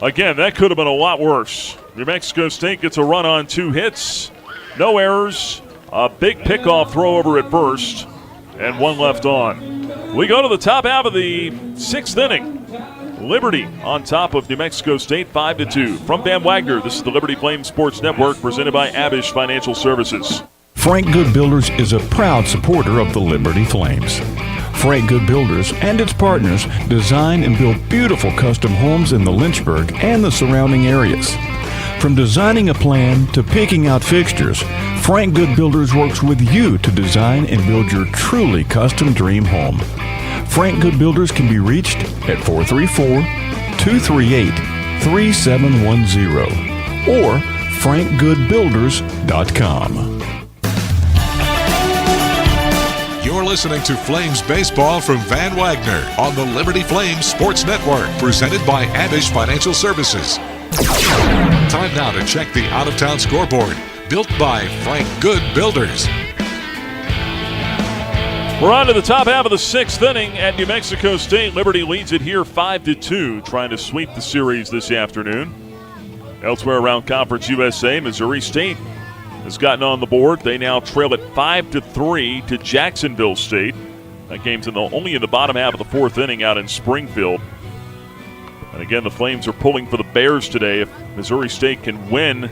Again, that could have been a lot worse. New Mexico State gets a run on 2 hits, no errors, a big pickoff throw over at first, and 1 left on. We go to the top half of the 6th inning. Liberty on top of New Mexico State 5-2. From Van Wagner, this is the Liberty Flames Sports Network presented by Abish Financial Services. Frank Good Builders is a proud supporter of the Liberty Flames. Frank Good Builders and its partners design and build beautiful custom homes in the Lynchburg and the surrounding areas. From designing a plan to picking out fixtures, Frank Good Builders works with you to design and build your truly custom dream home. Frank Good Builders can be reached at 434-238-3710 or frankgoodbuilders.com. You're listening to Flames Baseball from Van Wagner on the Liberty Flames Sports Network, presented by Abish Financial Services. Time now to check the out-of-town scoreboard, built by Frank Good Builders. We're on to the top half of the 6th inning at New Mexico State. Liberty leads it here 5-2, trying to sweep the series this afternoon. Elsewhere around Conference USA, Missouri State has gotten on the board. They now trail at 5-3 to Jacksonville State. That game's only in the bottom half of the 4th inning out in Springfield. And again, the Flames are pulling for the Bears today. If Missouri State can win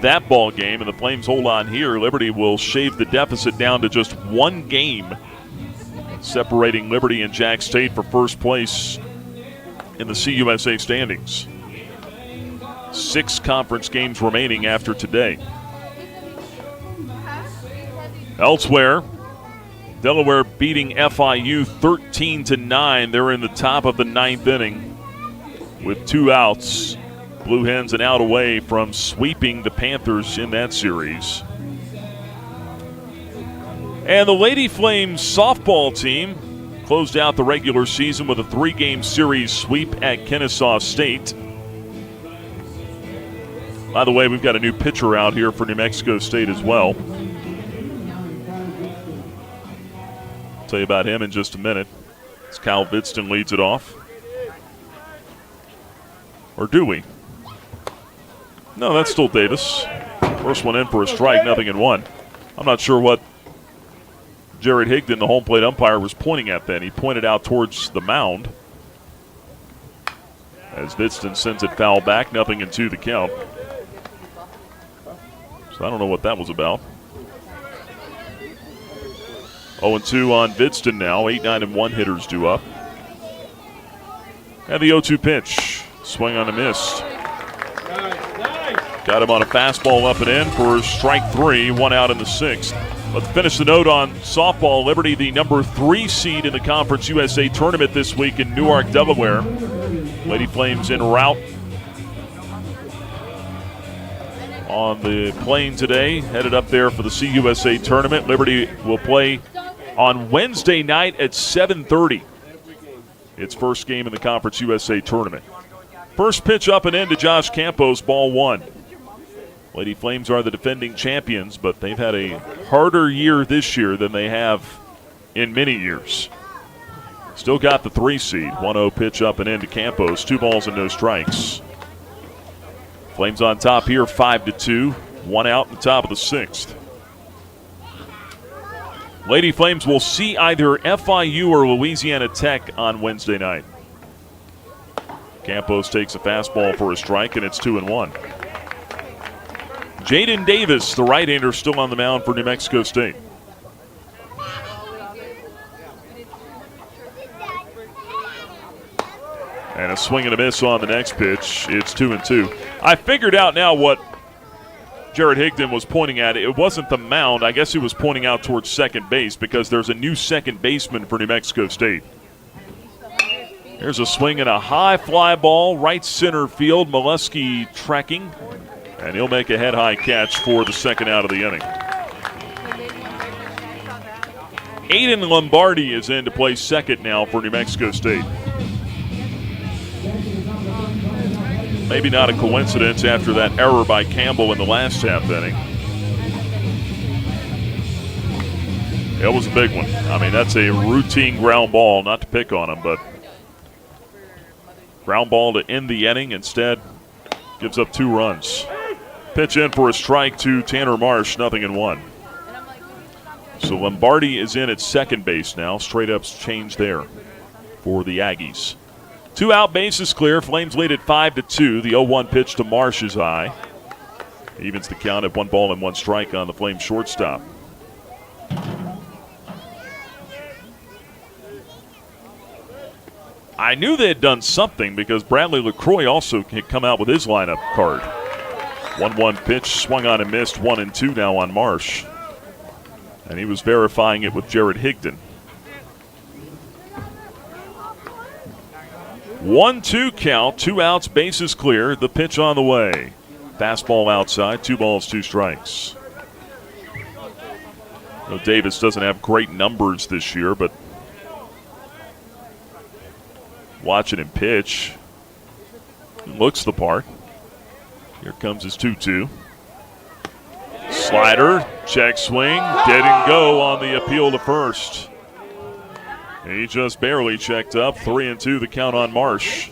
that ball game and the Flames hold on here, Liberty will shave the deficit down to just one game, separating Liberty and Jack State for first place in the CUSA standings. 6 conference games remaining after today. Elsewhere, Delaware beating FIU 13-9. They're in the top of the 9th inning with 2 outs. Blue Hens an out away from sweeping the Panthers in that series. And the Lady Flames softball team closed out the regular season with a 3-game series sweep at Kennesaw State. By the way, we've got a new pitcher out here for New Mexico State as well. I'll tell you about him in just a minute. As Kyle Vidston leads it off. Or do we? No, that's still Davis. First one in for a strike, 0-1. I'm not sure what Jared Higdon, the home plate umpire, was pointing at then. He pointed out towards the mound. As Vidston sends it foul back, 0-2 the count. So I don't know what that was about. 0-2 on Vidston now. 8-9-1 hitters due up. And the 0-2 pitch. Swing on a miss. Got him on a fastball up and in for strike 3. 1 out in the 6th. Let's finish the note on softball. Liberty, the number 3 seed in the Conference USA tournament this week in Newark, Delaware. Lady Flames en route on the plane today, headed up there for the CUSA tournament. Liberty will play on Wednesday night at 7:30. Its first game in the Conference USA tournament. First pitch up and in to Josh Campos, ball 1. Lady Flames are the defending champions, but they've had a harder year this year than they have in many years. Still got the 3 seed. 1-0 pitch up and in to Campos. 2 balls and no strikes. Flames on top here, 5-2. 1 out in the top of the 6th. Lady Flames will see either FIU or Louisiana Tech on Wednesday night. Campos takes a fastball for a strike, and it's 2-1. Jaden Davis, the right-hander, still on the mound for New Mexico State. And a swing and a miss on the next pitch. It's 2-2. I figured out now what Jared Higdon was pointing at. It wasn't the mound. I guess he was pointing out towards second base because there's a new second baseman for New Mexico State. Here's a swing and a high fly ball, right center field. Molesky tracking, and he'll make a head-high catch for the second out of the inning. Aiden Lombardi is in to play second now for New Mexico State. Maybe not a coincidence after that error by Campbell in the last half inning. It was a big one. I mean, that's a routine ground ball, not to pick on him, but ground ball to end the inning. Instead, gives up 2 runs. Pitch in for a strike to Tanner Marsh, 0-1. So Lombardi is in at second base now. Straight ups change there for the Aggies. 2 out, bases clear. Flames lead at 5-2. The 0-1 pitch to Marsh is high. Evens the count at 1 ball and 1 strike on the Flames shortstop. I knew they had done something because Bradley LaCroix also had come out with his lineup card. 1-1 pitch, swung on and missed. 1-2 now on Marsh. And he was verifying it with Jared Higdon. 1-2 count, 2 outs, bases clear. The pitch on the way. Fastball outside, 2 balls, 2 strikes. Well, Davis doesn't have great numbers this year, but watching him pitch, looks the part. Here comes his 2-2. Slider, check swing, didn't go on the appeal to first. He just barely checked up. 3-2 the count on Marsh.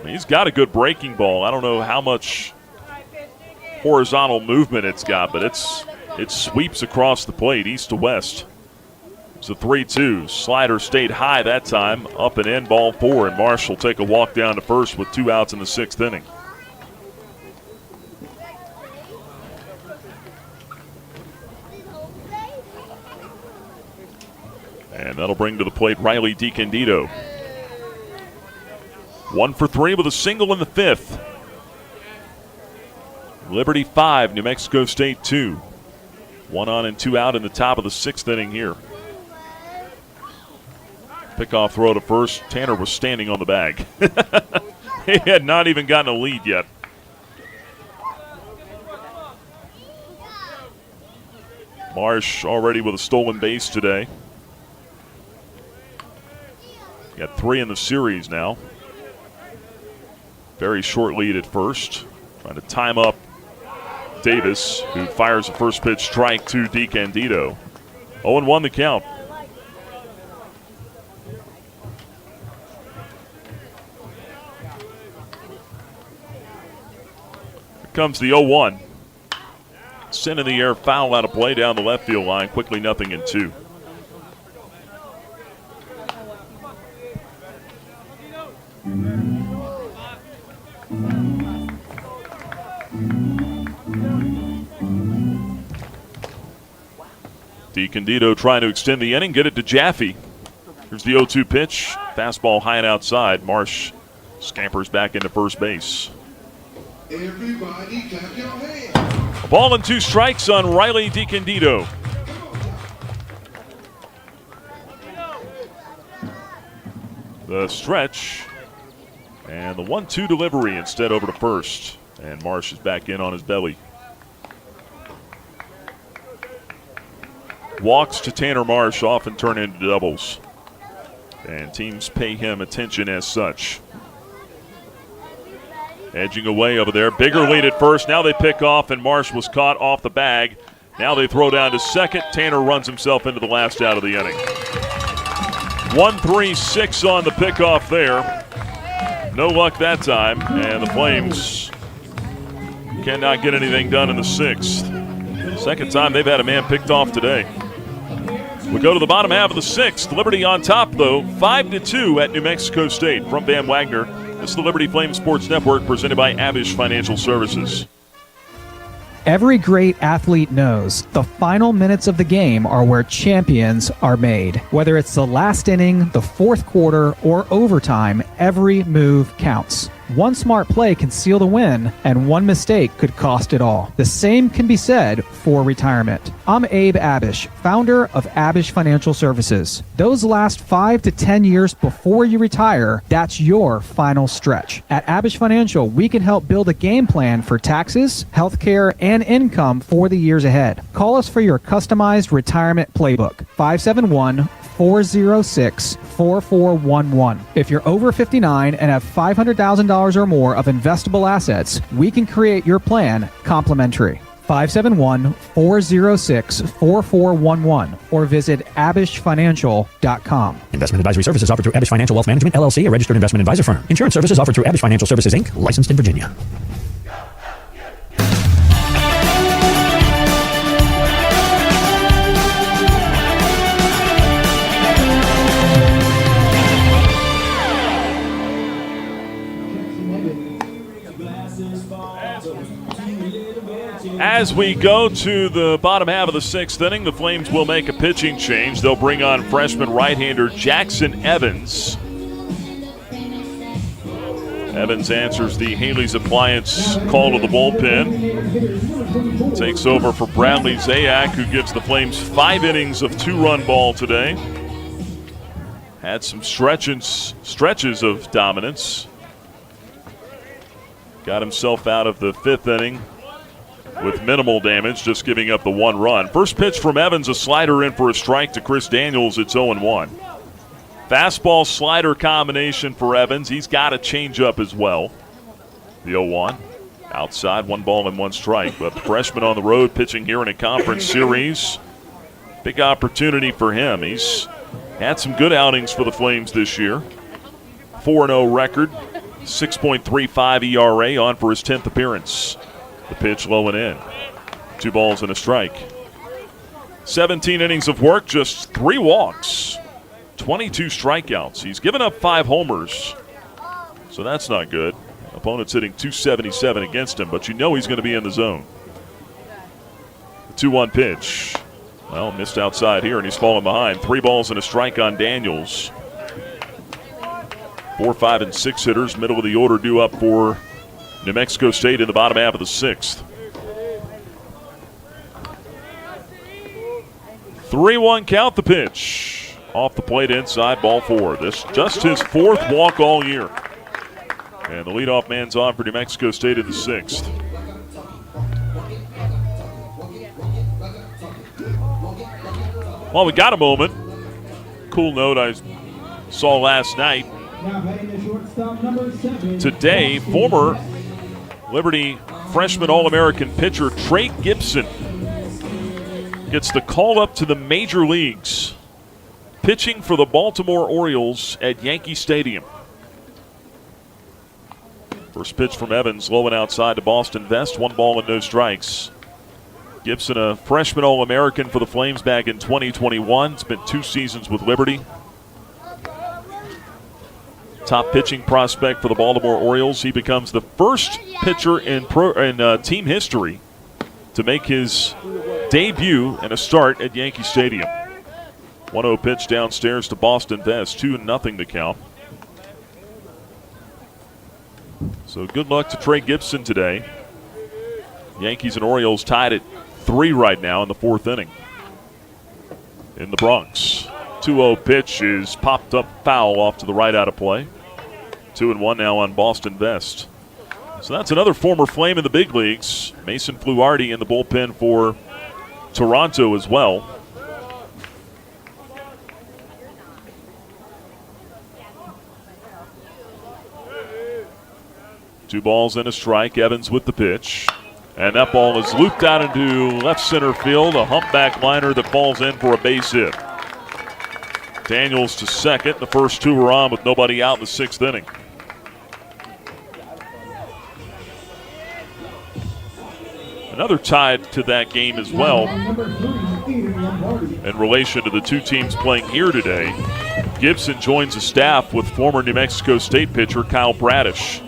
He's got a good breaking ball. I don't know how much horizontal movement it's got, but it sweeps across the plate, east to west. It's a 3-2. Slider stayed high that time. Up and in, ball 4, and Marsh will take a walk down to first with 2 outs in the 6th inning. And that'll bring to the plate Riley DiCandido. 1 for 3 with a single in the 5th. Liberty 5, New Mexico State 2. 1 on and 2 out in the top of the 6th inning here. Pickoff throw to first. Tanner was standing on the bag. He had not even gotten a lead yet. Marsh already with a stolen base today. Got 3 in the series now. Very short lead at first. Trying to time up Davis, who fires a first pitch strike to DiCandido. 0-1 the count. Here comes the 0-1. Sent in the air, foul out of play down the left field line. Quickly 0-2. DiCandido trying to extend the inning, get it to Jaffe. Here's the 0-2 pitch. Fastball high and outside. Marsh scampers back into first base. Everybody clap your hands. A ball and 2 strikes on Riley DiCandido. The stretch and the 1-2 delivery instead over to first. And Marsh is back in on his belly. Walks to Tanner Marsh often turn into doubles. And teams pay him attention as such. Edging away over there. Bigger lead at first. Now they pick off, and Marsh was caught off the bag. Now they throw down to second. Tanner runs himself into the last out of the inning. 1-3-6 on the pickoff there. No luck that time, and the Flames cannot get anything done in the 6th. Second time they've had a man picked off today. We go to the bottom half of the 6th. Liberty on top, though, 5-2 at New Mexico State. From Van Wagner, this is the Liberty Flames Sports Network presented by Abish Financial Services. Every great athlete knows the final minutes of the game are where champions are made. Whether it's the last inning, the 4th quarter, or overtime, every move counts. One smart play can seal the win, and one mistake could cost it all. The same can be said for retirement. I'm Abe Abish, founder of Abish Financial Services. Those last 5 to 10 years before you retire, that's your final stretch. At Abish Financial, we can help build a game plan for taxes, healthcare, and income for the years ahead. Call us for your customized retirement playbook, 571-406-4411. If you're over 59 and have $500,000 or more of investable assets, we can create your plan complimentary. 571-406-4411 or visit abishfinancial.com. Investment advisory services offered through Abish Financial Wealth Management, LLC, a registered investment advisor firm. Insurance services offered through Abish Financial Services, Inc., licensed in Virginia. As we go to the bottom half of the 6th inning, the Flames will make a pitching change. They'll bring on freshman right-hander Jackson Evans. Evans answers the Haley's Appliance call to the bullpen. Takes over for Bradley Zayak, who gives the Flames 5 innings of 2-run ball today. Had some stretches of dominance. Got himself out of the 5th inning with minimal damage, just giving up the 1 run. First pitch from Evans, a slider in for a strike to Chris Daniels. It's 0-1. Fastball slider combination for Evans. He's got a changeup as well. The 0-1. Outside, 1 ball and 1 strike. But the freshman on the road pitching here in a conference series. Big opportunity for him. He's had some good outings for the Flames this year. 4-0 record. 6.35 ERA, on for his 10th appearance. The pitch low and in. 2 balls and a strike. 17 innings of work, just 3 walks, 22 strikeouts. He's given up 5 homers, so that's not good. Opponent's hitting .277 against him, but you know he's going to be in the zone. The 2-1 pitch. Well, missed outside here, and he's falling behind. 3 balls and a strike on Daniels. 4, 5, and 6 hitters, middle of the order, due up for New Mexico State in the bottom half of the 6th. 3-1 count, the pitch. Off the plate inside, ball 4. This just his 4th walk all year. And the leadoff man's on for New Mexico State in the 6th. Well, we got a moment. Cool note I saw last night. Today, former Liberty freshman All-American pitcher Trey Gibson gets the call up to the major leagues, pitching for the Baltimore Orioles at Yankee Stadium. First pitch from Evans, low and outside to Boston Vest, 1 ball and no strikes. Gibson, a freshman All-American for the Flames back in 2021. Spent 2 seasons with Liberty. Top pitching prospect for the Baltimore Orioles. He becomes the first pitcher in team history to make his debut and a start at Yankee Stadium. 1-0 pitch downstairs to Boston Vest, 2-0 to count. So good luck to Trey Gibson today. Yankees and Orioles tied at 3 right now in the 4th inning in the Bronx. 2-0 pitch is popped up foul off to the right out of play. 2-1 now on Boston Vest. So that's another former Flame in the big leagues. Mason Fluharty in the bullpen for Toronto as well. Two balls and a strike. Evans with the pitch. And that ball is looped out into left center field. A humpback liner that falls in for a base hit. Daniels to second. The first 2 were on with nobody out in the 6th inning. Another tied to that game as well in relation to the 2 teams playing here today. Gibson joins the staff with former New Mexico State pitcher Kyle Bradish.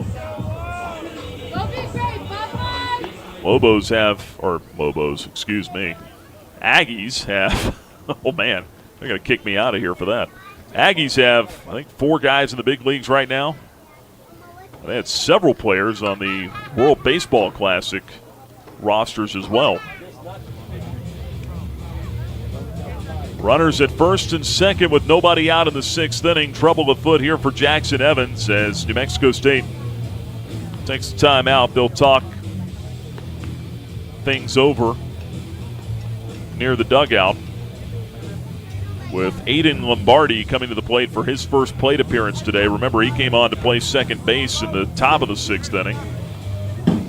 Aggies have, oh man, they're going to kick me out of here for that. Aggies have, I think, 4 guys in the big leagues right now. They had several players on the World Baseball Classic rosters as well. Runners at first and second with nobody out in the 6th inning. Trouble afoot here for Jackson Evans as New Mexico State takes the time out. They'll talk things over near the dugout with Aiden Lombardi coming to the plate for his first plate appearance today. Remember, he came on to play second base in the top of the 6th inning.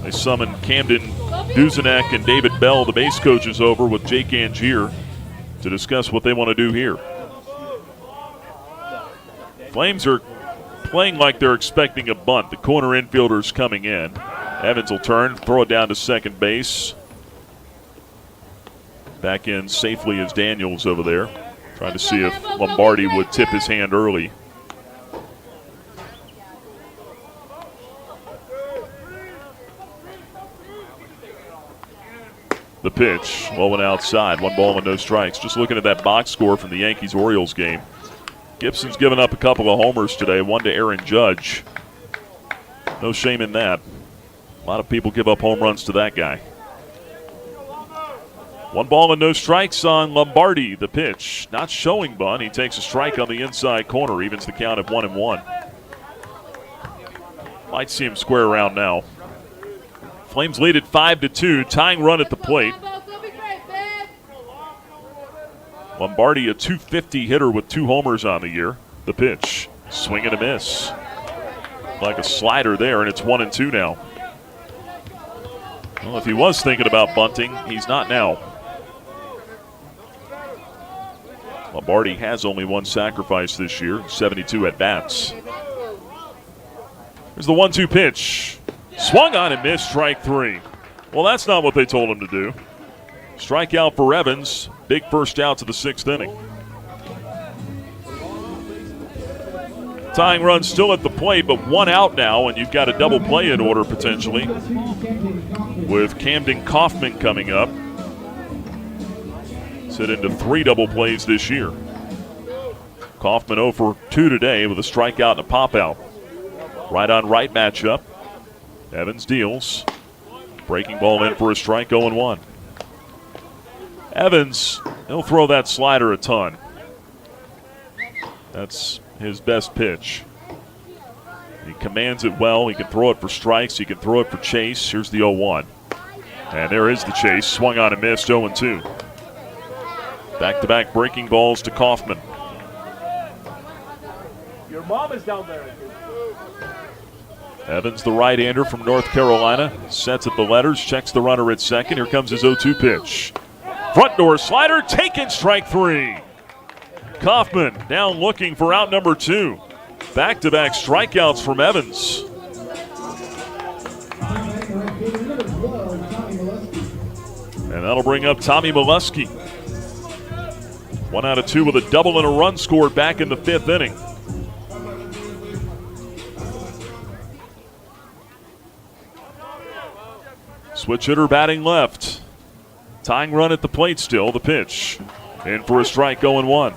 They summoned Camden Duzenak and David Bell, the base coaches, over with Jake Angier to discuss what they want to do here. Flames are playing like they're expecting a bunt. The corner infielder's coming in. Evans will turn, throw it down to second base. Back in safely is Daniels over there, trying to see if Lombardi would tip his hand early. The pitch, low and outside, 1 ball and no strikes. Just looking at that box score from the Yankees-Orioles game. Gibson's given up a couple of homers today, 1 to Aaron Judge. No shame in that. A lot of people give up home runs to that guy. 1 ball and no strikes on Lombardi. The pitch, not showing bunt. He takes a strike on the inside corner, evens the count at 1-1. Might see him square around now. Flames lead at 5-2, tying run at the plate. Lombardi, a .250 hitter with 2 homers on the year. The pitch, swing and a miss. Like a slider there, and it's 1-2 now. Well, if he was thinking about bunting, he's not now. Lombardi has only 1 sacrifice this year, 72 at-bats. Here's the 1-2 pitch. Swung on and missed, strike 3. Well, that's not what they told him to do. Strikeout for Evans. Big first out to the 6th inning. Tying run still at the plate, but 1 out now, and you've got a double play in order potentially with Camden Kaufman coming up. Set into 3 double plays this year. Kaufman 0 for 2 today with a strikeout and a pop out. Right on right matchup. Evans deals. Breaking ball in for a strike, 0-1. Evans, he'll throw that slider a ton. That's his best pitch. He commands it well. He can throw it for strikes. He can throw it for chase. Here's the 0-1. And there is the chase. Swung on and missed, 0-2. Back-to-back breaking balls to Kaufman. Your mom is down there. Evans, the right-hander from North Carolina, sets at the letters, checks the runner at second. Here comes his 0-2 pitch. Front door slider, taken, strike 3. Kaufman down looking for out number 2. Back-to-back strikeouts from Evans. And that'll bring up Tommy Molesky. 1 out of 2 with a double and a run scored back in the 5th inning. Switch hitter batting left. Tying run at the plate still. The pitch. In for a strike, 0-1.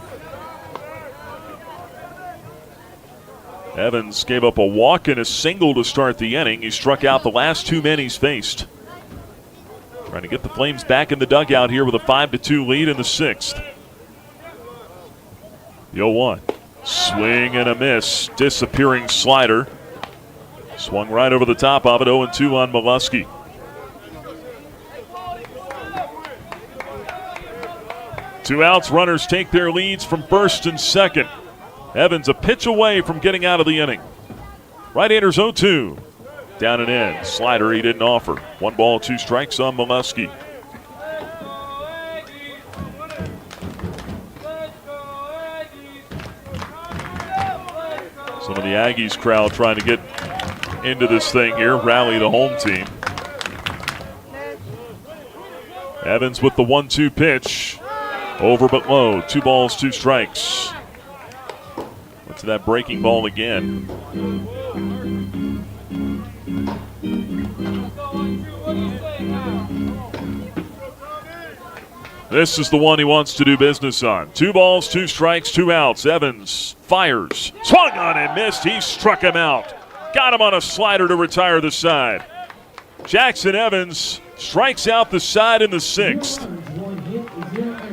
Evans gave up a walk and a single to start the inning. He struck out the last 2 men he's faced. Trying to get the Flames back in the dugout here with a 5-2 lead in the 6th. The 0-1. Swing and a miss. Disappearing slider. Swung right over the top of it. 0-2 on Molesky. Two outs, runners take their leads from first and second. Evans a pitch away from getting out of the inning. Right-handers 0-2. Down and in. Slider he didn't offer. 1 ball, 2 strikes on Molesky. Some of the Aggies crowd trying to get into this thing here, rally the home team. Evans with the 1-2 pitch. Over but low. 2 balls, 2 strikes. Went to that breaking ball again. This is the one he wants to do business on. 2 balls, 2 strikes, 2 outs. Evans fires. Swung on and missed. He struck him out. Got him on a slider to retire the side. Jackson Evans strikes out the side in the 6th.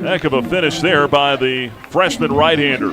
Heck of a finish there by the freshman right-hander.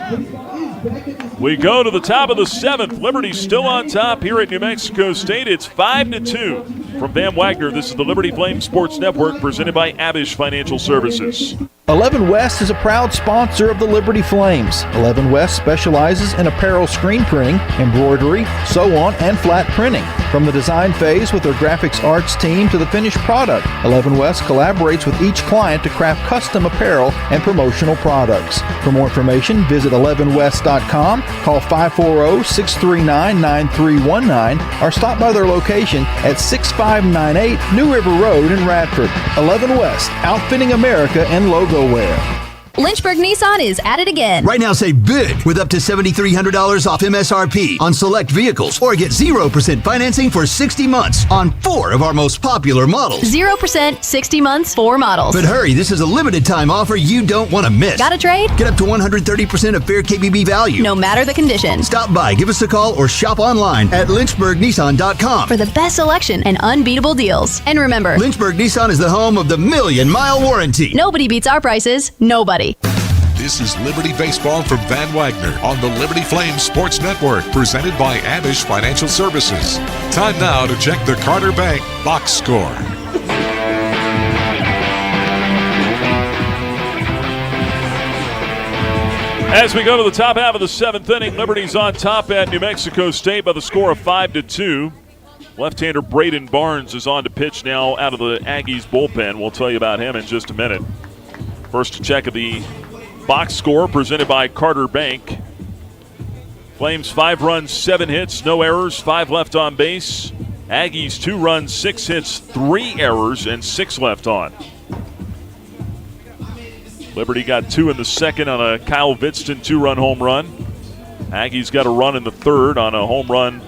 We go to the top of the 7th. Liberty still on top here at New Mexico State. It's 5-2 from Van Wagner. This is the Liberty Flame Sports Network presented by Abish Financial Services. 11 West is a proud sponsor of the Liberty Flames. 11 West specializes in apparel screen printing, embroidery, sew-on, and flat printing. From the design phase with their graphics arts team to the finished product, 11 West collaborates with each client to craft custom apparel and promotional products. For more information, visit 11west.com, call 540-639-9319, or stop by their location at 6598 New River Road in Radford. 11 West, outfitting America and logo wear. Lynchburg Nissan is at it again. Right now, save big with up to $7,300 off MSRP on select vehicles, or get 0% financing for 60 months on 4 of our most popular models. 0%, 60 months, 4 models. But hurry, this is a limited time offer you don't want to miss. Got a trade? Get up to 130% of fair KBB value. No matter the condition. Stop by, give us a call, or shop online at lynchburgnissan.com for the best selection and unbeatable deals. And remember, Lynchburg Nissan is the home of the 1,000,000-mile warranty. Nobody beats our prices. Nobody. This is Liberty Baseball from Van Wagner on the Liberty Flames Sports Network, presented by Abish Financial Services. Time now to check the Carter Bank box score. As we go to the top half of the 7th inning, Liberty's on top at New Mexico State by the score of 5-2. Left-hander Braden Barnes is on to pitch now out of the Aggies bullpen. We'll tell you about him in just a minute. First check of the box score presented by Carter Bank. Flames 5 runs, 7 hits, no errors, 5 left on base. Aggies 2 runs, 6 hits, 3 errors, and 6 left on. Liberty got 2 in the second on a Kyle Vidston 2-run home run. Aggies got a run in the third on a home run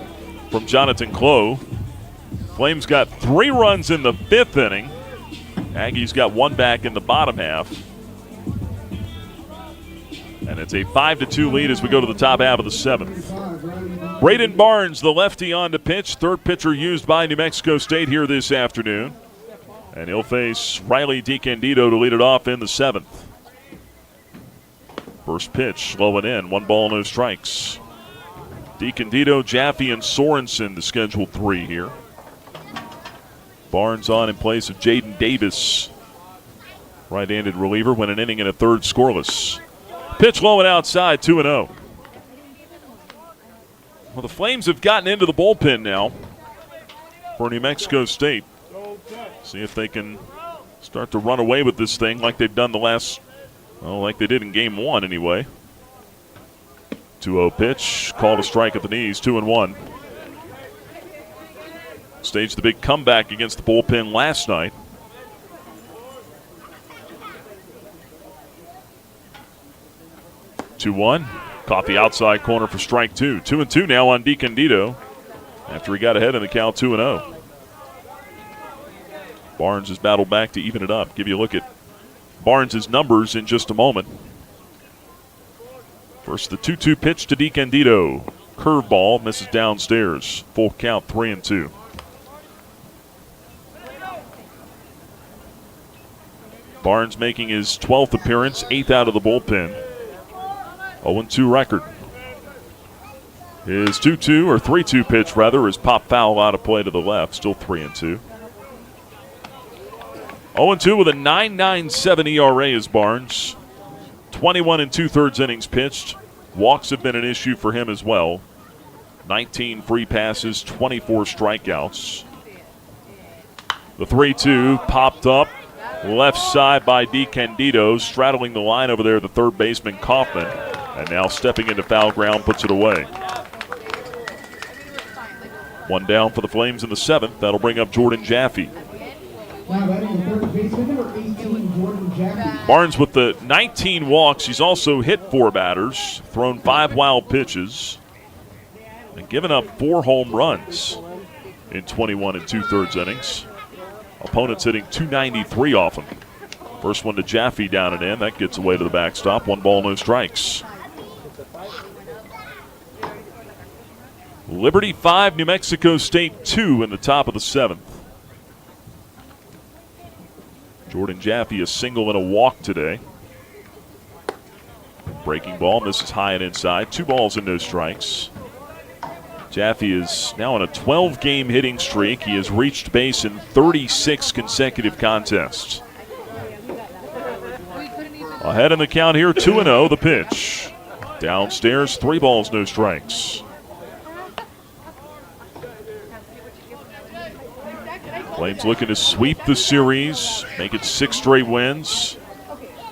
from Jonathan Clough. Flames got 3 runs in the 5th inning. Aggies got 1 back in the bottom half. And it's a 5-2 lead as we go to the top half of the 7th. Braden Barnes, the lefty, on to pitch. Third pitcher used by New Mexico State here this afternoon. And he'll face Riley DiCandido to lead it off in the 7th. First pitch, slow and in. 1 ball, no strikes. DiCandido, Jaffe, and Sorensen, the scheduled 3 here. Barnes on in place of Jaden Davis. Right-handed reliever, went an inning and a third scoreless. Pitch low and outside, 2-0. Well, the Flames have gotten into the bullpen now for New Mexico State. See if they can start to run away with this thing like they've done the last, like they did in game 1 anyway. 2-0 pitch, called a strike at the knees, 2-1. Staged the big comeback against the bullpen last night. Two-one. Caught the outside corner for strike 2. 2-2 now on DiCandido after he got ahead in the count 2-0. Barnes has battled back to even it up. Give you a look at Barnes' numbers in just a moment. First, the 2-2 pitch to DiCandido. Curveball misses downstairs. Full count, 3-2. Barnes making his 12th appearance, 8th out of the bullpen. 0-2 record. His 2-2 or 3-2 pitch rather is pop foul out of play to the left, still 3-2. 0-2 with a 9.97 ERA is Barnes. 21 2/3 innings pitched. Walks have been an issue for him as well. 19 free passes, 24 strikeouts. The 3-2 popped up left side by DiCandido, straddling the line over there, the third baseman Kaufman. And now stepping into foul ground, puts it away. 1 down for the Flames in the 7th. That'll bring up Jordan Jaffe. Barnes with the 19 walks. He's also hit 4 batters, thrown 5 wild pitches, and given up 4 home runs in 21 2/3 innings. Opponents hitting .293 off him. First one to Jaffe, down and in. That gets away to the backstop. 1 ball, no strikes. Liberty 5, New Mexico State 2 in the top of the 7th. Jordan Jaffe a single and a walk today. Breaking ball misses high and inside. 2 balls and no strikes. Jaffe is now on a 12-game hitting streak. He has reached base in 36 consecutive contests. Ahead in the count here, 2-0, the pitch. Downstairs, 3 balls, no strikes. Flames looking to sweep the series, make it 6 straight wins,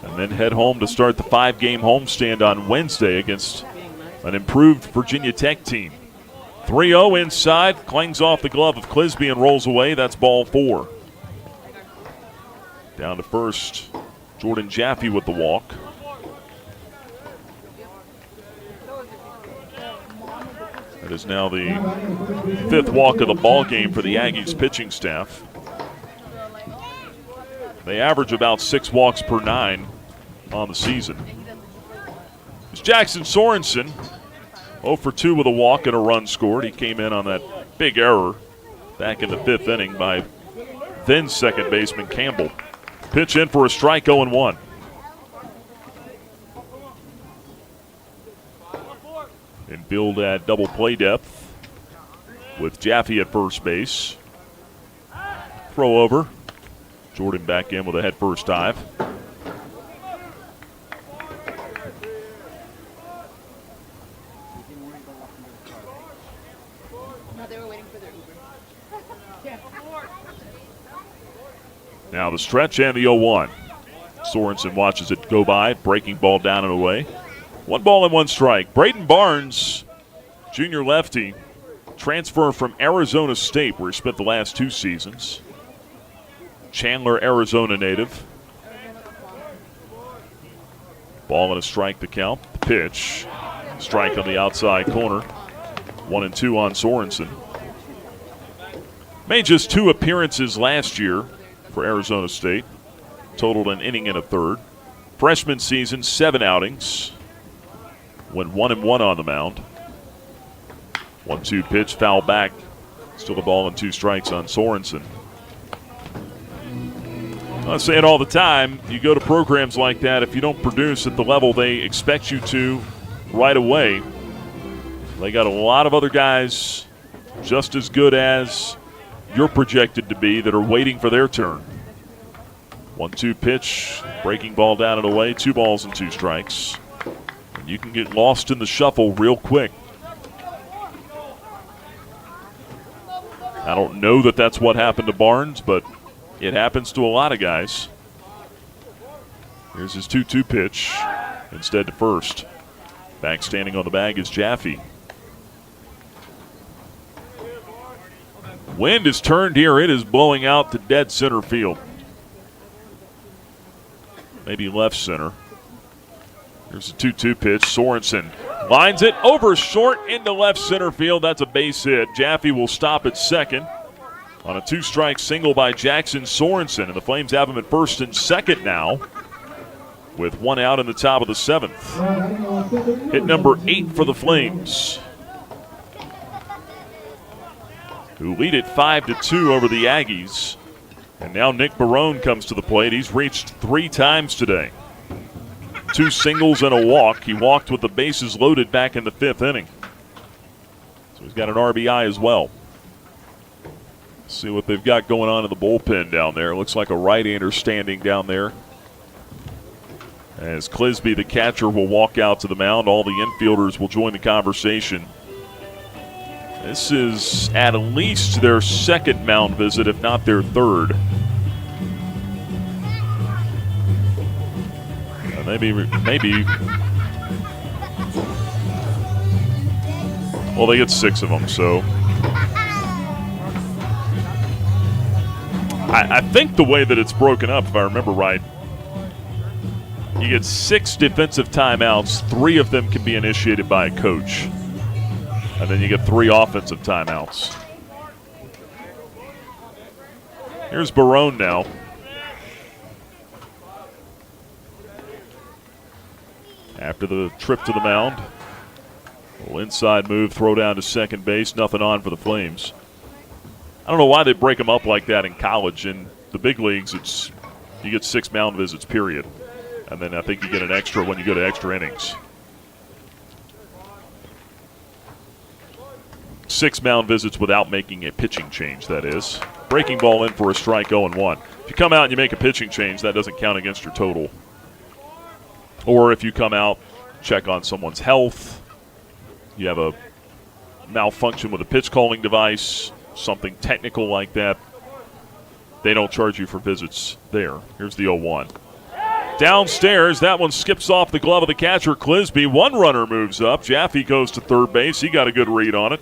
and then head home to start the 5-game homestand on Wednesday against an improved Virginia Tech team. 3-0 inside, clangs off the glove of Clisby and rolls away. That's ball 4. Down to first, Jordan Jaffe with the walk. That is now the 5th walk of the ball game for the Aggies pitching staff. They average about 6 walks per 9 on the season. It's Jackson Sorensen, 0 for 2 with a walk and a run scored. He came in on that big error back in the 5th inning by then second baseman Campbell. Pitch in for a strike, 0-1. Infield at double play depth with Jaffe at first base. Throw over. Jordan back in with a head first dive. Now the stretch and the 0-1. Sorensen watches it go by, breaking ball down and away. 1 ball and 1 strike. Braden Barnes, junior lefty, transfer from Arizona State, where he spent the last 2 seasons. Chandler, Arizona native. Ball and a strike to count. The pitch. Strike on the outside corner. 1-2 on Sorensen. Made just 2 appearances last year for Arizona State. Totaled an inning and a third. Freshman season, 7 outings. Went 1-1 on the mound. 1-2 pitch, foul back. Still a ball and 2 strikes on Sorensen. I say it all the time. You go to programs like that, if you don't produce at the level they expect you to right away, they got a lot of other guys just as good as you're projected to be that are waiting for their turn. 1-2 pitch, breaking ball down and away, 2 balls and 2 strikes. And you can get lost in the shuffle real quick. I don't know that that's what happened to Barnes, but it happens to a lot of guys. Here's his 2-2 pitch, instead to first. Back standing on the bag is Jaffe. Wind is turned here. It is blowing out to dead center field. Maybe left center. Here's a 2-2 pitch. Sorensen lines it over short into left center field. That's a base hit. Jaffe will stop at second on a 2-strike single by Jackson Sorensen. And the Flames have him at first and second now with 1 out in the top of the 7th. Hit number 8 for the Flames, who lead it 5-2 over the Aggies. And now Nick Barone comes to the plate. He's reached 3 times today. 2 singles and a walk. He walked with the bases loaded back in the 5th inning. So he's got an RBI as well. See what they've got going on in the bullpen down there. Looks like a right-hander standing down there. As Clisby, the catcher, will walk out to the mound. All the infielders will join the conversation. This is at least their 2nd mound visit, if not their 3rd. Maybe. Well, they get 6 of them, so. I think the way that it's broken up, if I remember right, you get 6 defensive timeouts. 3 of them can be initiated by a coach. And then you get 3 offensive timeouts. Here's Barone now. After the trip to the mound, a little inside move, throw down to second base, nothing on for the Flames. I don't know why they break them up like that in college. In the big leagues, you get 6 mound visits, period. And then I think you get an extra when you go to extra innings. 6 mound visits without making a pitching change, that is. Breaking ball in for a strike, 0-1. If you come out and you make a pitching change, that doesn't count against your total. Or if you come out, check on someone's health, you have a malfunction with a pitch calling device, something technical like that, they don't charge you for visits there. Here's the 0-1. Downstairs, that one skips off the glove of the catcher, Clisby. 1 runner moves up. Jaffe goes to third base. He got a good read on it.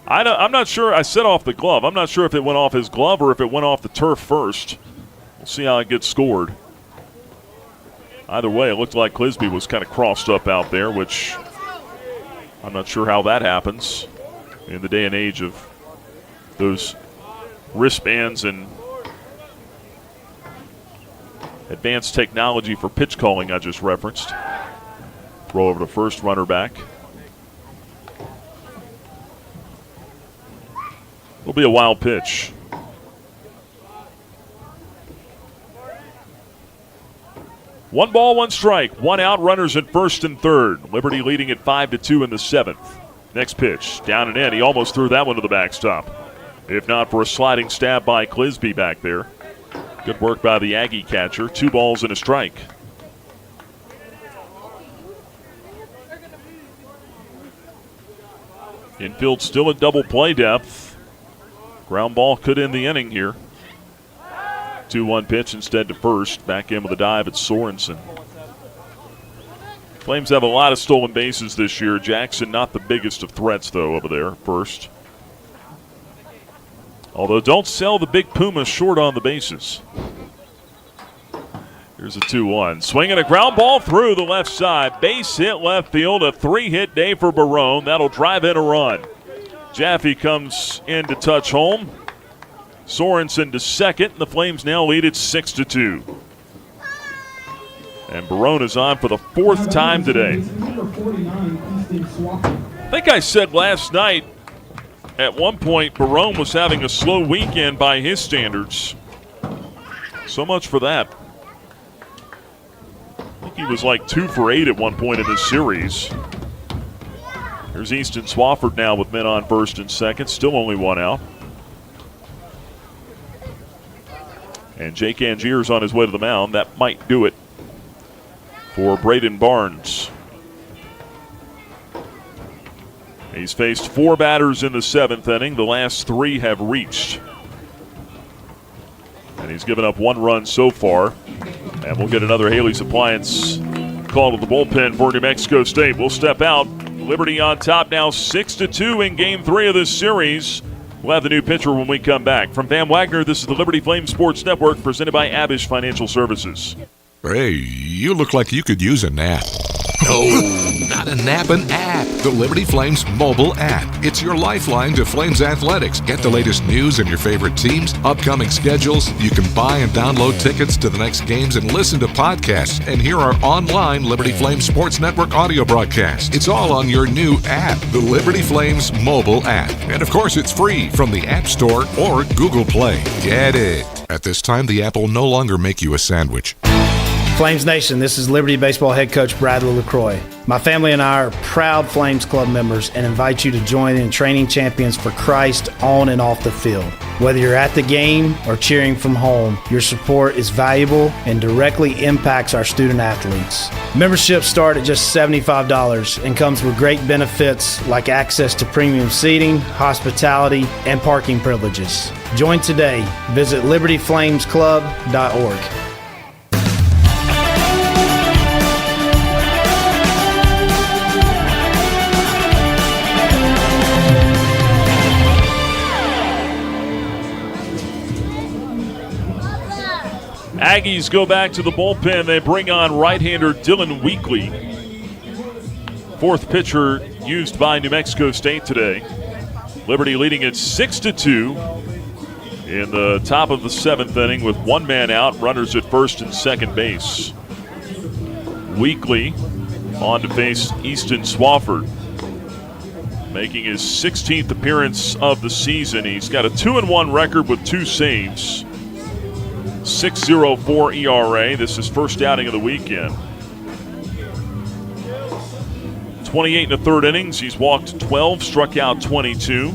I'm not sure. I said off the glove. I'm not sure if it went off his glove or if it went off the turf first. We'll see how it gets scored. Either way, it looked like Clisby was kind of crossed up out there, which I'm not sure how that happens in the day and age of those wristbands and advanced technology for pitch calling I just referenced. Throw over to first, runner back. It'll be a wild pitch. One ball, 1 strike. 1 out, runners at first and third. Liberty leading at 5-2 in the 7th. Next pitch, down and in. He almost threw that one to the backstop. If not for a sliding stab by Clisby back there. Good work by the Aggie catcher. 2 balls and a strike. Infield still at double play depth. Ground ball could end the inning here. 2-1 pitch instead to first. Back in with a dive at Sorensen. Flames have a lot of stolen bases this year. Jackson not the biggest of threats, though, over there first. Although don't sell the big Puma short on the bases. Here's a 2-1. Swinging a ground ball through the left side. Base hit left field. A 3-hit day for Barone. That'll drive in a run. Jaffe comes in to touch home. Sorensen to second. The Flames now lead it 6-2. And Barone is on for the 4th time today. I think I said last night at one point Barone was having a slow weekend by his standards. So much for that. I think he was like 2 for 8 at one point in this series. Here's Easton Swafford now with men on first and second. Still only 1 out. And Jake Angier's on his way to the mound. That might do it for Braden Barnes. He's faced 4 batters in the 7th inning. The last 3 have reached. And he's given up 1 run so far. And we'll get another Haley's Appliance call to the bullpen for New Mexico State. We'll step out. Liberty on top now 6-2 in Game 3 of this series. We'll have the new pitcher when we come back. From Van Wagner, this is the Liberty Flames Sports Network presented by Abish Financial Services. Hey, you look like you could use a nap. No, not a nap, an app. The Liberty Flames mobile app. It's your lifeline to Flames athletics. Get the latest news and your favorite teams, upcoming schedules. You can buy and download tickets to the next games and listen to podcasts and hear our online Liberty Flames Sports Network audio broadcast. It's all on your new app, the Liberty Flames mobile app. And of course, it's free from the App Store or Google Play. Get it. At this time, the app will no longer make you a sandwich. Flames Nation, this is Liberty Baseball head coach Bradley LaCroix. My family and I are proud Flames Club members and invite you to join in training champions for Christ on and off the field. Whether you're at the game or cheering from home, your support is valuable and directly impacts our student athletes. Memberships start at just $75 and comes with great benefits like access to premium seating, hospitality, and parking privileges. Join today. Visit libertyflamesclub.org. Aggies go back to the bullpen. They bring on right-hander Dylan Weekley. 4th pitcher used by New Mexico State today. Liberty leading it 6-2 in the top of the 7th inning with 1 man out, runners at first and second base. Weekley on to face Easton Swafford, making his 16th appearance of the season. He's got a 2-1 record with 2 saves. 6.04 ERA. This is first outing of the weekend. 28 1/3 innings. He's walked 12, struck out 22.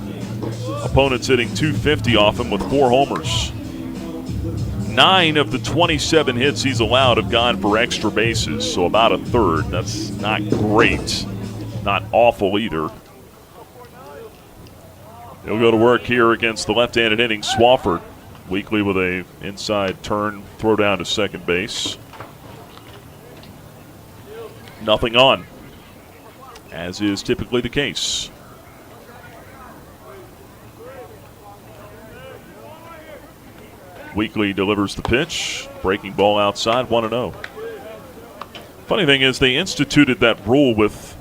Opponents hitting .250 off him with 4 homers. 9 of the 27 hits he's allowed have gone for extra bases, so about a third. That's not great, not awful either. He'll go to work here against the left-handed hitting Swafford. Weekley with a inside turn, throw down to second base. Nothing on, as is typically the case. Weekley delivers the pitch. Breaking ball outside, 1-0. Funny thing is they instituted that rule with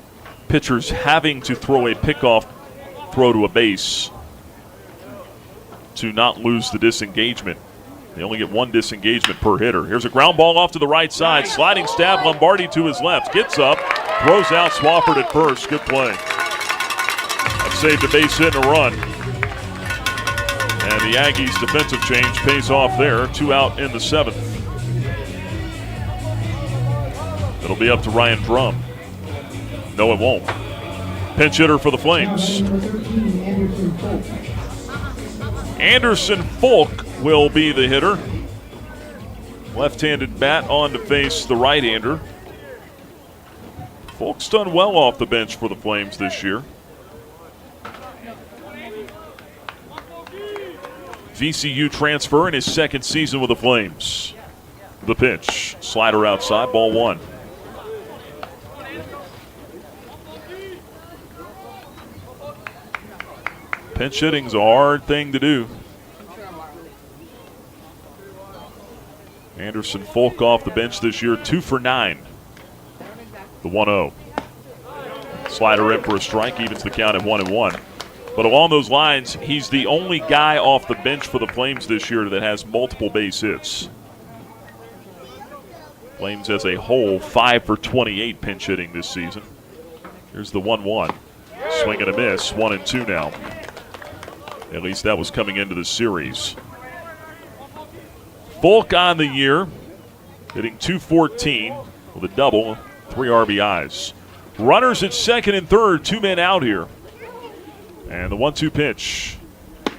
pitchers having to throw a pickoff throw to a base to not lose the disengagement. They only get 1 disengagement per hitter. Here's a ground ball off to the right side. Sliding stab, Lombardi to his left. Gets up, throws out Swafford at first. Good play. That saved a base hit and a run. And the Aggies' defensive change pays off there. 2 out in the 7th. It'll be up to Ryan Drum. No, it won't. Pinch hitter for the Flames. Anderson Folk will be the hitter. Left-handed bat on to face the right-hander. Folk's done well off the bench for the Flames this year. VCU transfer in his 2nd season with the Flames. The pitch, slider outside, ball 1. Pinch hitting's a hard thing to do. Anderson Folk off the bench this year, 2 for 9. The 1-0. Slider in for a strike, evens the count at 1-1. But along those lines, he's the only guy off the bench for the Flames this year that has multiple base hits. Flames as a whole, 5 for 28 pinch hitting this season. Here's the 1-1. Swing and a miss, 1-2 now. At least that was coming into the series. Folk on the year, hitting .214 with a double, 3 RBIs. Runners at second and third, 2 men out here. And the 1-2 pitch.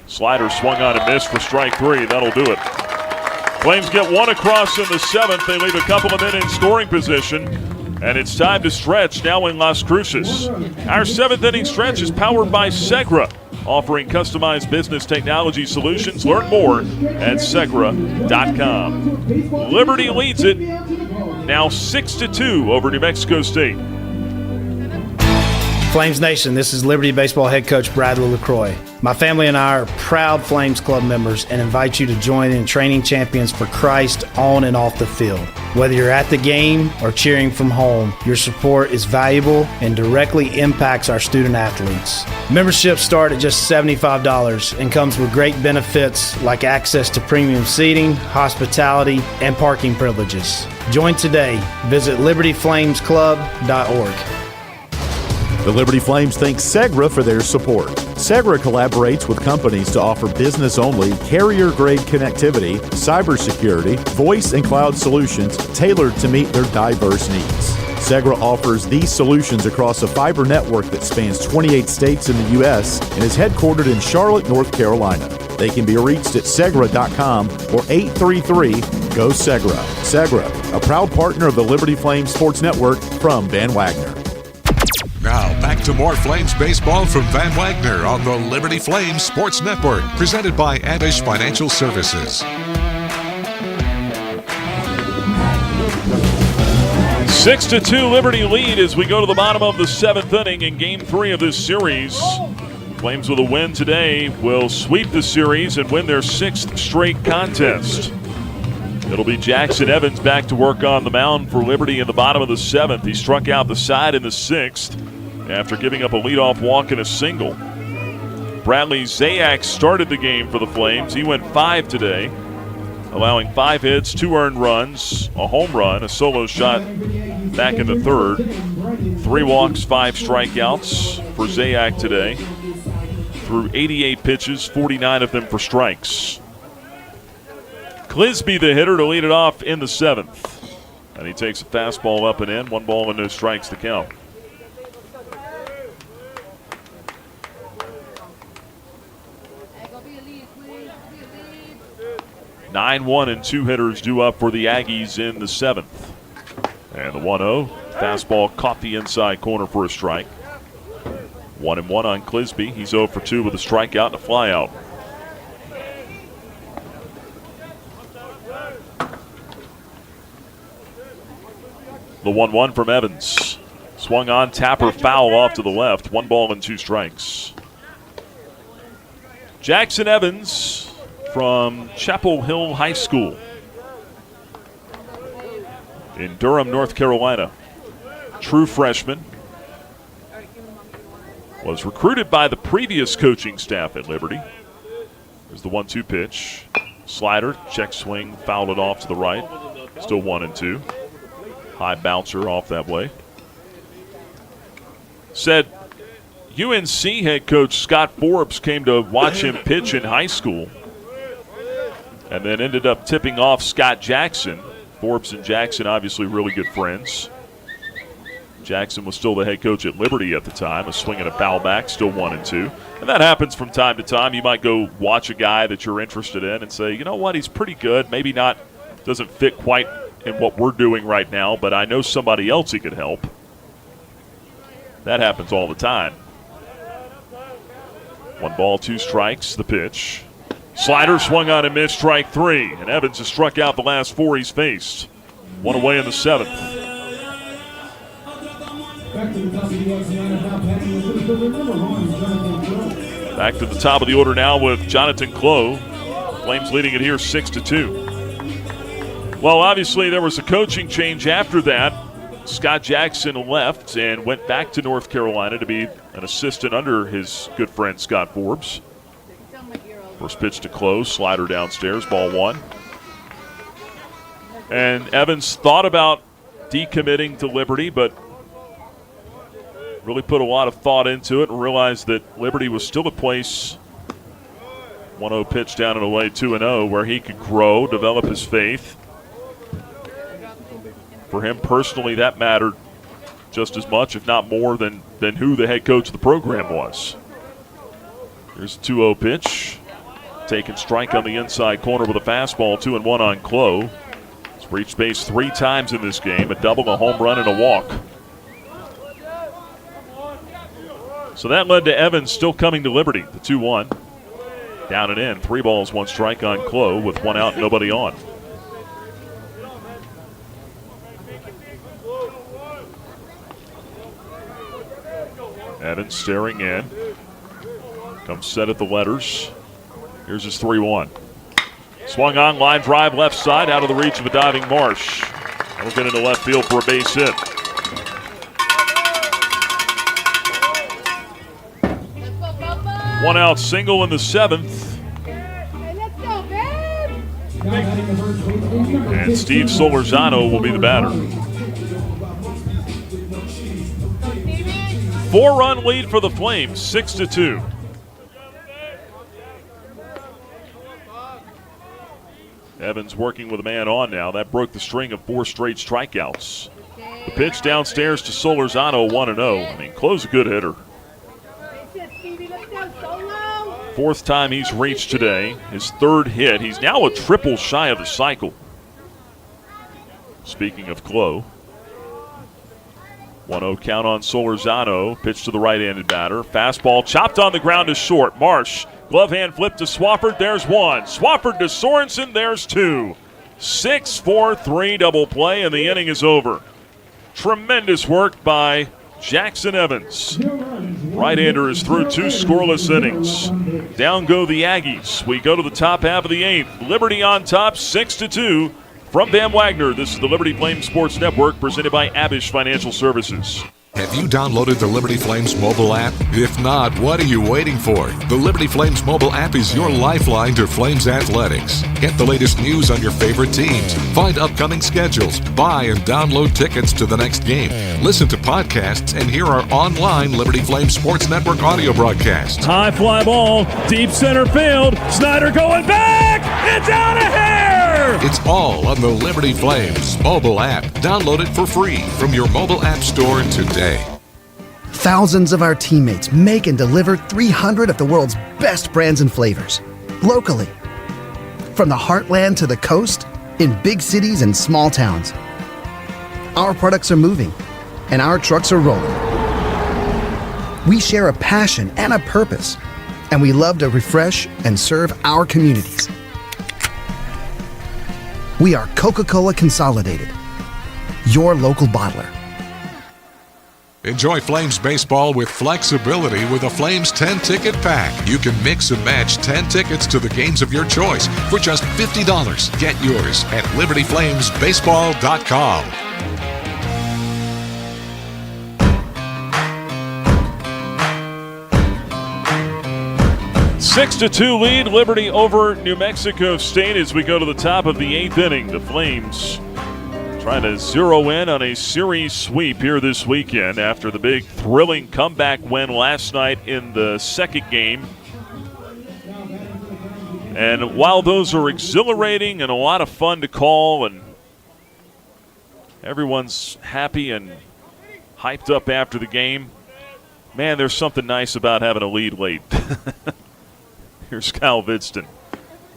Slider swung on and missed for strike 3. That'll do it. Flames get 1 across in the 7th. They leave a couple of men in scoring position. And it's time to stretch now in Las Cruces. Our 7th inning stretch is powered by Segra, offering customized business technology solutions. Learn more at Segra.com. Liberty leads it now 6-2 over New Mexico State. Flames Nation, this is Liberty Baseball head coach Bradley LaCroix. My family and I are proud Flames Club members and invite you to join in training champions for Christ on and off the field. Whether you're at the game or cheering from home, your support is valuable and directly impacts our student athletes. Memberships start at just $75 and comes with great benefits like access to premium seating, hospitality, and parking privileges. Join today. Visit libertyflamesclub.org. The Liberty Flames thank Segra for their support. Segra collaborates with companies to offer business-only, carrier-grade connectivity, cybersecurity, voice and cloud solutions tailored to meet their diverse needs. Segra offers these solutions across a fiber network that spans 28 states in the U.S. and is headquartered in Charlotte, North Carolina. They can be reached at Segra.com or 833-GO-SEGRA. Segra, a proud partner of the Liberty Flames Sports Network from Van Wagner. Now, back to more Flames baseball from Van Wagner on the Liberty Flames Sports Network, presented by Abish Financial Services. 6-2 Liberty lead as we go to the bottom of the 7th inning in Game 3 of this series. Flames with a win today will sweep the series and win their 6th straight contest. It'll be Jackson Evans back to work on the mound for Liberty in the bottom of the 7th. He struck out the side in the 6th after giving up a leadoff walk and a single. Bradley Zayak started the game for the Flames. He went 5 today, allowing 5 hits, 2 earned runs, a home run, a solo shot back in the 3rd. 3 walks, 5 strikeouts for Zayak today. Threw 88 pitches, 49 of them for strikes. Clisby, the hitter, to lead it off in the 7th. And he takes a fastball up and in. 1 ball and no strikes to count. Nine, 1, and 2 hitters due up for the Aggies in the 7th. And the 1-0. Fastball caught the inside corner for a strike. 1-1 on Clisby. He's 0 for 2 with a strikeout and a flyout. The 1-1 from Evans. Swung on, Tapper foul off to the left. 1 ball and 2 strikes. Jackson Evans from Chapel Hill High School in Durham, North Carolina. True freshman. Was recruited by the previous coaching staff at Liberty. There's the 1-2 pitch. Slider, check swing, fouled it off to the right. Still 1-2. High bouncer off that way. Said UNC head coach Scott Forbes came to watch him pitch in high school and then ended up tipping off Scott Jackson. Forbes and Jackson obviously really good friends. Jackson was still the head coach at Liberty at the time. A swing and a foul back, still 1-2. And that happens from time to time. You might go watch a guy that you're interested in and say, you know what, he's pretty good. Maybe not, doesn't fit quite in what we're doing right now, but I know somebody else he could help. That happens all the time. 1 ball, 2 strikes, the pitch. Slider swung on and missed, strike 3. And Evans has struck out the last 4 he's faced. 1 away in the 7th. Back to the top of the order now with Jonathan Clough. Flames leading it here 6-2. Well, obviously there was a coaching change after that. Scott Jackson left and went back to North Carolina to be an assistant under his good friend Scott Forbes. First pitch to close, slider downstairs, ball one. And Evans thought about decommitting to Liberty, but really put a lot of thought into it and realized that Liberty was still a place, 1-0 pitch down and away, 2-0, where he could grow, develop his faith. For him personally, that mattered just as much, if not more, than who the head coach of the program was. Here's a 2-0 pitch. Taking strike on the inside corner with a fastball, 2-1 on Clough. He's reached base 3 times in this game, a double, a home run, and a walk. So that led to Evans still coming to Liberty, the 2-1. Down and in, 3 balls, 1 strike on Clough with 1 out, nobody on. Evans staring in. Comes set at the letters. Here's his 3-1. Swung on, line drive left side, out of the reach of a diving Marsh. That'll get into left field for a base hit. One out single in the 7th. And Steve Solorzano will be the batter. 4-run lead for the Flames, 6-2. Evans working with a man on now. That broke the string of 4 straight strikeouts. The pitch downstairs to Solorzano, 1-0. I mean, Clough's a good hitter. 4th time he's reached today. His 3rd hit. He's now a triple shy of the cycle. Speaking of Clough. 1-0 count on Solorzano. Pitch to the right-handed batter. Fastball chopped on the ground to short. Marsh, glove hand flip to Swafford. There's 1. Swafford to Sorensen. There's 2. 6-4-3 double play, and the inning is over. Tremendous work by Jackson Evans. Right-hander is through 2 scoreless innings. Down go the Aggies. We go to the top half of the 8th. Liberty on top, 6-2. From Van Wagner, this is the Liberty Flames Sports Network, presented by Abish Financial Services. Have you downloaded the Liberty Flames mobile app? If not, what are you waiting for? The Liberty Flames mobile app is your lifeline to Flames athletics. Get the latest news on your favorite teams, find upcoming schedules, buy and download tickets to the next game, listen to podcasts, and hear our online Liberty Flames Sports Network audio broadcast. High fly ball, deep center field. Snyder going back. It's out of here. It's all on the Liberty Flames mobile app. Download it for free from your mobile app store today. Thousands of our teammates make and deliver 300 of the world's best brands and flavors, locally. From the heartland to the coast, in big cities and small towns. Our products are moving, and our trucks are rolling. We share a passion and a purpose, and we love to refresh and serve our communities. We are Coca-Cola Consolidated, your local bottler. Enjoy Flames baseball with flexibility with a Flames 10-ticket pack. You can mix and match 10 tickets to the games of your choice for just $50. Get yours at LibertyFlamesBaseball.com. 6-2 lead, Liberty over New Mexico State as we go to the top of the 8th inning. The Flames trying to zero in on a series sweep here this weekend after the big thrilling comeback win last night in the 2nd game. And while those are exhilarating and a lot of fun to call and everyone's happy and hyped up after the game, man, there's something nice about having a lead late. Here's Kyle Vidston.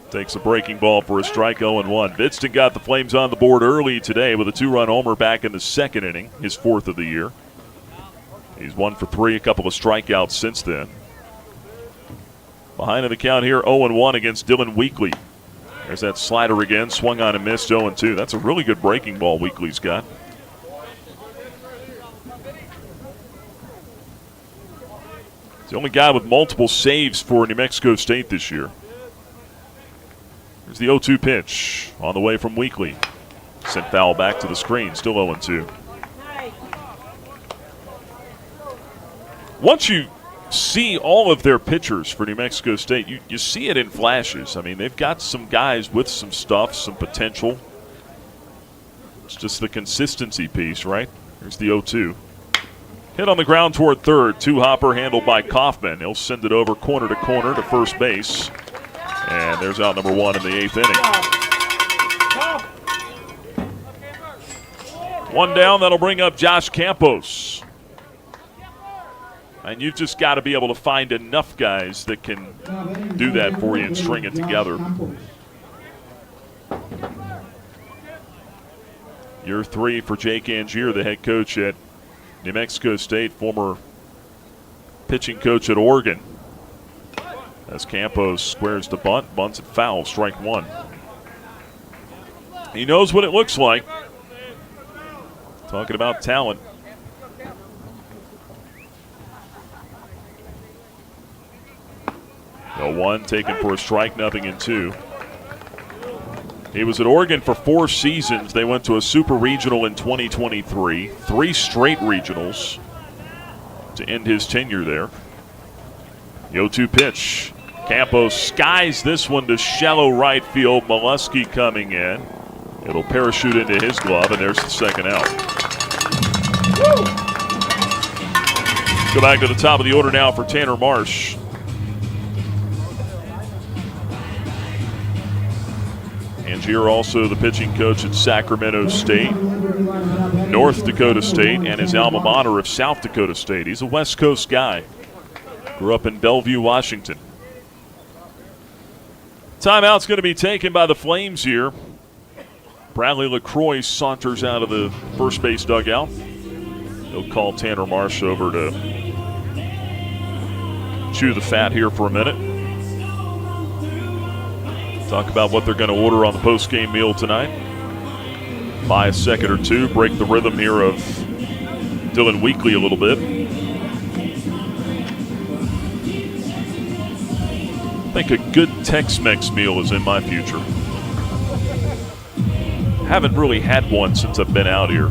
Takes a breaking ball for a strike, 0-1. Vidston got the Flames on the board early today with a 2-run homer back in the 2nd inning, his 4th of the year. He's 1 for 3, a couple of strikeouts since then. Behind in the count here, 0-1 against Dylan Weekley. There's that slider again, swung on and missed, 0-2. That's a really good breaking ball Weekley's got. He's the only guy with multiple saves for New Mexico State this year. Here's the 0-2 pitch on the way from Weekley. Sent foul back to the screen, still 0-2. Once you see all of their pitchers for New Mexico State, you see it in flashes. I mean, they've got some guys with some stuff, some potential. It's just the consistency piece, right? Here's the 0-2. Hit on the ground toward third. Two-hopper handled by Kaufman. He'll send it over corner to first base. And there's out number one in the 8th inning. One down, that'll bring up Josh Campos. And you've just got to be able to find enough guys that can do that for you and string it together. Year 3 for Jake Angier, the head coach at New Mexico State, former pitching coach at Oregon. As Campos squares the bunt, bunts it foul, strike one. He knows what it looks like. Talking about talent. The 1 taken for a strike, 0-2. He was at Oregon for 4 seasons. They went to a super regional in 2023, 3 straight regionals to end his tenure there. The 0-2 pitch. Campos skies this one to shallow right field. Molesky coming in. It'll parachute into his glove, and there's the second out. Woo! Go back to the top of the order now for Tanner Marsh. Angier also the pitching coach at Sacramento State, North Dakota State, and his alma mater of South Dakota State. He's a West Coast guy. Grew up in Bellevue, Washington. Timeout's going to be taken by the Flames here. Bradley LaCroix saunters out of the first base dugout. He'll call Tanner Marsh over to chew the fat here for a minute. Talk about what they're going to order on the post-game meal tonight. Buy a second or two, break the rhythm here of Dylan Weekley a little bit. I think a good Tex-Mex meal is in my future. Haven't really had one since I've been out here.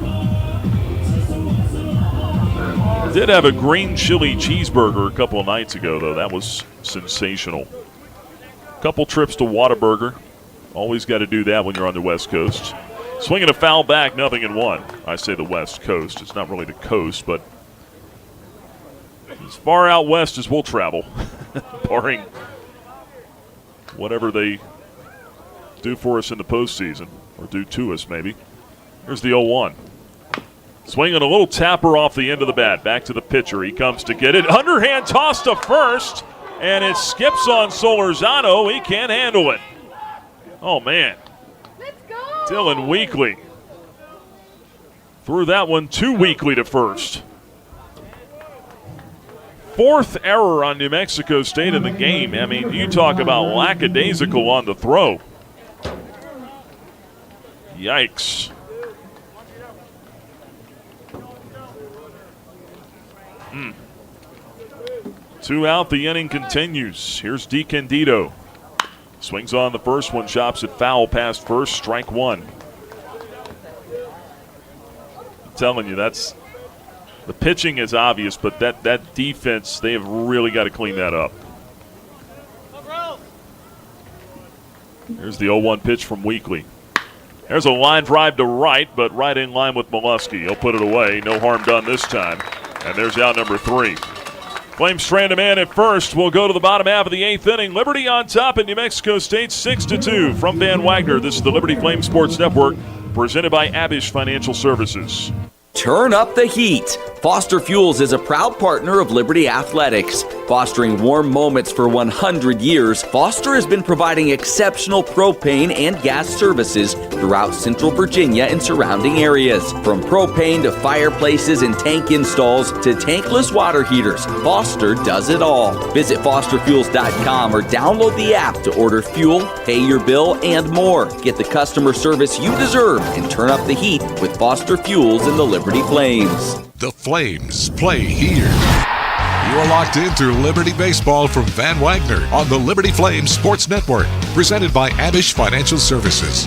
Did have a green chili cheeseburger a couple of nights ago, though. That was sensational. Couple trips to Whataburger. Always got to do that when you're on the West Coast. Swinging a foul back, 0-1. I say the West Coast. It's not really the coast, but as far out west as we'll travel, barring whatever they do for us in the postseason, or do to us maybe. Here's the 0-1. Swinging a little tapper off the end of the bat. Back to the pitcher. He comes to get it. Underhand toss to first. And it skips on Solorzano. He can't handle it. Oh, man. Let's go. Dylan Weekley threw that one too weakly to first. 4th error on New Mexico State in the game. I mean, you talk about lackadaisical on the throw. Yikes. Two out, the inning continues. Here's DiCandido. Swings on the first one, chops it foul past first, strike one. I'm telling you, that's the pitching is obvious, but that defense, they have really got to clean that up. Here's the 0-1 pitch from Weekley. There's a line drive to right, but right in line with Molesky. He'll put it away. No harm done this time. And there's out number 3. Flames strand a man at first. We'll go to the bottom half of the 8th inning. Liberty on top at New Mexico State, 6-2 from Van Wagner. This is the Liberty Flames Sports Network, presented by Abish Financial Services. Turn up the heat. Foster Fuels is a proud partner of Liberty Athletics. Fostering warm moments for 100 years, Foster has been providing exceptional propane and gas services throughout Central Virginia and surrounding areas. From propane to fireplaces and tank installs to tankless water heaters, Foster does it all. Visit fosterfuels.com or download the app to order fuel, pay your bill, and more. Get the customer service you deserve and turn up the heat with Foster Fuels and the Liberty Flames. The Flames play here. You are locked into Liberty Baseball from Van Wagner on the Liberty Flames Sports Network, presented by Abish Financial Services.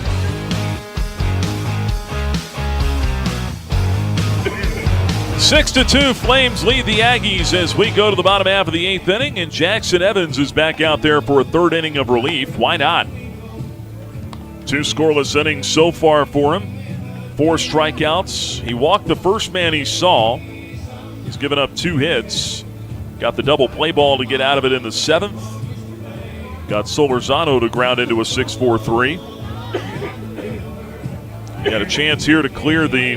6-2, Flames lead the Aggies as we go to the bottom half of the 8th inning, and Jackson Evans is back out there for a third inning of relief. Why not? 2 scoreless innings so far for him. 4 strikeouts. He walked the first man he saw. He's given up 2 hits. Got the double play ball to get out of it in the 7th. Got Solorzano to ground into a 6-4-3. He had a chance here to clear the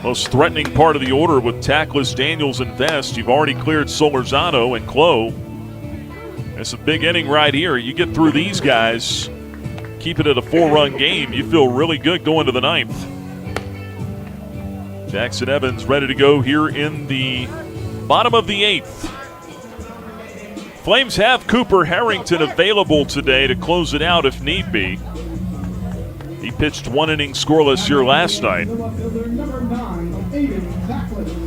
most threatening part of the order with Tackless, Daniels, and Vest. You've already cleared Solorzano and Clough. It's a big inning right here. You get through these guys, keep it at a 4-run game, you feel really good going to the 9th. Jackson Evans ready to go here in the bottom of the 8th. Flames have Cooper Harrington available today to close it out if need be. He pitched 1 inning scoreless here last night.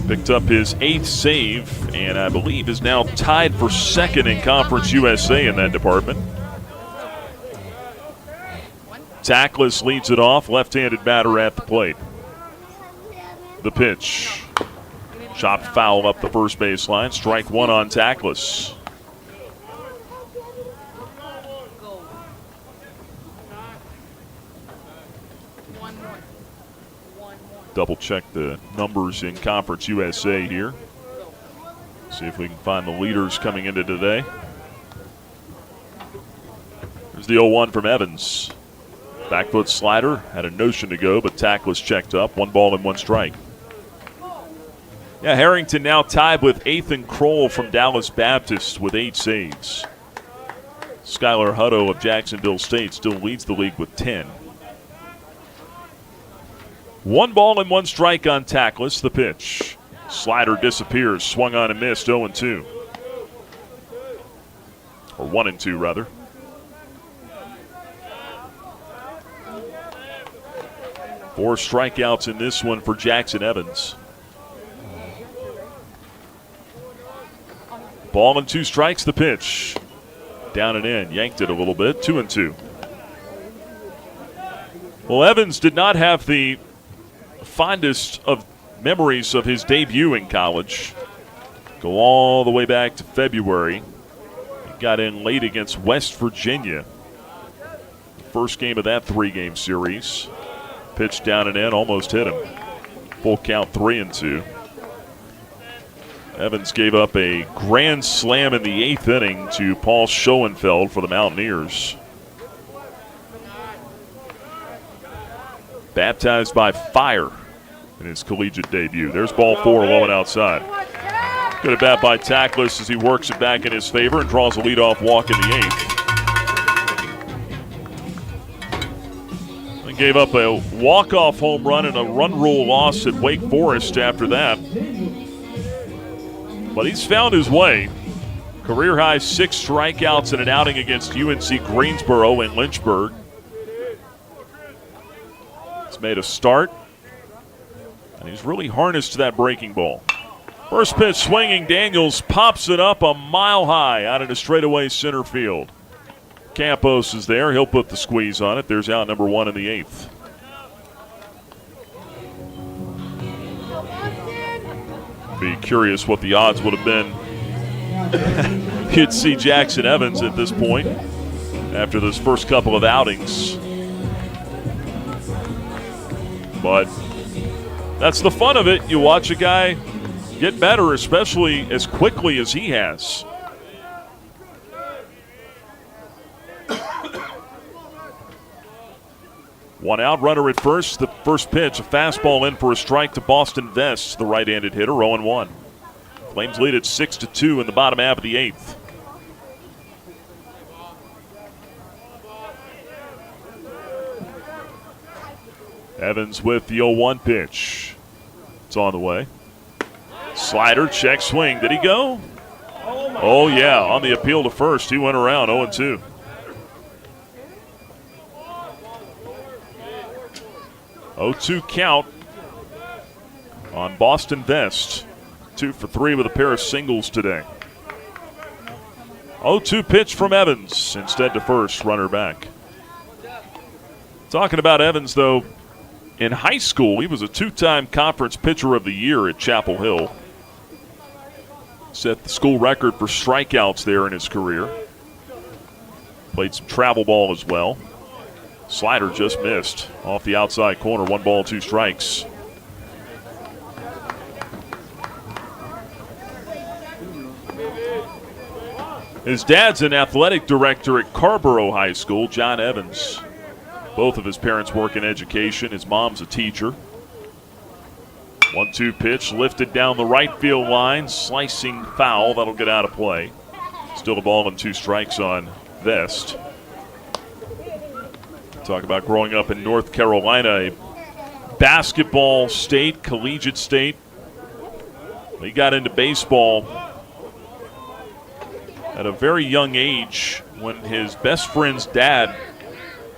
Picked up his 8th save, and I believe is now tied for 2nd in Conference USA in that department. Tackless leads it off, left-handed batter at the plate. The pitch. Chopped foul up the first baseline. Strike 1 on Tackless. Double check the numbers in Conference USA here. See if we can find the leaders coming into today. There's the 0-1 from Evans. Back foot slider, had a notion to go, but Tackless checked up. 1 ball and 1 strike. Yeah, Harrington now tied with Ethan Kroll from Dallas Baptist with 8 saves. Skylar Hutto of Jacksonville State still leads the league with 10. 1 ball and 1 strike on Tackless. The pitch. Slider disappears. Swung on and missed. 0-2. Or 1-2, rather. Four strikeouts in this one for Jackson Evans. Ball and 2 strikes. The pitch. Down and in. Yanked it a little bit. 2-2. Well, Evans did not have the fondest of memories of his debut in college. Go all the way back to February. He got in late against West Virginia. The first game of that 3-game series. Pitched down and in, almost hit him. Full count 3-2. Evans gave up a grand slam in the 8th inning to Paul Schoenfeld for the Mountaineers. Baptized by fire in his collegiate debut. There's ball 4, low and outside. Good at bat by Tackless as he works it back in his favor and draws a leadoff walk in the 8th. And gave up a walk-off home run and a run rule loss at Wake Forest after that. But he's found his way. Career-high 6 strikeouts in an outing against UNC Greensboro in Lynchburg. He's made a start, and he's really harnessed that breaking ball. First pitch swinging, Daniels pops it up a mile high out into straightaway center field. Campos is there. He'll put the squeeze on it. There's out number 1 in the 8th. Be curious what the odds would have been. You'd see Jackson Evans at this point after those first couple of outings. But that's the fun of it. You watch a guy get better, especially as quickly as he has. One out, runner at first. The first pitch, a fastball in for a strike to Boston Vest, the right-handed hitter, 0-1. Flames lead at 6-2 in the bottom half of the 8th. Evans with the 0-1 pitch. It's on the way. Slider, check swing. Did he go? Oh, yeah, on the appeal to first. He went around 0-2. Count on Boston Vest. 2 for 3 with a pair of singles today. 0-2 pitch from Evans. Instead to first, runner back. Talking about Evans, though, in high school, he was a 2-time conference pitcher of the year at Chapel Hill. Set the school record for strikeouts there in his career. Played some travel ball as well. Slider just missed off the outside corner. 1 ball, 2 strikes. His dad's an athletic director at Carborough High School, John Evans. Both of his parents work in education. His mom's a teacher. 1-2 pitch lifted down the right field line. Slicing foul. That'll get out of play. Still a ball and 2 strikes on Vest. Talk about growing up in North Carolina, a basketball state, collegiate state. He got into baseball at a very young age when his best friend's dad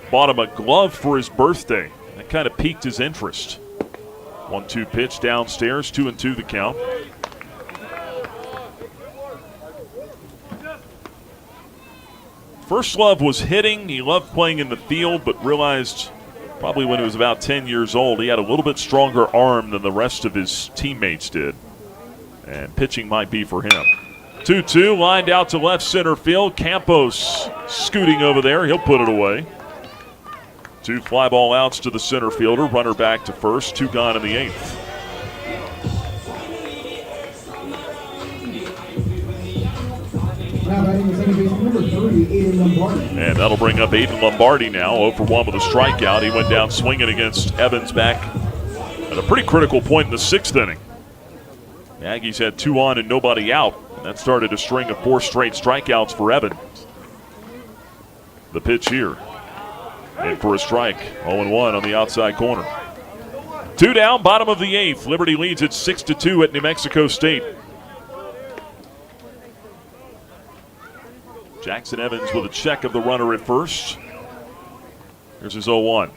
bought him a glove for his birthday. That kind of piqued his interest. 1-2 pitch downstairs, 2-2 the count. First love was hitting. He loved playing in the field, but realized probably when he was about 10 years old, he had a little bit stronger arm than the rest of his teammates did. And pitching might be for him. 2-2, lined out to left center field. Campos scooting over there. He'll put it away. 2 fly ball outs to the center fielder. Runner back to first. 2 gone in the 8th. And that'll bring up Aiden Lombardi now. 0 for 1 with a strikeout. He went down swinging against Evans back at a pretty critical point in the 6th inning. The Aggies had 2 on and nobody out. And that started a string of 4 straight strikeouts for Evans. The pitch here. In for a strike. 0-1 on the outside corner. 2 down, bottom of the 8th. Liberty leads at 6-2 at New Mexico State. Jackson Evans with a check of the runner at first. Here's his 0-1.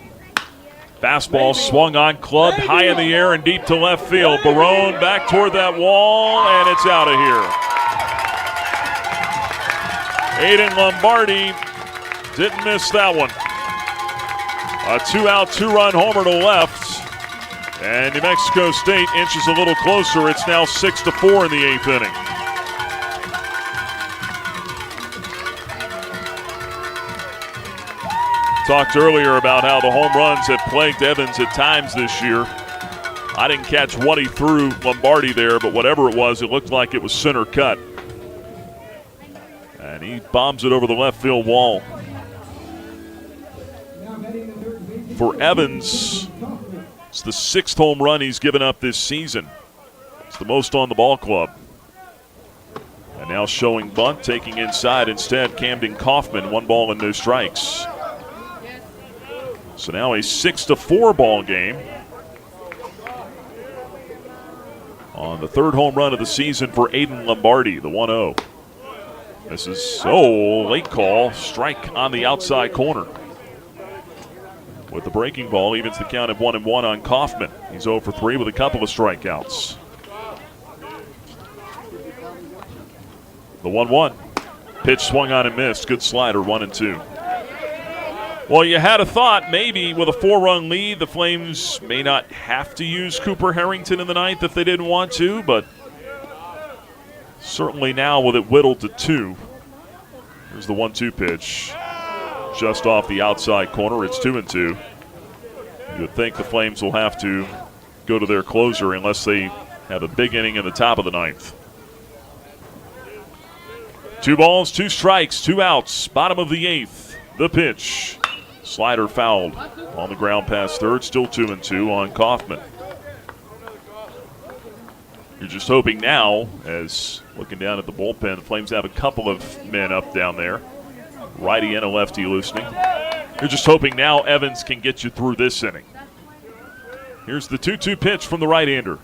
Fastball swung on, clubbed high in the air and deep to left field. Barone back toward that wall, and it's out of here. Aiden Lombardi didn't miss that one. A 2-out, 2-run homer to left. And New Mexico State inches a little closer. It's now 6-4 in the 8th inning. Talked earlier about how the home runs have plagued Evans at times this year. I didn't catch what he threw Lombardi there, but whatever it was, it looked like it was center cut. And he bombs it over the left field wall. For Evans, it's the 6th home run he's given up this season. It's the most on the ball club. And now showing bunt, taking inside instead Camden Kaufman, 1 ball and no strikes. So now a 6-4 ball game on the 3rd home run of the season for Aiden Lombardi, the 1-0. This is, late call, strike on the outside corner. With the breaking ball, evens the count at 1-1 on Kaufman. He's 0 for 3 with a couple of strikeouts. The 1-1. Pitch swung on and missed. Good slider, 1-2. Well, you had a thought maybe with a 4-run lead, the Flames may not have to use Cooper Harrington in the 9th if they didn't want to, but certainly now with it whittled to 2. Here's the 1-2 pitch. Just off the outside corner, it's 2-2. You would think the Flames will have to go to their closer unless they have a big inning in the top of the 9th. 2 balls, 2 strikes, 2 outs, bottom of the 8th. The pitch. Slider fouled on the ground past third, still 2-2 on Kaufman. You're just hoping now, as looking down at the bullpen, the Flames have a couple of men up down there. Righty and a lefty loosening. You're just hoping now Evans can get you through this inning. Here's the 2-2 pitch from the right-hander.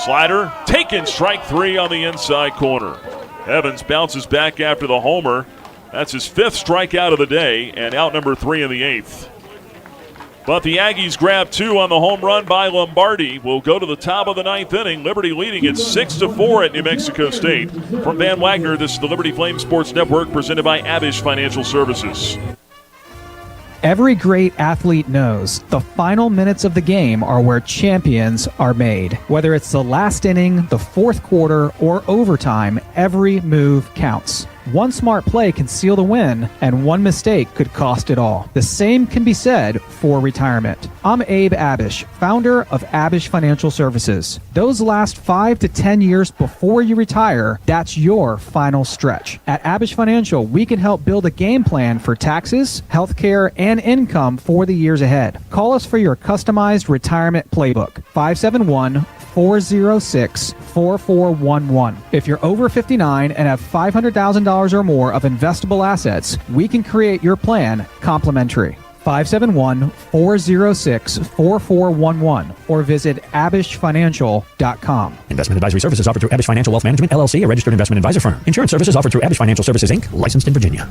Slider taken, strike 3 on the inside corner. Evans bounces back after the homer. That's his 5th strikeout of the day, and out number 3 in the 8th. But the Aggies grab 2 on the home run by Lombardi. We'll go to the top of the 9th inning. Liberty leading at 6-4 at New Mexico State. From Van Wagner, this is the Liberty Flame Sports Network presented by Abish Financial Services. Every great athlete knows the final minutes of the game are where champions are made. Whether it's the last inning, the fourth quarter, or overtime, every move counts. One smart play can seal the win, and one mistake could cost it all. The same can be said for retirement. I'm Abe Abish, founder of Abish Financial Services. Those last 5 to 10 years before you retire, that's your final stretch. At Abish Financial, we can help build a game plan for taxes, healthcare, and income for the years ahead. Call us for your customized retirement playbook, 571-406-4411. If you're over 59 and have $500,000 or more of investable assets, we can create your plan complimentary. 571-406-4411 or visit abishfinancial.com. Investment advisory services offered through Abish Financial Wealth Management, LLC, a registered investment advisor firm. Insurance services offered through Abish Financial Services, Inc., licensed in Virginia.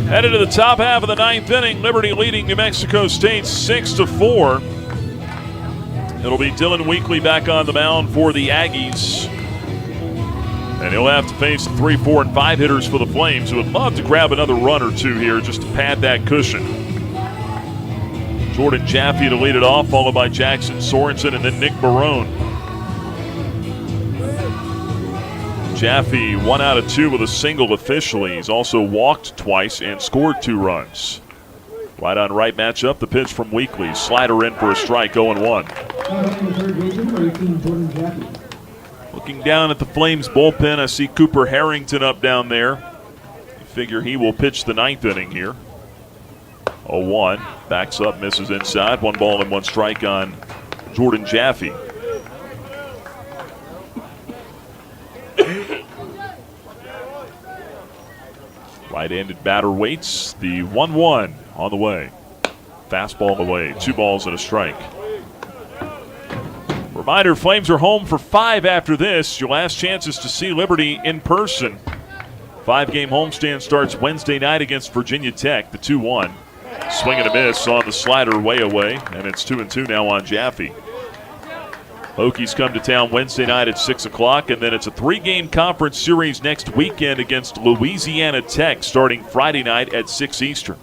Headed to the top half of the ninth inning, Liberty leading New Mexico State 6-4. It'll be Dylan Weekly back on the mound for the Aggies. And he'll have to face 3, 4, and 5 hitters for the Flames, who would love to grab another run or two here just to pad that cushion. Jordan Jaffe to lead it off, followed by Jackson Sorensen and then Nick Barone. Jaffe 1 out of 2 with a single officially. He's also walked twice and scored 2 runs. Right on right matchup, the pitch from Weekly. Slider in for a strike, 0-1. Looking down at the Flames bullpen, I see Cooper Harrington up down there. You figure he will pitch the ninth inning here. 0-1, backs up, misses inside. 1 ball and 1 strike on Jordan Jaffe. Right-handed batter waits. The 1-1 on the way. Fastball away. 2 balls and a strike. Reminder, Flames are home for 5 after this. Your last chance is to see Liberty in person. 5-game homestand starts Wednesday night against Virginia Tech. The 2-1. Swing and a miss on the slider way away. And it's 2-2 now on Jaffe. Hokies come to town Wednesday night at 6 o'clock, and then it's a 3-game conference series next weekend against Louisiana Tech starting Friday night at 6 Eastern.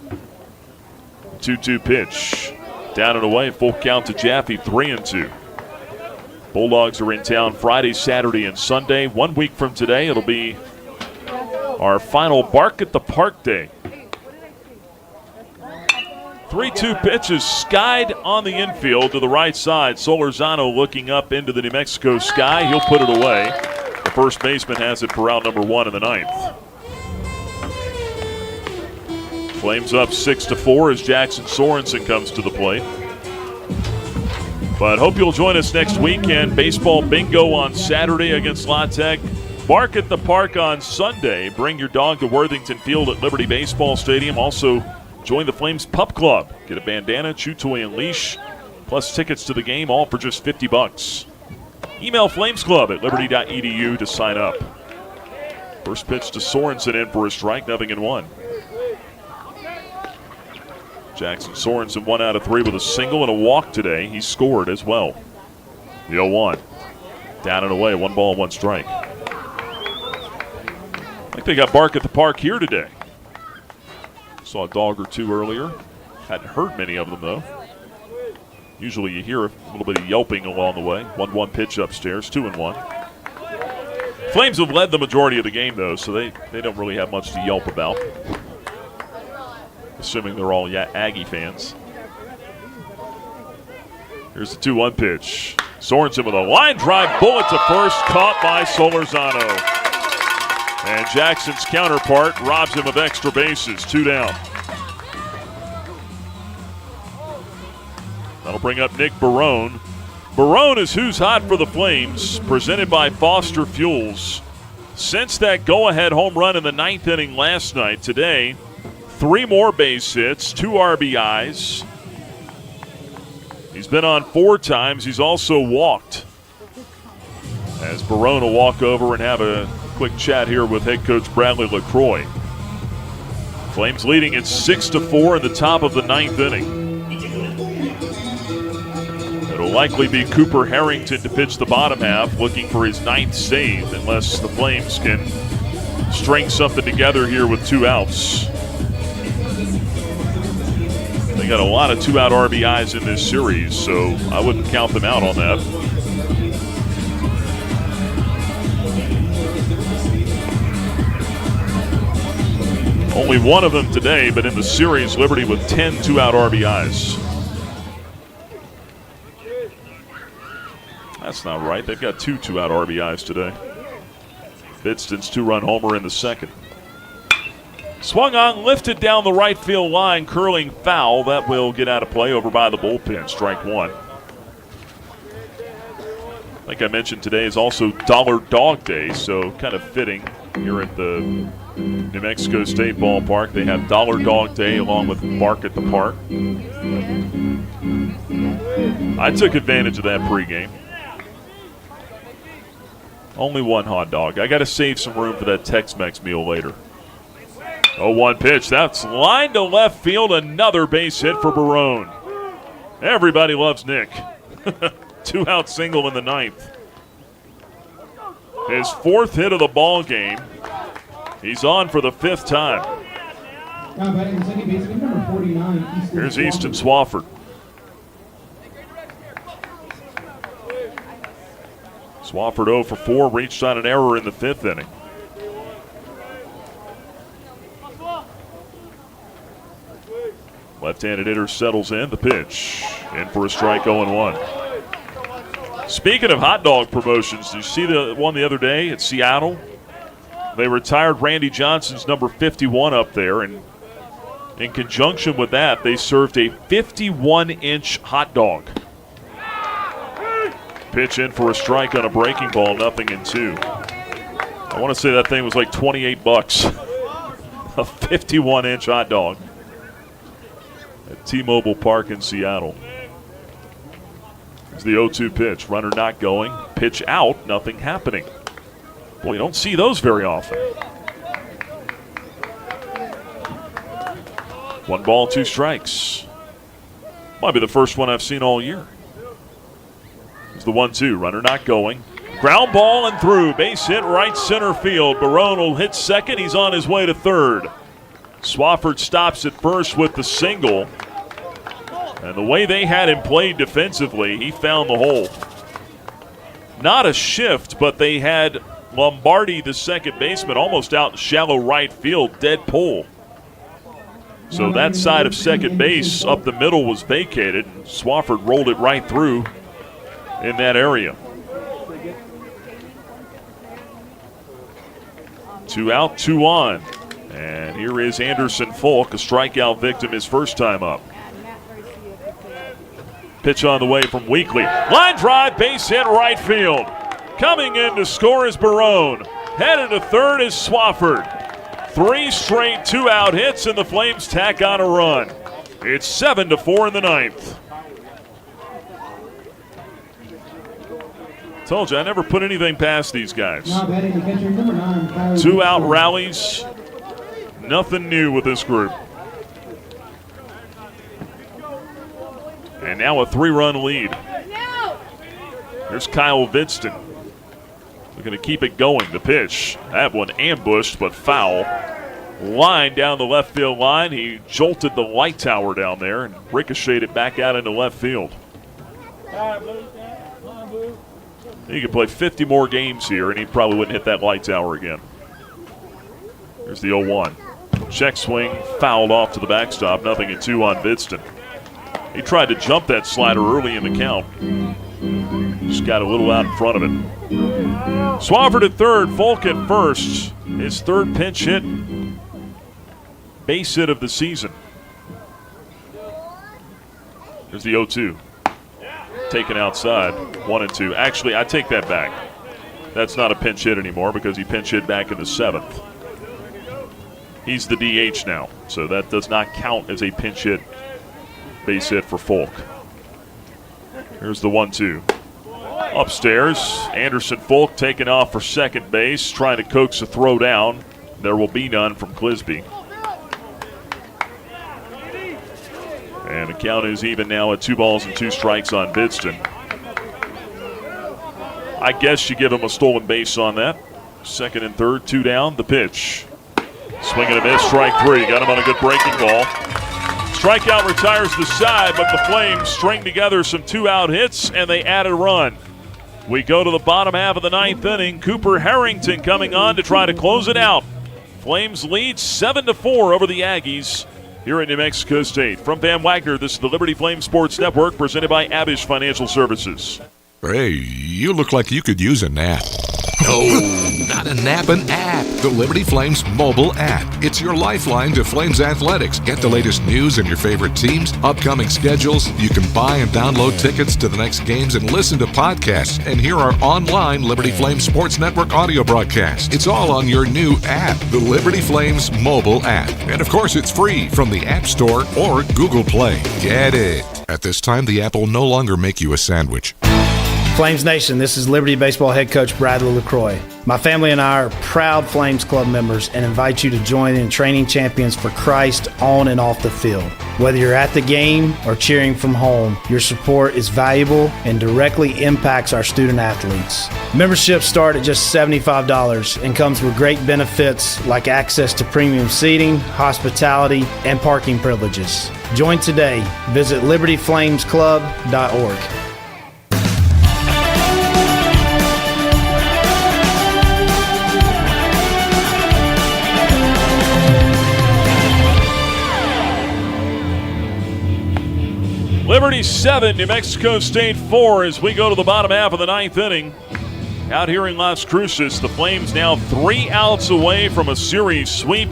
2-2 pitch. Down and away, full count to Jaffe, 3-2. Bulldogs are in town Friday, Saturday, and Sunday. 1 week from today, it'll be our final Bark at the Park day. 3-2 pitch is skied on the infield to the right side. Solorzano looking up into the New Mexico sky. He'll put it away. The first baseman has it for out number 1 in the ninth. Flames up 6-4 as Jackson Sorensen comes to the plate. But hope you'll join us next weekend. Baseball bingo on Saturday against La Tech. Bark at the Park on Sunday. Bring your dog to Worthington Field at Liberty Baseball Stadium. Also, join the Flames Pup Club. Get a bandana, chew toy, and leash, plus tickets to the game, all for just $50. Email flamesclub@liberty.edu to sign up. First pitch to Sorensen in for a strike, 0-1. Jackson Sorensen 1 out of 3 with a single and a walk today. He scored as well. The 0-1. Down and away, 1 ball, 1 strike. I think they got Bark at the Park here today. Saw a dog or 2 earlier. Hadn't heard many of them, though. Usually you hear a little bit of yelping along the way. 1-1 pitch upstairs, 2-1. Flames have led the majority of the game, though, so they don't really have much to yelp about. Assuming they're all Aggie fans. Here's the 2-1 pitch. Sorensen with a line drive bullet to first, caught by Solorzano. And Jackson's counterpart robs him of extra bases. 2 down. That'll bring up Nick Barone. Barone is who's hot for the Flames, presented by Foster Fuels. Since that go-ahead home run in the ninth inning last night, today, 3 more base hits, 2 RBIs. He's been on 4 times. He's also walked. As Barone will walk over and have a quick chat here with head coach Bradley LaCroix. Flames leading at 6-4 in the top of the 9th inning. It'll likely be Cooper Harrington to pitch the bottom half, looking for his 9th save, unless the Flames can string something together here with 2 outs. They got a lot of 2-out RBIs in this series, so I wouldn't count them out on that. Only one of them today, but in the series, Liberty with 10 2-out RBIs. That's not right. They've got 2 2-out RBIs today. Bidston's 2-run homer in the second. Swung on, lifted down the right field line, curling foul. That will get out of play over by the bullpen. Strike 1. Like I mentioned, today is also Dollar Dog Day, so kind of fitting here at the New Mexico State Ballpark. They have Dollar Dog Day along with Bark at the Park. I took advantage of that pregame. Only one hot dog. I got to save some room for that Tex-Mex meal later. 0-1 pitch. That's line to left field. Another base hit for Barone. Everybody loves Nick. 2-out single in the 9th. His 4th hit of the ball game. He's on for the 5th time. Here's Easton Swafford. Swafford 0 for 4, reached on an error in the 5th inning. Left-handed hitter settles in. The pitch. In for a strike, 0-1. Speaking of hot dog promotions, did you see the one the other day at Seattle? They retired Randy Johnson's number 51 up there, and in conjunction with that, they served a 51-inch hot dog. Pitch in for a strike on a breaking ball, 0-2. I want to say that thing was like $28. A 51-inch hot dog at T-Mobile Park in Seattle. It's the 0-2 pitch. Runner not going. Pitch out. Nothing happening. Boy, you don't see those very often. 1 ball, 2 strikes. Might be the first one I've seen all year. It's the 1-2. Runner not going. Ground ball and through. Base hit right center field. Barone will hit second. He's on his way to third. Swafford stops at first with the single. And the way they had him played defensively, he found the hole. Not a shift, but they had Lombardi, the second baseman, almost out in shallow right field, dead pull. So that side of second base up the middle was vacated, and Swafford rolled it right through in that area. 2 out, 2 on. And here is Anderson Folk, a strikeout victim his first time up. Pitch on the way from Weekly. Line drive, base hit right field. Coming in to score is Barone. Headed to third is Swafford. 3 straight 2-out hits, and the Flames tack on a run. It's 7-4 in the 9th. Told you, I never put anything past these guys. 2-out rallies. Nothing new with this group. And now a 3-run lead. Here's Kyle Vidston. We're going to keep it going. The pitch. That one ambushed, but foul. Line down the left field line. He jolted the light tower down there and ricocheted it back out into left field. He could play 50 more games here, and he probably wouldn't hit that light tower again. Here's the 0-1. Check swing, fouled off to the backstop. 0-2 on Vidston. He tried to jump that slider early in the count. Just got a little out in front of it. Swafford at third, Folk at first. His 3rd pinch hit, base hit of the season. There's the 0-2. Taken outside, 1-2. Actually, I take that back. That's not a pinch hit anymore because he pinch hit back in the 7th. He's the DH now, so that does not count as a pinch hit, base hit for Folk. Here's the 1-2. Upstairs, Anderson Folk taking off for second base, trying to coax a throw down. There will be none from Clisby. Count is even now at 2 balls and 2 strikes on Bidston. I guess you give him a stolen base on that. Second and third, 2 down, the pitch. Swing and a miss, strike 3. Got him on a good breaking ball. Strikeout retires the side, but the Flames string together some 2-out hits, and they add a run. We go to the bottom half of the 9th inning. Cooper Harrington coming on to try to close it out. Flames lead 7-4 over the Aggies here in New Mexico State. From Van Wagner, this is the Liberty Flame Sports Network, presented by Abish Financial Services. Hey, you look like you could use a nap. No, not a nap, an app. The Liberty Flames mobile app. It's your lifeline to Flames athletics. Get the latest news and your favorite teams, upcoming schedules. You can buy and download tickets to the next games and listen to podcasts and hear our online Liberty Flames Sports Network audio broadcast. It's all on your new app, the Liberty Flames mobile app. And of course, it's free from the App Store or Google Play. Get it. At this time, the app will no longer make you a sandwich. Flames Nation, this is Liberty Baseball head coach Bradley LaCroix. My family and I are proud Flames Club members and invite you to join in training champions for Christ on and off the field. Whether you're at the game or cheering from home, your support is valuable and directly impacts our student athletes. Memberships start at just $75 and comes with great benefits like access to premium seating, hospitality, and parking privileges. Join today. Visit libertyflamesclub.org. Liberty 7, New Mexico State 4 as we go to the bottom half of the 9th inning. Out here in Las Cruces, the Flames now 3 outs away from a series sweep,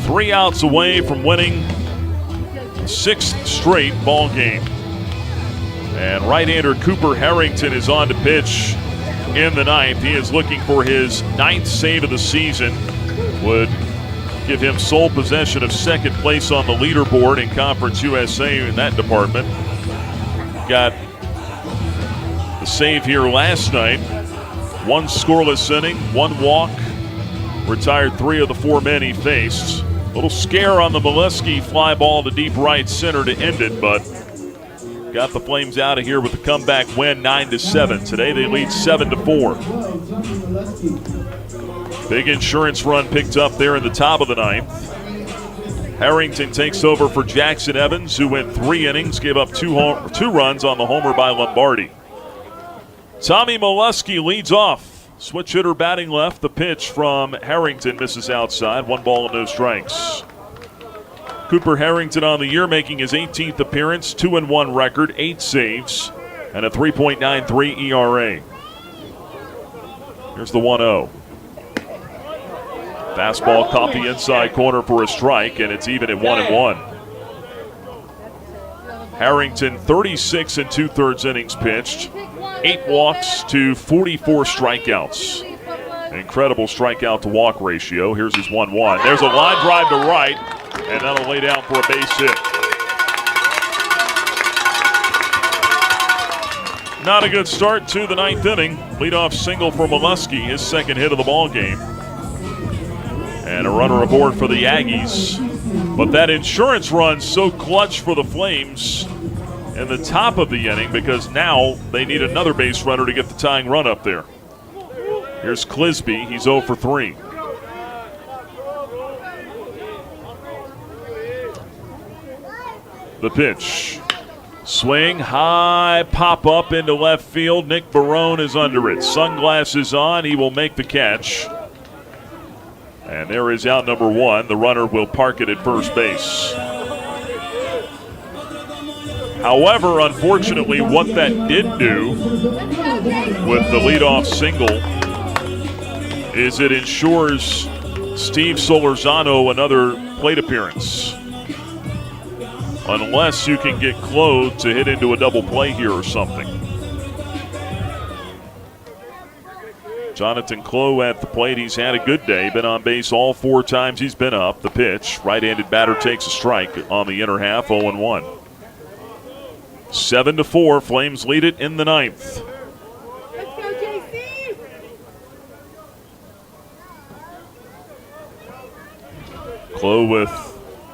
3 outs away from winning a 6th straight ball game. And right-hander Cooper Harrington is on to pitch in the 9th. He is looking for his 9th save of the season. Would give him sole possession of second place on the leaderboard in Conference USA in that department. Got the save here last night. 1 scoreless inning, 1 walk, retired 3 of the 4 men he faced. A little scare on the Molesky fly ball to deep right center to end it, but got the Flames out of here with a comeback win, 9-7. Today they lead 7-4. Big insurance run picked up there in the top of the 9th. Harrington takes over for Jackson Evans, who went 3 innings, gave up 2 runs on the homer by Lombardi. Tommy Molesky leads off. Switch hitter batting left. The pitch from Harrington misses outside. 1 ball and no strikes. Cooper Harrington on the year, making his 18th appearance, 2-1 record, 8 saves, and a 3.93 ERA. Here's the 1-0. Fastball caught the inside corner for a strike, and it's even at 1-1. Harrington, 36 2/3 innings pitched, 8 walks to 44 strikeouts. Incredible strikeout to walk ratio. Here's his 1-1. There's a line drive to right, and that'll lay down for a base hit. Not a good start to the 9th inning. Leadoff single for Molesky, his 2nd hit of the ball game. And a runner aboard for the Aggies. But that insurance run's so clutch for the Flames in the top of the inning because now they need another base runner to get the tying run up there. Here's Clisby. He's 0 for 3. The pitch. Swing, high, pop up into left field. Nick Barone is under it. Sunglasses on. He will make the catch. And there is out number 1. The runner will park it at first base. However, unfortunately, what that did do with the leadoff single is it ensures Steve Solorzano another plate appearance. Unless you can get Clode to hit into a double play here or something. Jonathan Clough at the plate. He's had a good day. Been on base all 4 times he's been up. The pitch. Right-handed batter takes a strike on the inner half, 0-1. 7-4. Flames lead it in the 9th. Let's go, JC! Clough with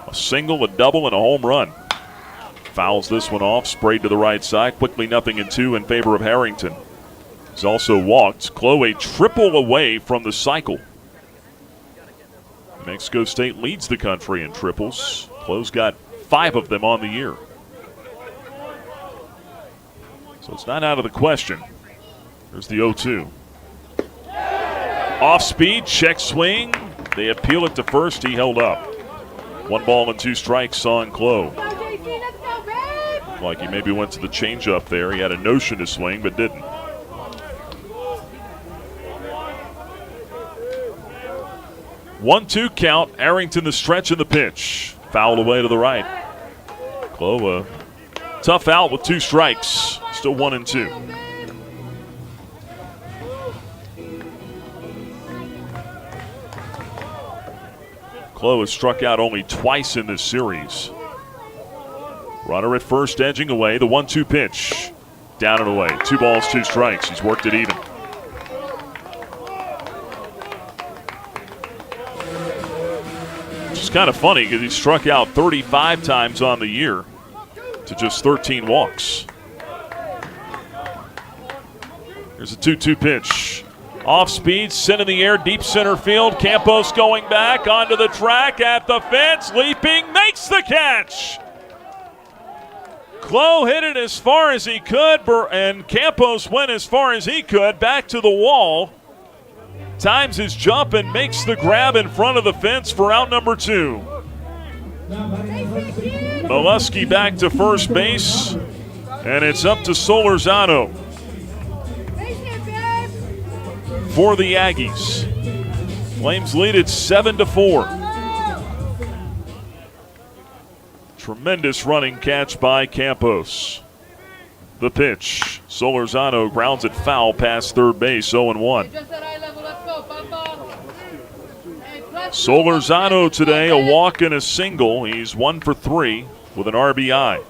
a single, a double, and a home run. Fouls this one off, sprayed to the right side. Quickly 0-2 in favor of Harrington. He's also walked. Chloe triple away from the cycle. New Mexico State leads the country in triples. Chloe's got 5 of them on the year. So it's not out of the question. There's the 0-2. Off speed, check swing. They appeal it to first. He held up. 1 ball and 2 strikes on Chloe. Like he maybe went to the changeup there. He had a notion to swing, but didn't. One-two count. Arrington the stretch and the pitch. Foul away to the right. Chloe, tough out with 2 strikes. Still 1-2. Chloe has struck out only twice in this series. Runner at first edging away. The 1-2 pitch. Down and away. 2 balls, 2 strikes. He's worked it even. Which is kind of funny because he struck out 35 times on the year to just 13 walks. Here's a 2-2 pitch. Off speed, sent in the air, deep center field. Campos going back onto the track at the fence, leaping, makes the catch. Chloe hit it as far as he could, and Campos went as far as he could, back to the wall. Times his jump and makes the grab in front of the fence for out number 2. Molesky back to first base, and it's up to Solorzano for the Aggies. Flames lead it 7-4. Tremendous running catch by Campos. The pitch. Solorzano grounds it foul past third base, 0-1. Solorzano today, a walk and a single. He's 1 for 3 with an RBI.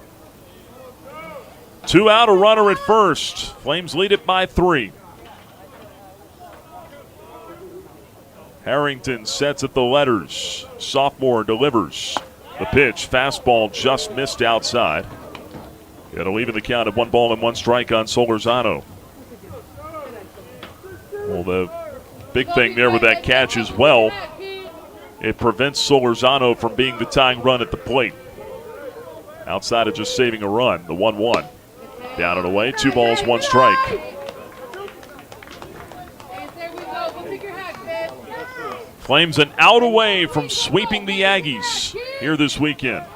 2 out, a runner at first. Flames lead it by 3. Harrington sets at the letters. Sophomore delivers. The pitch, fastball just missed outside. It'll even the count at 1 ball and 1 strike on Solorzano. Well, the big thing there with that catch as well, it prevents Solorzano from being the tying run at the plate. Outside of just saving a run, the 1-1. Down and away, 2 balls, 1 strike. Flames an out away from sweeping the Aggies here this weekend.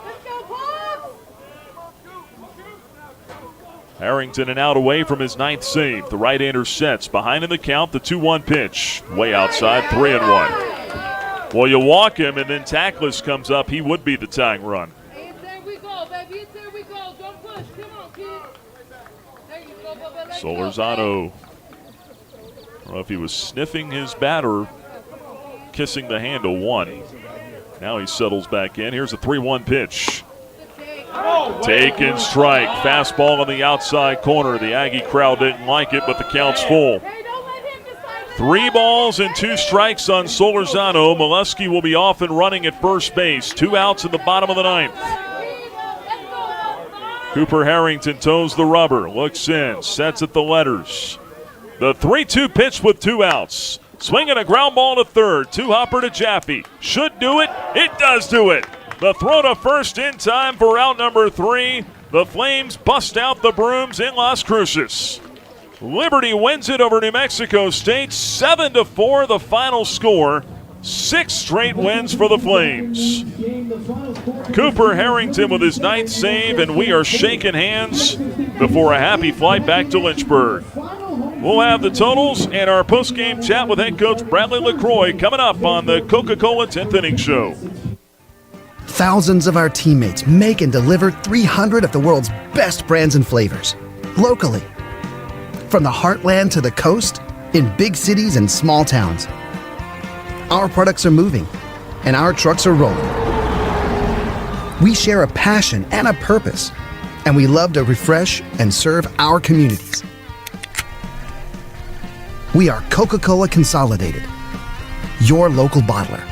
Harrington an out away from his 9th save. The right-hander sets. Behind in the count, the 2-1 pitch. Way outside, 3-1. Well, you walk him, and then Tackless comes up. He would be the tying run. Solorzano, I don't know if he was sniffing his bat or kissing the handle. 1. Now he settles back in. Here's a 3-1 pitch. Taken strike. Fastball on the outside corner. The Aggie crowd didn't like it, but the count's full. 3 balls and 2 strikes on Solorzano. Molesky will be off and running at first base. 2 outs in the bottom of the 9th. Cooper Harrington toes the rubber. Looks in. Sets at the letters. The 3-2 pitch with 2 outs. Swinging a ground ball to third. 2-hopper to Jaffe. Should do it. It does do it. The throw to first in time for out number 3. The Flames bust out the brooms in Las Cruces. Liberty wins it over New Mexico State. 7-4 the final score. 6 straight wins for the Flames. Cooper Harrington with his 9th save, and we are shaking hands before a happy flight back to Lynchburg. We'll have the totals and our post-game chat with head coach Bradley LaCroix coming up on the Coca-Cola 10th Inning Show. Thousands of our teammates make and deliver 300 of the world's best brands and flavors, locally. From the heartland to the coast, in big cities and small towns. Our products are moving, and our trucks are rolling. We share a passion and a purpose, and we love to refresh and serve our communities. We are Coca-Cola Consolidated, your local bottler.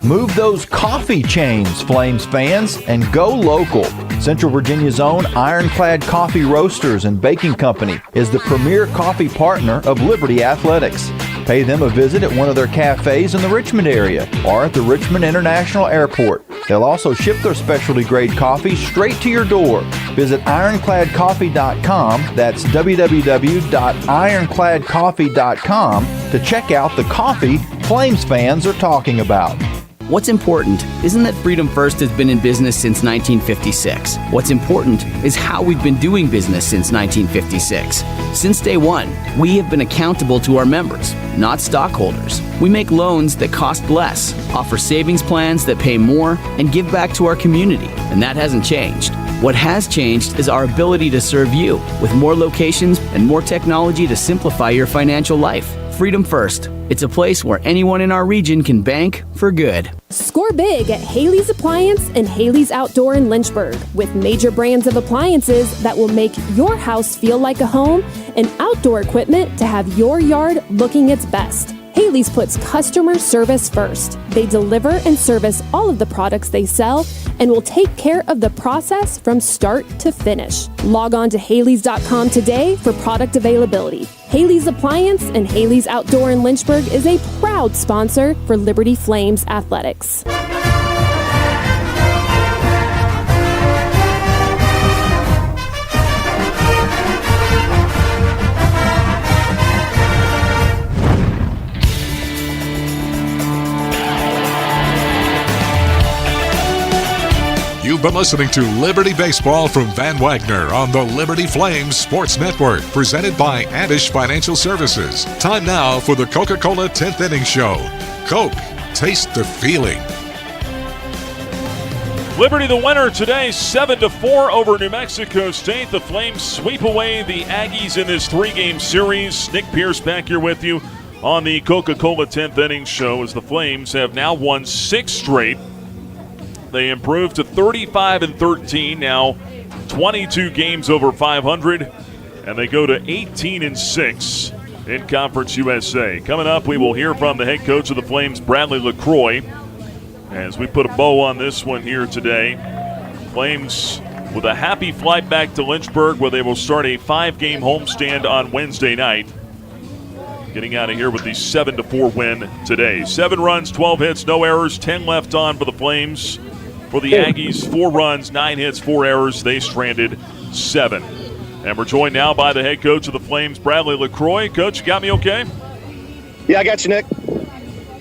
Move those coffee chains, Flames fans, and go local. Central Virginia's own Ironclad Coffee Roasters and Baking Company is the premier coffee partner of Liberty Athletics. Pay them a visit at one of their cafes in the Richmond area or at the Richmond International Airport. They'll also ship their specialty grade coffee straight to your door. Visit ironcladcoffee.com, that's www.ironcladcoffee.com, to check out the coffee Flames fans are talking about. What's important isn't that Freedom First has been in business since 1956. What's important is how we've been doing business since 1956. Since day one, we have been accountable to our members, not stockholders. We make loans that cost less, offer savings plans that pay more, and give back to our community, and that hasn't changed. What has changed is our ability to serve you with more locations and more technology to simplify your financial life. Freedom First. It's a place where anyone in our region can bank for good. Score big at Haley's Appliance and Haley's Outdoor in Lynchburg with major brands of appliances that will make your house feel like a home and outdoor equipment to have your yard looking its best. Haley's puts customer service first. They deliver and service all of the products they sell and will take care of the process from start to finish. Log on to Haleys.com today for product availability. Haley's Appliance and Haley's Outdoor in Lynchburg is a proud sponsor for Liberty Flames Athletics. You've been listening to Liberty Baseball from Van Wagner on the Liberty Flames Sports Network, presented by Abish Financial Services. Time now for the Coca-Cola 10th Inning Show. Coke, taste the feeling. Liberty the winner today, 7-4 over New Mexico State. The Flames sweep away the Aggies in this three-game series. Nick Pierce back here with you on the Coca-Cola 10th Inning Show as the Flames have now won 6 straight. They improved to 35-13, now 22 games over 500, and they go to 18-6 in Conference USA. Coming up, we will hear from the head coach of the Flames, Bradley LaCroix, as we put a bow on this one here today. Flames with a happy flight back to Lynchburg, where they will start a 5-game homestand on Wednesday night. Getting out of here with the 7-4 win today. 7 runs, 12 hits, no errors, 10 left on for the Flames. For the Aggies, 4 runs, 9 hits, 4 errors. They stranded 7. And we're joined now by the head coach of the Flames, Bradley LaCroix. Coach, you got me okay? Yeah, I got you, Nick.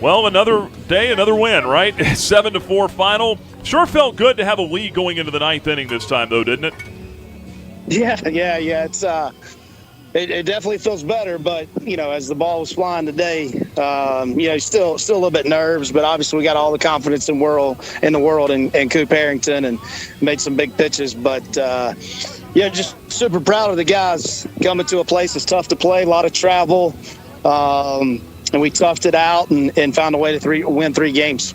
Well, another day, another win, right? 7-4 final. Sure felt good to have a lead going into the 9th inning this time, though, didn't it? Yeah. It's it definitely feels better, but as the ball was flying today, still a little bit nerves, but obviously we got all the confidence in the world in Coop Harrington and made some big pitches. But just super proud of the guys coming to a place that's tough to play, a lot of travel, and we toughed it out and found a way to win 3 games.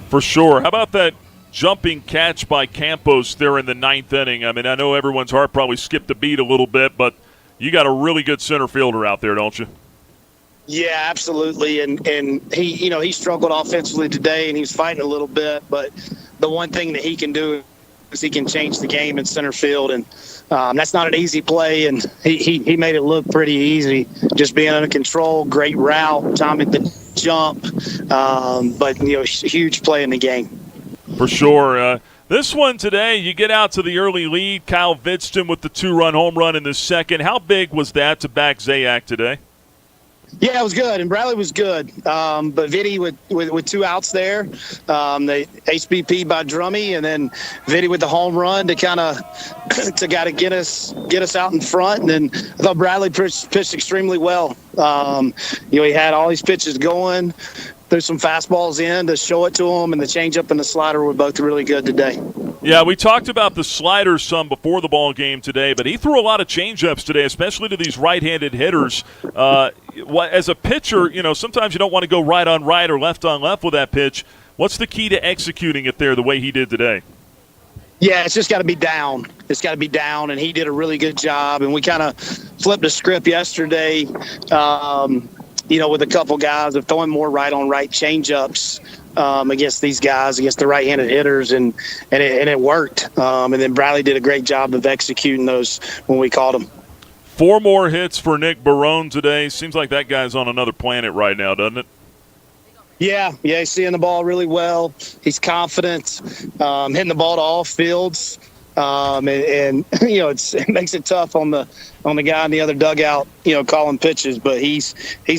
For sure. How about that jumping catch by Campos there in the 9th inning? I mean, I know everyone's heart probably skipped a beat a little bit, but you got a really good center fielder out there, don't you? Yeah, absolutely. And he struggled offensively today, and he was fighting a little bit. But the one thing that he can do is he can change the game in center field, and that's not an easy play. And he made it look pretty easy, just being under control, great route, timing the jump. But huge play in the game. For sure. This one today, you get out to the early lead. Kyle Vidston with the 2-run home run in the second. How big was that to back Zayak today? Yeah, it was good, and Bradley was good. But Vitti with 2 outs there, the HBP by Drummy, and then Vitti with the home run to get us out in front. And then I thought Bradley pitched extremely well. He had all these pitches going. Threw some fastballs in to show it to him, and the changeup and the slider were both really good today. Yeah, we talked about the slider some before the ball game today, but he threw a lot of changeups today, especially to these right-handed hitters. As a pitcher, sometimes you don't want to go right on right or left on left with that pitch. What's the key to executing it there the way he did today? Yeah, it's just got to be down. It's got to be down, and he did a really good job. And we kind of flipped the script yesterday, with a couple guys of throwing more right-on-right changeups against these guys, against the right-handed hitters, and it worked. And then Bradley did a great job of executing those when we called them. 4 more hits for Nick Barone today. Seems like that guy's on another planet right now, doesn't it? Yeah, he's seeing the ball really well. He's confident, hitting the ball to all fields. And it makes it tough on the guy in the other dugout, calling pitches. But he's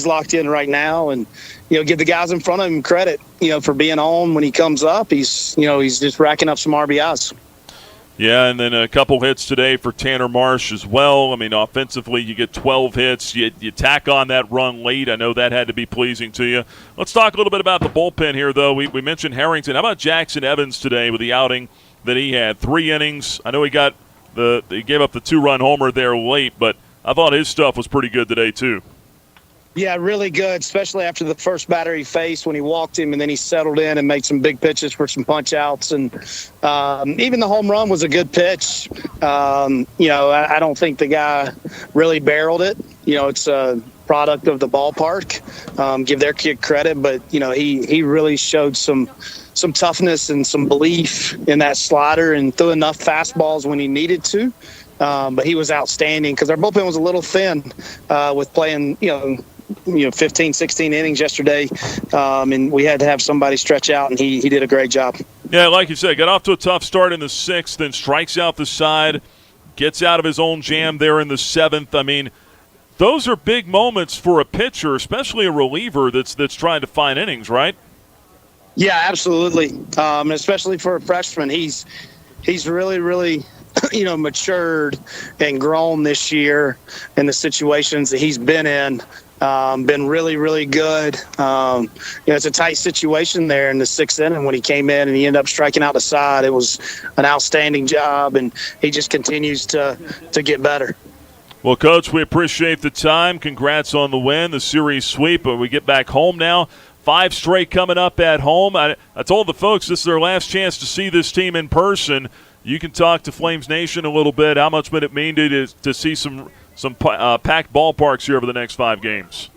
locked in right now, and give the guys in front of him credit, for being on when he comes up. He's just racking up some RBIs. Yeah, and then a couple hits today for Tanner Marsh as well. I mean, offensively, you get 12 hits. You tack on that run late. I know that had to be pleasing to you. Let's talk a little bit about the bullpen here, though. We mentioned Harrington. How about Jackson Evans today with the outing that he had? 3 innings. I know he gave up the 2-run homer there late, but I thought his stuff was pretty good today, too. Yeah, really good, especially after the first batter he faced when he walked him, and then he settled in and made some big pitches for some punch-outs. And even the home run was a good pitch. I don't think the guy really barreled it. It's a product of the ballpark. Give their kid credit, but, he really showed some toughness and some belief in that slider and threw enough fastballs when he needed to. But he was outstanding because our bullpen was a little thin with playing, 15, 16 innings yesterday, and we had to have somebody stretch out, and he did a great job. Yeah, like you said, got off to a tough start in the 6th, then strikes out the side, gets out of his own jam there in the 7th. I mean, those are big moments for a pitcher, especially a reliever that's trying to find innings, right? Yeah, absolutely, and especially for a freshman. He's really, really matured and grown this year in the situations that he's been in. Been really, really good. It's a tight situation there in the 6th inning when he came in and he ended up striking out the side. It was an outstanding job, and he just continues to get better. Well, Coach, we appreciate the time. Congrats on the win, the series sweep. But we get back home now. 5 straight coming up at home. I told the folks this is their last chance to see this team in person. You can talk to Flames Nation a little bit. How much would it mean to see some packed ballparks here over the next 5 games?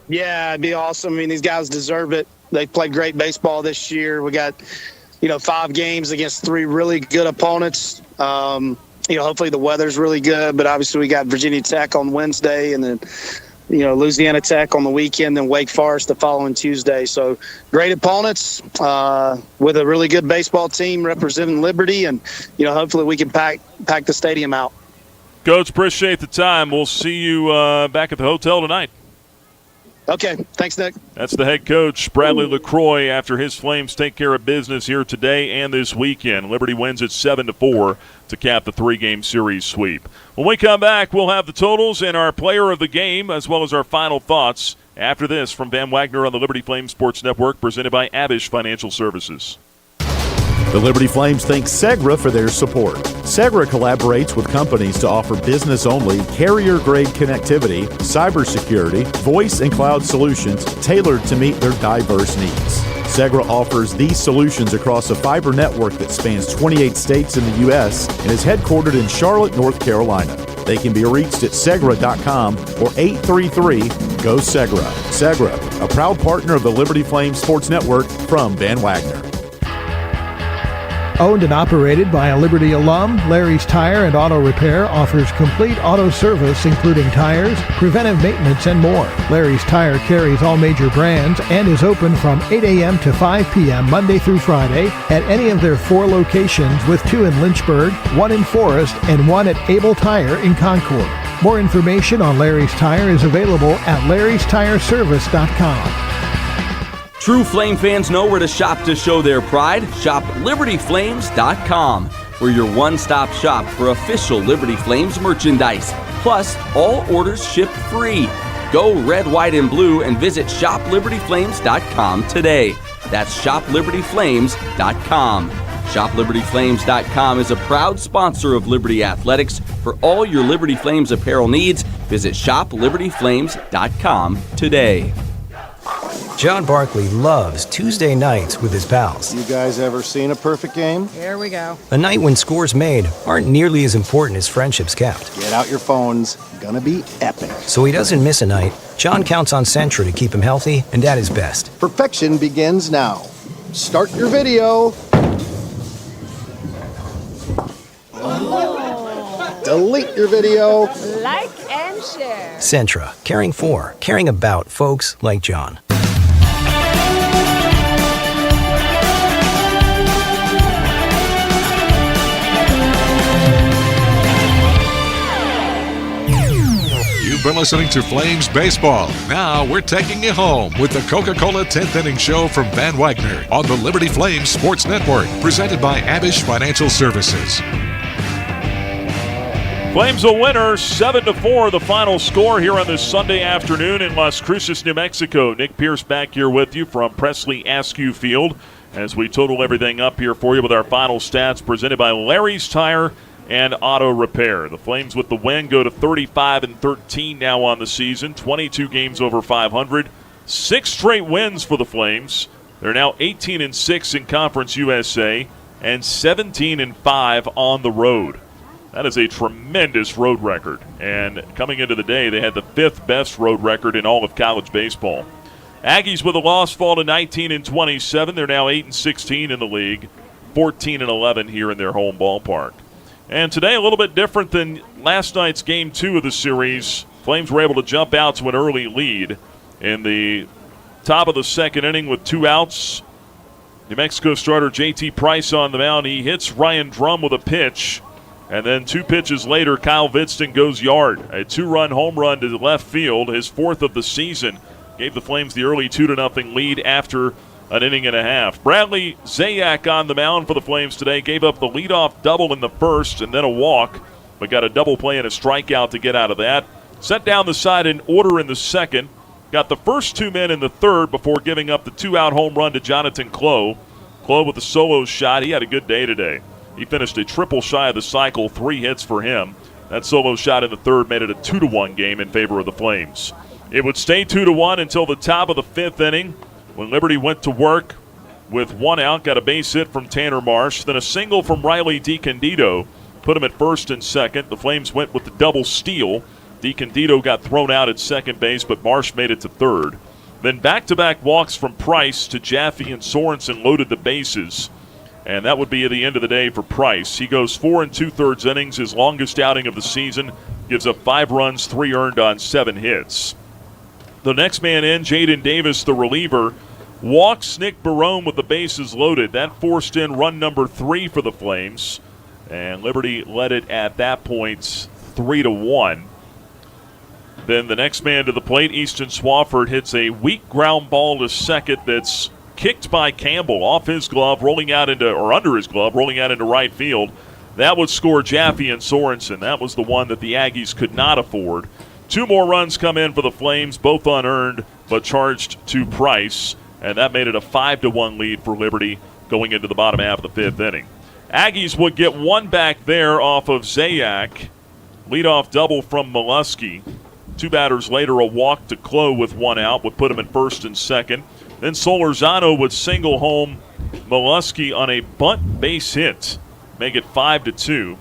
Yeah, it'd be awesome. I mean, these guys deserve it. They played great baseball this year. We got, 5 games against 3 really good opponents. Hopefully the weather's really good, but obviously we got Virginia Tech on Wednesday and then, Louisiana Tech on the weekend, then Wake Forest the following Tuesday. So great opponents with a really good baseball team representing Liberty, and, hopefully we can pack the stadium out. Coach, appreciate the time. We'll see you back at the hotel tonight. Okay. Thanks, Nick. That's the head coach, Bradley LaCroix, after his Flames take care of business here today and this weekend. Liberty wins it 7-4 to cap the 3-game series sweep. When we come back, we'll have the totals and our player of the game, as well as our final thoughts after this from Van Wagner on the Liberty Flames Sports Network, presented by Abish Financial Services. The Liberty Flames thank Segra for their support. Segra collaborates with companies to offer business-only, carrier-grade connectivity, cybersecurity, voice and cloud solutions tailored to meet their diverse needs. Segra offers these solutions across a fiber network that spans 28 states in the U.S. and is headquartered in Charlotte, North Carolina. They can be reached at Segra.com or 833-GO-SEGRA. Segra, a proud partner of the Liberty Flames Sports Network from Van Wagner. Owned and operated by a Liberty alum, Larry's Tire and Auto Repair offers complete auto service including tires, preventive maintenance, and more. Larry's Tire carries all major brands and is open from 8 a.m. to 5 p.m. Monday through Friday at any of their 4 locations, with 2 in Lynchburg, 1 in Forest, and 1 at Able Tire in Concord. More information on Larry's Tire is available at larrystireservice.com. True Flame fans know where to shop to show their pride. Shop LibertyFlames.com. We're your one-stop shop for official Liberty Flames merchandise. Plus, all orders ship free. Go red, white, and blue and visit ShopLibertyFlames.com today. That's ShopLibertyFlames.com. ShopLibertyFlames.com is a proud sponsor of Liberty Athletics. For all your Liberty Flames apparel needs, visit ShopLibertyFlames.com today. John Barkley loves Tuesday nights with his pals. You guys ever seen a perfect game? Here we go. A night when scores made aren't nearly as important as friendships kept. Get out your phones. Gonna be epic. So he doesn't miss a night. John counts on Sentra to keep him healthy and at his best. Perfection begins now. Start your video. Delete your video. Like and share. Sentra, caring for, caring about folks like John. You've been listening to Flames Baseball. Now we're taking you home with the Coca-Cola 10th Inning Show from Van Wagner on the Liberty Flames Sports Network, presented by Abish Financial Services. Flames a winner, 7-4, the final score here on this Sunday afternoon in Las Cruces, New Mexico. Nick Pierce back here with you from Presley Askew Field as we total everything up here for you with our final stats presented by Larry's Tire and Auto Repair. The Flames with the win go to 35-13 now on the season, 22 games over 500, 6 straight wins for the Flames. They're now 18-6 in Conference USA and 17-5 on the road. That is a tremendous road record. And coming into the day, they had the 5th best road record in all of college baseball. Aggies with a loss fall to 19-27. They're now 8-16 in the league, 14-11 here in their home ballpark. And today, a little bit different than last night's Game 2 of the series. Flames were able to jump out to an early lead in the top of the second inning with 2 outs. New Mexico starter J.T. Price on the mound. He hits Ryan Drum with a pitch. And then 2 pitches later, Kyle Vidston goes yard. A 2-run home run to the left field, his 4th of the season. Gave the Flames the early 2-0 lead after an inning and a half. Bradley Zayak on the mound for the Flames today. Gave up the leadoff double in the first and then a walk, but got a double play and a strikeout to get out of that. Sent down the side in order in the second. Got the first 2 men in the third before giving up the 2-out home run to Jonathan Clough. Clough with a solo shot. He had a good day today. He finished a triple shy of the cycle, 3 hits for him. That solo shot in the third made it a 2-1 game in favor of the Flames. It would stay 2-1 until the top of the 5th inning when Liberty went to work with 1 out, got a base hit from Tanner Marsh, then a single from Riley DiCandido, put him at first and second. The Flames went with the double steal. DiCandido got thrown out at second base, but Marsh made it to third. Then back-to-back walks from Price to Jaffe and Sorensen loaded the bases. And that would be at the end of the day for Price. He goes 4 2/3 innings, his longest outing of the season, gives up 5 runs, 3 earned on 7 hits. The next man in, Jaden Davis, the reliever, walks Nick Barone with the bases loaded. That forced in run number 3 for the Flames. And Liberty led it at that point 3-1. Then the next man to the plate, Easton Swafford, hits a weak ground ball to second that's kicked by Campbell off his glove, rolling out into, or under his glove, rolling out into right field. That would score Jaffe and Sorensen. That was the one that the Aggies could not afford. 2 more runs come in for the Flames, both unearned, but charged to Price. And that made it a 5-1 lead for Liberty going into the bottom half of the 5th inning. Aggies would get 1 back there off of Zayak. Leadoff double from Molesky. 2 batters later, a walk to Clough with 1 out would put him at first and second. Then Solorzano would single home Molesky on a bunt base hit, make it 5-2.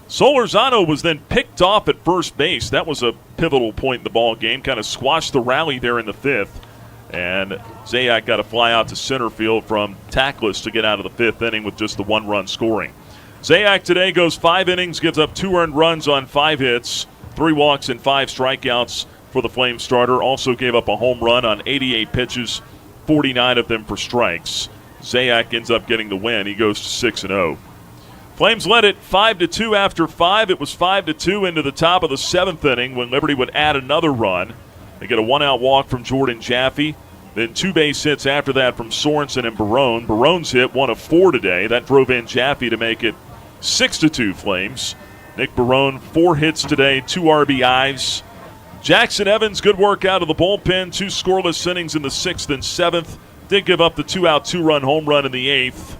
Solorzano was then picked off at first base. That was a pivotal point in the ball game, kind of squashed the rally there in the 5th. And Zayak got a fly out to center field from Tackless to get out of the 5th inning with just the 1-run scoring. Zayak today goes 5 innings, gives up 2 earned runs on 5 hits, 3 walks and 5 strikeouts for the Flames starter. Also gave up a home run on 88 pitches, 49 of them for strikes. Zayak ends up getting the win. He goes to 6-0. Flames led it 5-2 after 5. It was 5-2 into the top of the 7th inning when Liberty would add another run. They get a 1-out walk from Jordan Jaffe. Then 2 base hits after that from Sorensen and Barone. Barone's hit 1 of 4 today. That drove in Jaffe to make it 6-2 Flames. Nick Barone, 4 hits today, 2 RBIs. Jackson Evans, good work out of the bullpen. 2 scoreless innings in the 6th and 7th. Did give up the 2-out, 2-run home run in the 8th.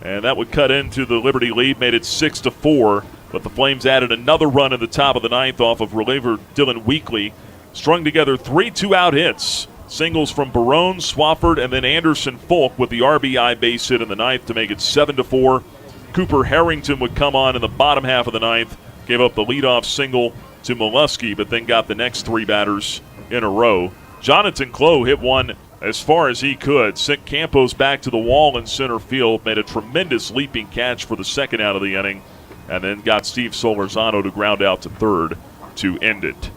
And that would cut into the Liberty lead, made it 6-4. But the Flames added another run in the top of the 9th off of reliever Dylan Weekley. Strung together 3 2-out hits. Singles from Barone, Swafford, and then Anderson Folk with the RBI base hit in the 9th to make it 7-4. Cooper Harrington would come on in the bottom half of the 9th. Gave up the leadoff single to Molesky, but then got the next 3 batters in a row. Jonathan Clough hit one as far as he could. Sent Campos back to the wall in center field, made a tremendous leaping catch for the second out of the inning, and then got Steve Solorzano to ground out to third to end it.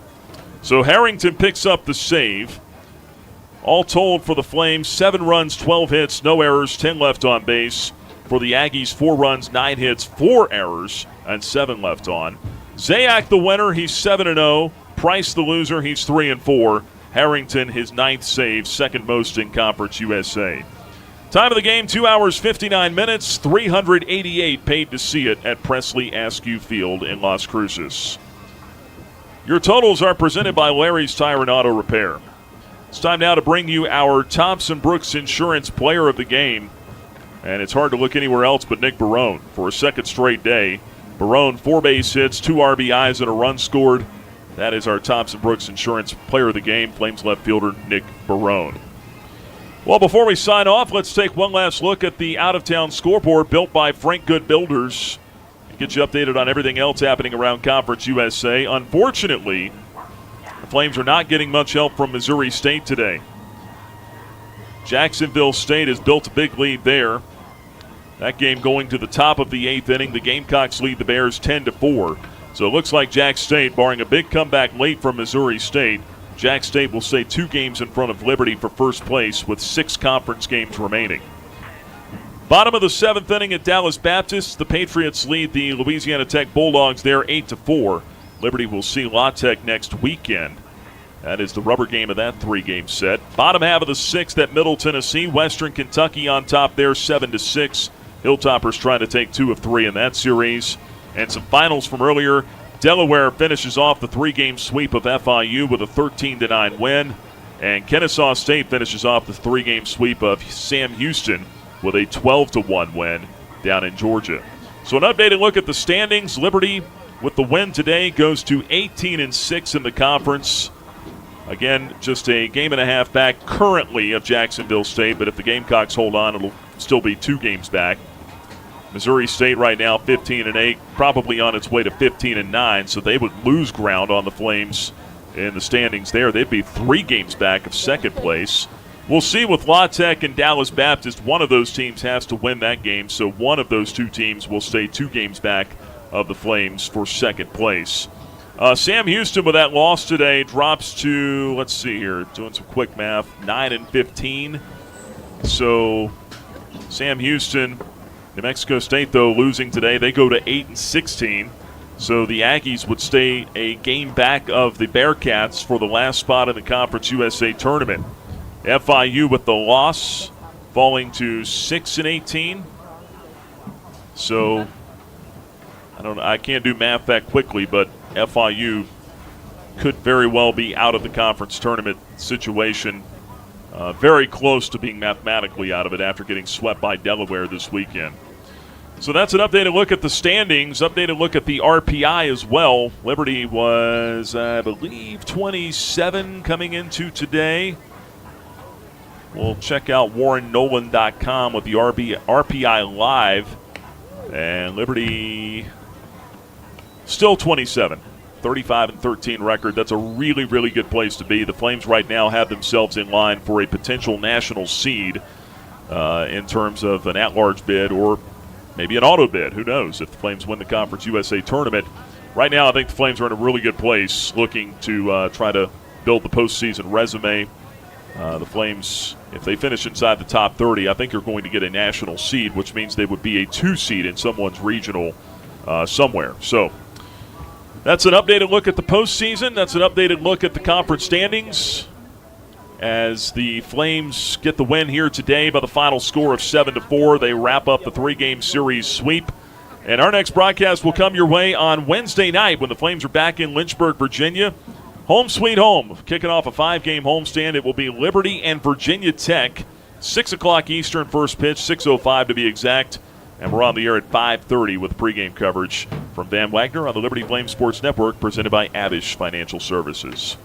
So Harrington picks up the save. All told for the Flames, 7 runs, 12 hits, no errors, 10 left on base. For the Aggies, 4 runs, 9 hits, 4 errors, and 7 left on. Zayak the winner, he's 7-0. Price the loser, he's 3-4. Harrington, his 9th save, second most in Conference USA. Time of the game, 2 hours, 59 minutes, 388 paid to see it at Presley Askew Field in Las Cruces. Your totals are presented by Larry's Tire and Auto Repair. It's time now to bring you our Thompson Brooks Insurance Player of the Game. And it's hard to look anywhere else but Nick Barone for a second straight day. Barone, 4 base hits, 2 RBIs, and a run scored. That is our Thompson Brooks Insurance Player of the Game, Flames left fielder Nick Barone. Well, before we sign off, let's take one last look at the out-of-town scoreboard built by Frank Good Builders. Get you updated on everything else happening around Conference USA. Unfortunately, the Flames are not getting much help from Missouri State today. Jacksonville State has built a big lead there. That game going to the top of the 8th inning. The Gamecocks lead the Bears 10-4. So it looks like Jack State, barring a big comeback late from Missouri State, Jack State will stay 2 games in front of Liberty for first place with 6 conference games remaining. Bottom of the 7th inning at Dallas Baptist. The Patriots lead the Louisiana Tech Bulldogs there 8-4. Liberty will see La Tech next weekend. That is the rubber game of that 3-game set. Bottom half of the 6th at Middle Tennessee. Western Kentucky on top there 7-6. Hilltoppers trying to take 2 of 3 in that series. And some finals from earlier. Delaware finishes off the 3-game sweep of FIU with a 13-9 win. And Kennesaw State finishes off the 3-game sweep of Sam Houston with a 12-1 win down in Georgia. So an updated look at the standings. Liberty, with the win today, goes to 18-6 in the conference. Again, just a game and a half back currently of Jacksonville State, but if the Gamecocks hold on, it'll still be 2 games back. Missouri State right now 15-8, probably on its way to 15-9, so they would lose ground on the Flames in the standings there. They'd be 3 games back of second place. We'll see with La Tech and Dallas Baptist. One of those teams has to win that game, so one of those 2 teams will stay 2 games back of the Flames for second place. Sam Houston with that loss today drops to, let's see here, doing some quick math, 9-15. So Sam Houston, New Mexico State, though, losing today. They go to 8-16. So the Aggies would stay a game back of the Bearcats for the last spot in the Conference USA tournament. FIU with the loss, falling to 6-18. So I can't do math that quickly, but FIU could very well be out of the conference tournament situation. Very close to being mathematically out of it after getting swept by Delaware this weekend. So that's an updated look at the standings, updated look at the RPI as well. Liberty was, I believe, 27 coming into today. We'll check out WarrenNolan.com with the RPI Live. And Liberty still 27. 35-13 record. That's a really, really good place to be. The Flames right now have themselves in line for a potential national seed in terms of an at-large bid or maybe an auto bid. Who knows if the Flames win the Conference USA tournament. Right now, I think the Flames are in a really good place looking to try to build the postseason resume. The Flames, if they finish inside the top 30, I think they're going to get a national seed, which means they would be a 2 seed in someone's regional somewhere. So that's an updated look at the postseason. That's an updated look at the conference standings as the Flames get the win here today by the final score of 7-4. They wrap up the 3-game series sweep. And our next broadcast will come your way on Wednesday night when the Flames are back in Lynchburg, Virginia. Home sweet home. Kicking off a 5-game homestand. It will be Liberty and Virginia Tech. 6 o'clock Eastern first pitch, 6:05 to be exact. And we're on the air at 5:30 with pregame coverage from Van Wagner on the Liberty Flame Sports Network, presented by Abish Financial Services.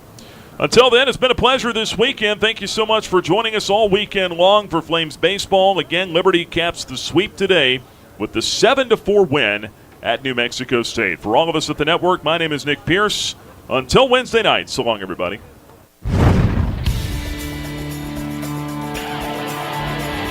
Until then, it's been a pleasure this weekend. Thank you so much for joining us all weekend long for Flames baseball. Again, Liberty caps the sweep today with the 7-4 win at New Mexico State. For all of us at the network, my name is Nick Pierce. Until Wednesday night, so long, everybody.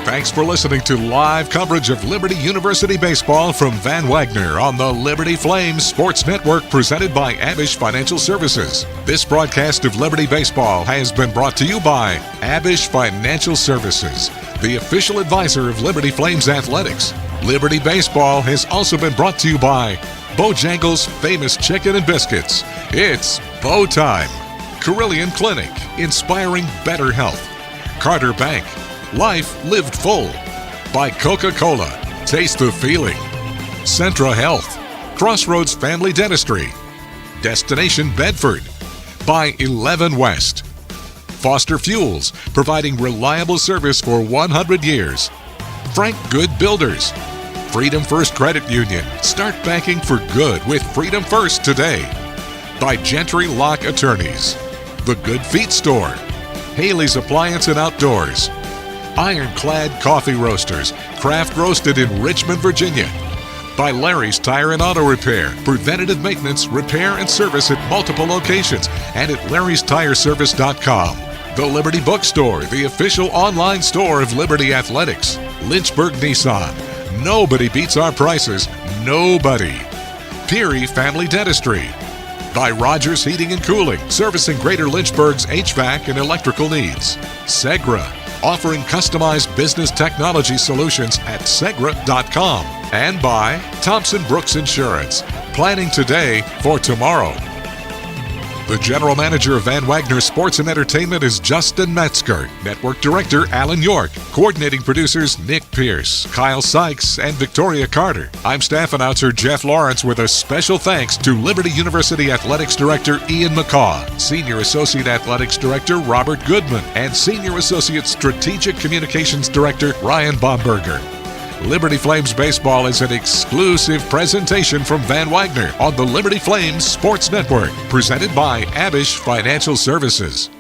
Thanks for listening to live coverage of Liberty University baseball from Van Wagner on the Liberty Flames Sports Network, presented by Abish Financial Services. This broadcast of Liberty Baseball has been brought to you by Abish Financial Services, the official advisor of Liberty Flames Athletics. Liberty Baseball has also been brought to you by Bojangles' famous chicken and biscuits. It's Bow Time. Carillion Clinic, inspiring better health. Carter Bank, life lived full. By Coca-Cola, taste the feeling. Centra Health, Crossroads Family Dentistry. Destination Bedford. By 11 West. Foster Fuels, providing reliable service for 100 years. Frank Good Builders. Freedom First Credit Union. Start banking for good with Freedom First today. By Gentry Lock Attorneys. The Good Feet Store. Haley's Appliance and Outdoors. Ironclad Coffee Roasters, craft roasted in Richmond, Virginia. By Larry's Tire and Auto Repair, preventative maintenance, repair, and service at multiple locations and at larrystireservice.com. The Liberty Bookstore, the official online store of Liberty Athletics. Lynchburg Nissan. Nobody beats our prices. Nobody. Peary Family Dentistry. By Rogers Heating and Cooling, servicing Greater Lynchburg's HVAC and electrical needs. Segra, offering customized business technology solutions at segra.com. And by Thompson Brooks Insurance, planning today for tomorrow. The General Manager of Van Wagner Sports and Entertainment is Justin Metzger. Network Director Alan York. Coordinating producers Nick Pierce, Kyle Sykes, and Victoria Carter. I'm staff announcer Jeff Lawrence with a special thanks to Liberty University Athletics Director Ian McCaw, Senior Associate Athletics Director Robert Goodman, and Senior Associate Strategic Communications Director Ryan Baumberger. Liberty Flames Baseball is an exclusive presentation from Van Wagner on the Liberty Flames Sports Network, presented by Abish Financial Services.